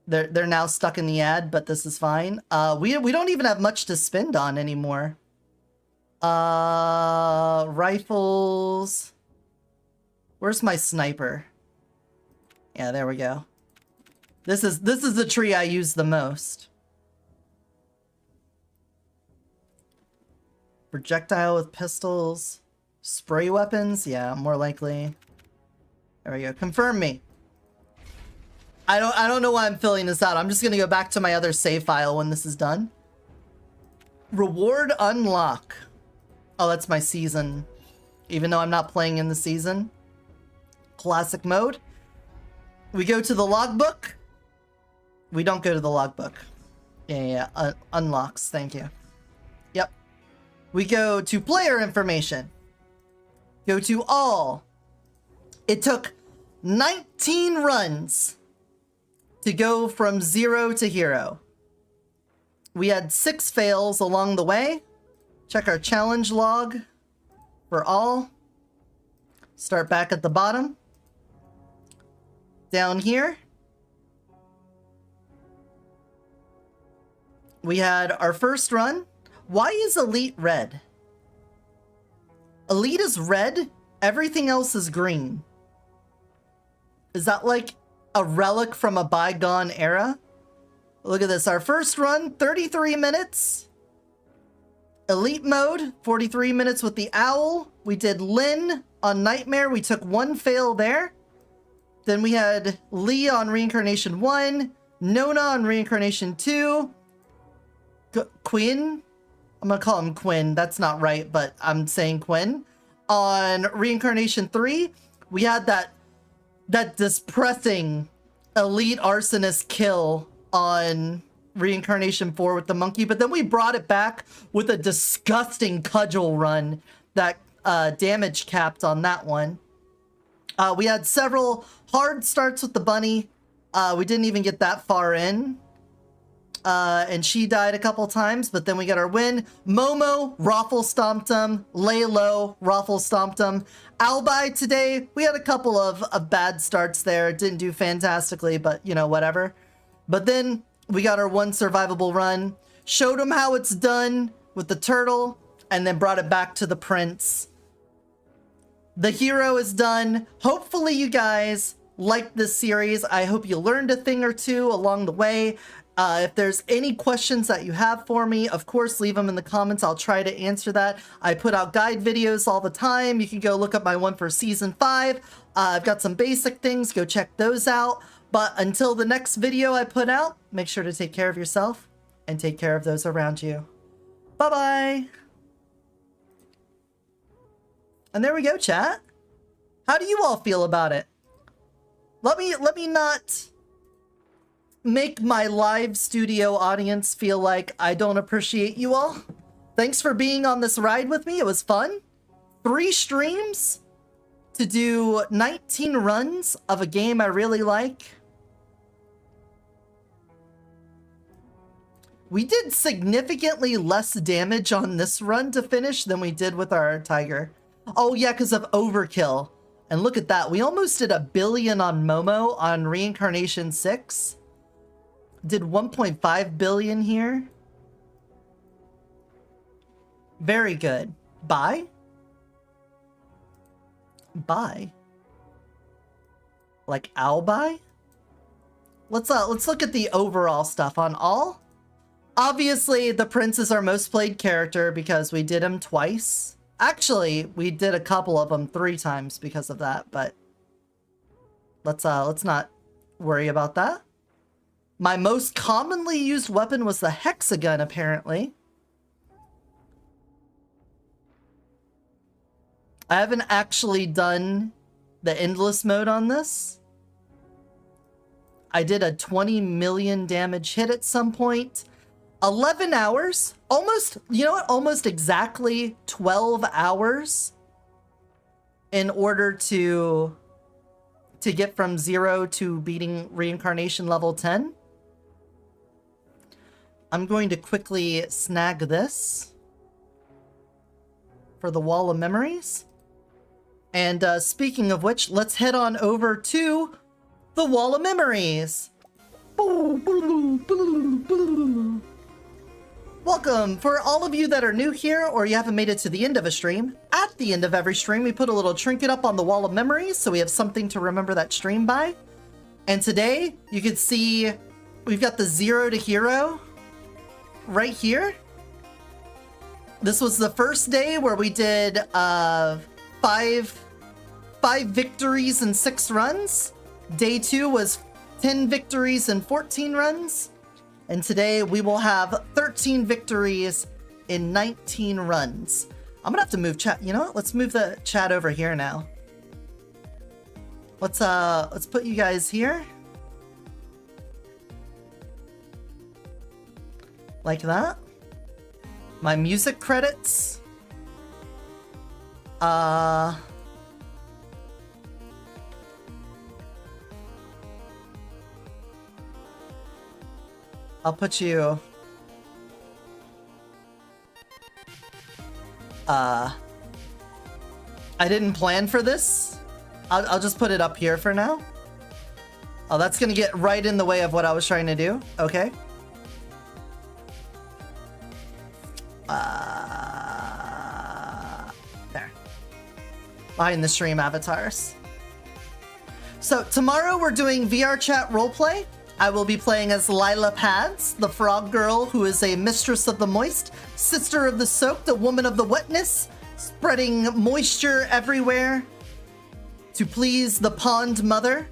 S1: They're now stuck in the ad, but this is fine. We don't even have much to spend on anymore. Rifles. Where's my sniper? Yeah, there we go. This is the tree I use the most. Projectile with pistols. Spray weapons? Yeah, more likely. There we go. Confirm me. I don't know why I'm filling this out. I'm just gonna go back to my other save file when this is done. Reward unlock. Oh, that's my season. Even though I'm not playing in the season. Classic mode. We go to the logbook. We don't go to the logbook. Yeah. Unlocks. Thank you. Yep. We go to player information. Go to all. It took 19 runs to go from 0 to hero. We had 6 fails along the way. Check our challenge log for all. Start back at the bottom. Down here, we had our first run. Why is Elite red? Elite is red, everything else is green. Is that like a relic from a bygone era? Look at this, our first run, 33 minutes. Elite mode, 43 minutes with the Owl. We did Lynn on Nightmare, we took 1 fail there. Then we had Lee on Reincarnation 1, Nona on Reincarnation 2, Quinn, I'm gonna call him Quinn, that's not right, but I'm saying Quinn. On Reincarnation 3, we had that depressing Elite Arsonist kill on Reincarnation 4 with the monkey, but then we brought it back with a disgusting cudgel run that damage capped on that one. We had several hard starts with the bunny. We didn't even get that far in. And she died a couple times, but then we got our win. Momo, Raffle stomped him. Lay low, Raffle stomped him. Albi today, we had a couple of bad starts there. Didn't do fantastically, but you know, whatever. But then we got our 1 survivable run. Showed him how it's done with the turtle, and then brought it back to the prince. The hero is done. Hopefully you guys liked this series. I hope you learned a thing or two along the way. If there's any questions that you have for me, of course, leave them in the comments. I'll try to answer that. I put out guide videos all the time. You can go look up my one for season 5. I've got some basic things. Go check those out. But until the next video I put out, make sure to take care of yourself and take care of those around you. Bye-bye. And there we go, chat. How do you all feel about it? Let me not make my live studio audience feel like I don't appreciate you all. Thanks for being on this ride with me. It was fun. 3 streams to do 19 runs of a game I really like. We did significantly less damage on this run to finish than we did with our tiger. Oh yeah, because of overkill. And look at that. We almost did 1 billion on Momo on Reincarnation 6. Did 1.5 billion here. Very good. Bye. Bye. Like Albi? Let's look at the overall stuff on all. Obviously, the prince is our most played character because we did him twice. Actually, we did a couple of them 3 times because of that, but let's not worry about that. My most commonly used weapon was the hexagon, apparently. I haven't actually done the endless mode on this. I did a 20 million damage hit at some point. 11 hours, almost, you know what, almost exactly 12 hours in order to get from 0 to beating Reincarnation level 10. I'm going to quickly snag this for the Wall of Memories. And speaking of which, let's head on over to the Wall of Memories. Welcome! For all of you that are new here or you haven't made it to the end of a stream, at the end of every stream we put a little trinket up on the Wall of Memories so we have something to remember that stream by. And today you can see we've got the 0 to hero right here. This was the first day where we did 5 victories and 6 runs. Day 2 was 10 victories and 14 runs. And today we will have 13 victories in 19 runs. I'm gonna have to move chat. You know what? Let's move the chat over here now. Let's put you guys here. Like that. My music credits. I'll put you... I didn't plan for this. I'll just put it up here for now. Oh, that's gonna get right in the way of what I was trying to do. Okay. There. Behind the stream avatars. So tomorrow we're doing VR chat roleplay. I will be playing as Lila Pads, the frog girl who is a mistress of the moist, sister of the soaked, a woman of the wetness, spreading moisture everywhere to please the pond mother.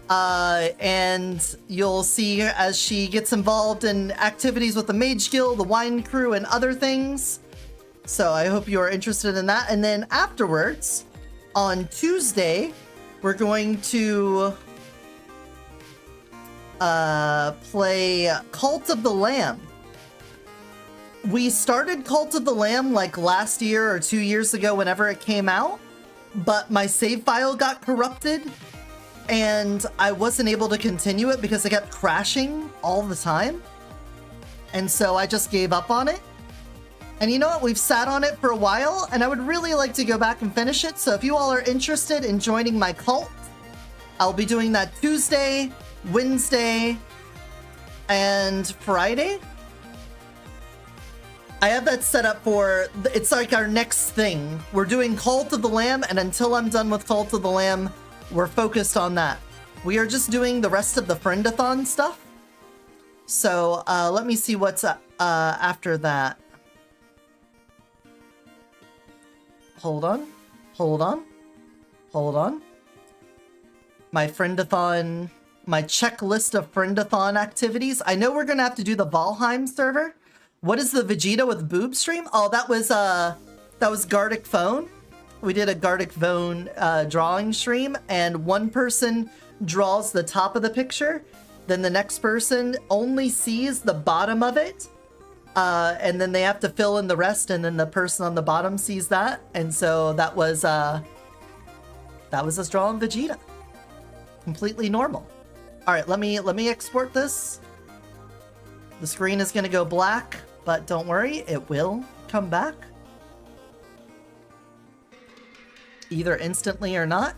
S1: And you'll see as she gets involved in activities with the Mage Guild, the Wine Crew, and other things. So I hope you are interested in that. And then afterwards, on Tuesday, we're going to play Cult of the Lamb. We started Cult of the Lamb like last year or 2 years ago whenever it came out, but my save file got corrupted and I wasn't able to continue it because it kept crashing all the time. And so I just gave up on it. And you know what? We've sat on it for a while and I would really like to go back and finish it. So if you all are interested in joining my cult, I'll be doing that Tuesday, Wednesday, and Friday. I have that set up for, it's like our next thing. We're doing Cult of the Lamb, and until I'm done with Cult of the Lamb, we're focused on that. We are just doing the rest of the Friendathon stuff. So let me see what's after that. Hold on. Hold on. Hold on. My Friendathon, my checklist of Friendathon activities. I know we're going to have to do the Valheim server. What is the Vegeta with boob stream? Oh, that was Gardic Phone. We did a Gardic Phone drawing stream, and one person draws the top of the picture, then the next person only sees the bottom of it, and then they have to fill in the rest, and then the person on the bottom sees that. And so that was us drawing Vegeta. Completely normal. All right, let me export this. The screen is going to go black, but don't worry, it will come back. Either instantly or not.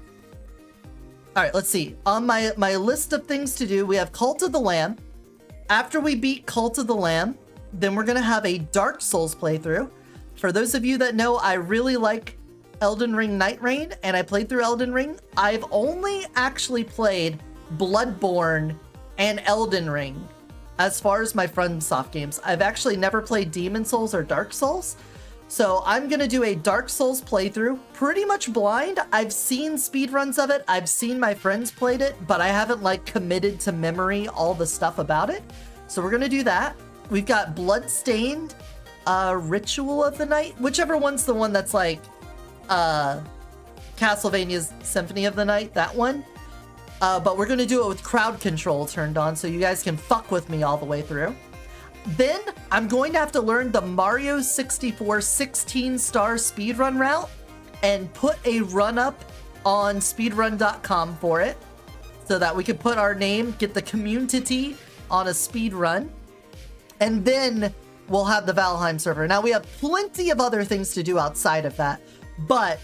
S1: All right, let's see. On my list of things to do, we have Cult of the Lamb. After we beat Cult of the Lamb, then we're going to have a Dark Souls playthrough. For those of you that know, I really like Elden Ring Night Rain, and I played through Elden Ring. I've only actually played Bloodborne and Elden Ring. As far as my FromSoft games, I've actually never played Demon Souls or Dark Souls. So I'm going to do a Dark Souls playthrough, pretty much blind. I've seen speedruns of it. I've seen my friends played it, but I haven't like committed to memory all the stuff about it. So we're going to do that. We've got Bloodstained, Ritual of the Night, whichever one's the one that's like Castlevania's Symphony of the Night, that one. But we're going to do it with crowd control turned on so you guys can fuck with me all the way through. Then I'm going to have to learn the Mario 64 16-star speedrun route and put a run-up on speedrun.com for it so that we can put our name, get the community on a speedrun, and then we'll have the Valheim server. Now, we have plenty of other things to do outside of that, but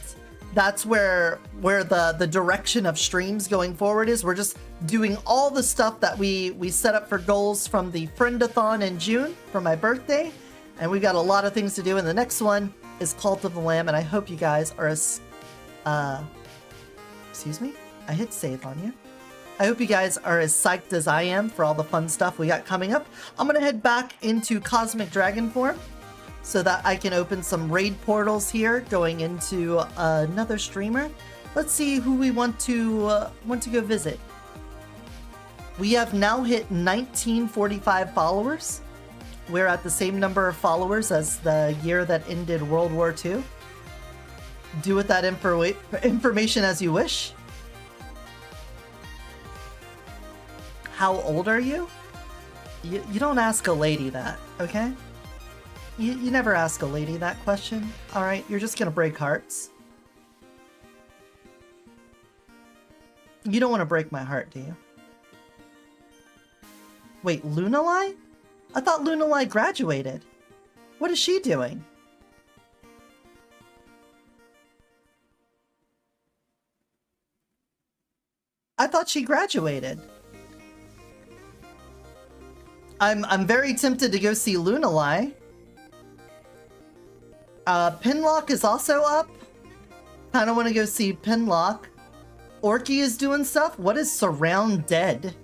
S1: that's where the direction of streams going forward is. We're just doing all the stuff that we set up for goals from the Friendathon in June for my birthday. And we've got a lot of things to do. And the next one is Cult of the Lamb. And I hope you guys are as... excuse me? I hit save on you. I hope you guys are as psyched as I am for all the fun stuff we got coming up. I'm going to head back into Cosmic Dragon form so that I can open some raid portals here going into another streamer. Let's see who we want to go visit. We have now hit 1945 followers. We're at the same number of followers as the year that ended World War II. Do with that information as you wish. How old are you? You don't ask a lady that, okay? You never ask a lady that question, alright? You're just gonna break hearts. You don't want to break my heart, do you? Wait, Lunalai? I thought Lunalai graduated. What is she doing? I thought she graduated. I'm very tempted to go see Lunalai. Pinlock is also up. Kinda wanna go see Pinlock. Orky is doing stuff? What is Surround Dead?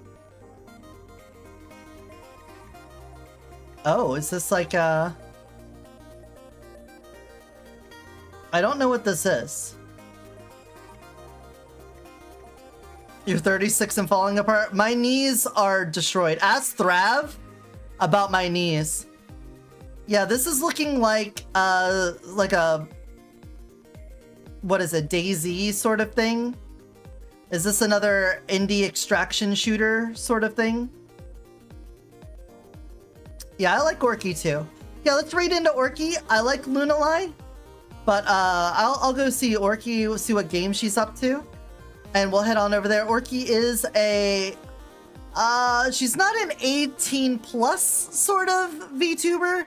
S1: Oh, is this like I don't know what this is. You're 36 and falling apart? My knees are destroyed. Ask Thrav about my knees. Yeah, this is looking like a... What is it? DayZ sort of thing? Is this another indie extraction shooter sort of thing? Yeah, I like Orky too. Yeah, let's raid into Orky. I like Lunalai, but I'll go see Orky, see what game she's up to, and we'll head on over there. Orky is a she's not an 18 plus sort of VTuber.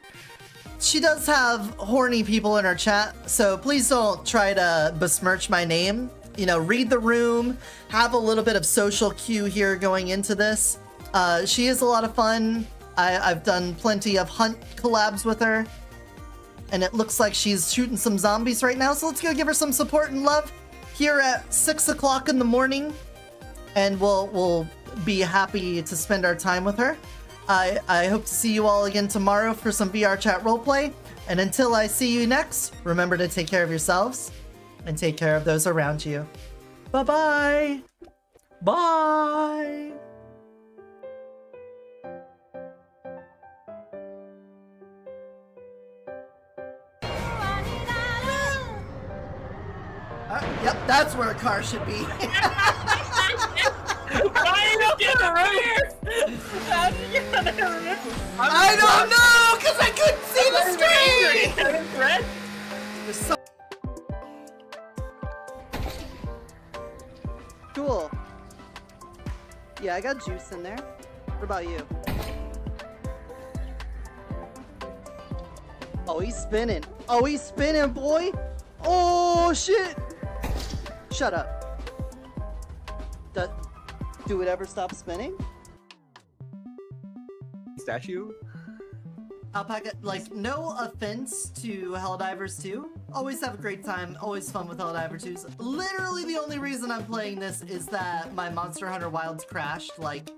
S1: She does have horny people in her chat, so please don't try to besmirch my name. You know, read the room, have a little bit of social cue here going into this. She is a lot of fun. I've done plenty of hunt collabs with her, and it looks like she's shooting some zombies right now, so let's go give her some support and love here at 6 o'clock in the morning, and we'll be happy to spend our time with her. I hope to see you all again tomorrow for some VR chat roleplay, and until I see you next, remember to take care of yourselves and take care of those around you. Bye-bye! Bye! Yep, that's where a car should be.
S4: Why don't get the reverse?
S1: I don't know, because I couldn't see the screen!
S4: Red?
S1: There's so cool. Yeah, I got juice in there. What about you? Oh, he's spinning. Oh, he's spinning, boy. Oh, shit. Shut up. Do it ever stop spinning?
S4: Statue?
S1: Alpaca, like, no offense to Helldivers 2. Always have a great time, always fun with Helldivers 2s. Literally the only reason I'm playing this is that my Monster Hunter Wilds crashed, like...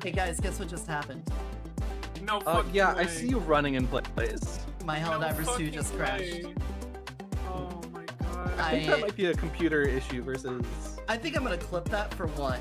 S1: Hey guys, guess what just happened?
S5: No fucking
S4: Yeah,
S5: way.
S4: I see you running in place.
S1: My Helldivers 2 just crashed.
S5: Way. Oh my god.
S4: I think that might be a computer issue versus...
S1: I think I'm gonna clip that for one.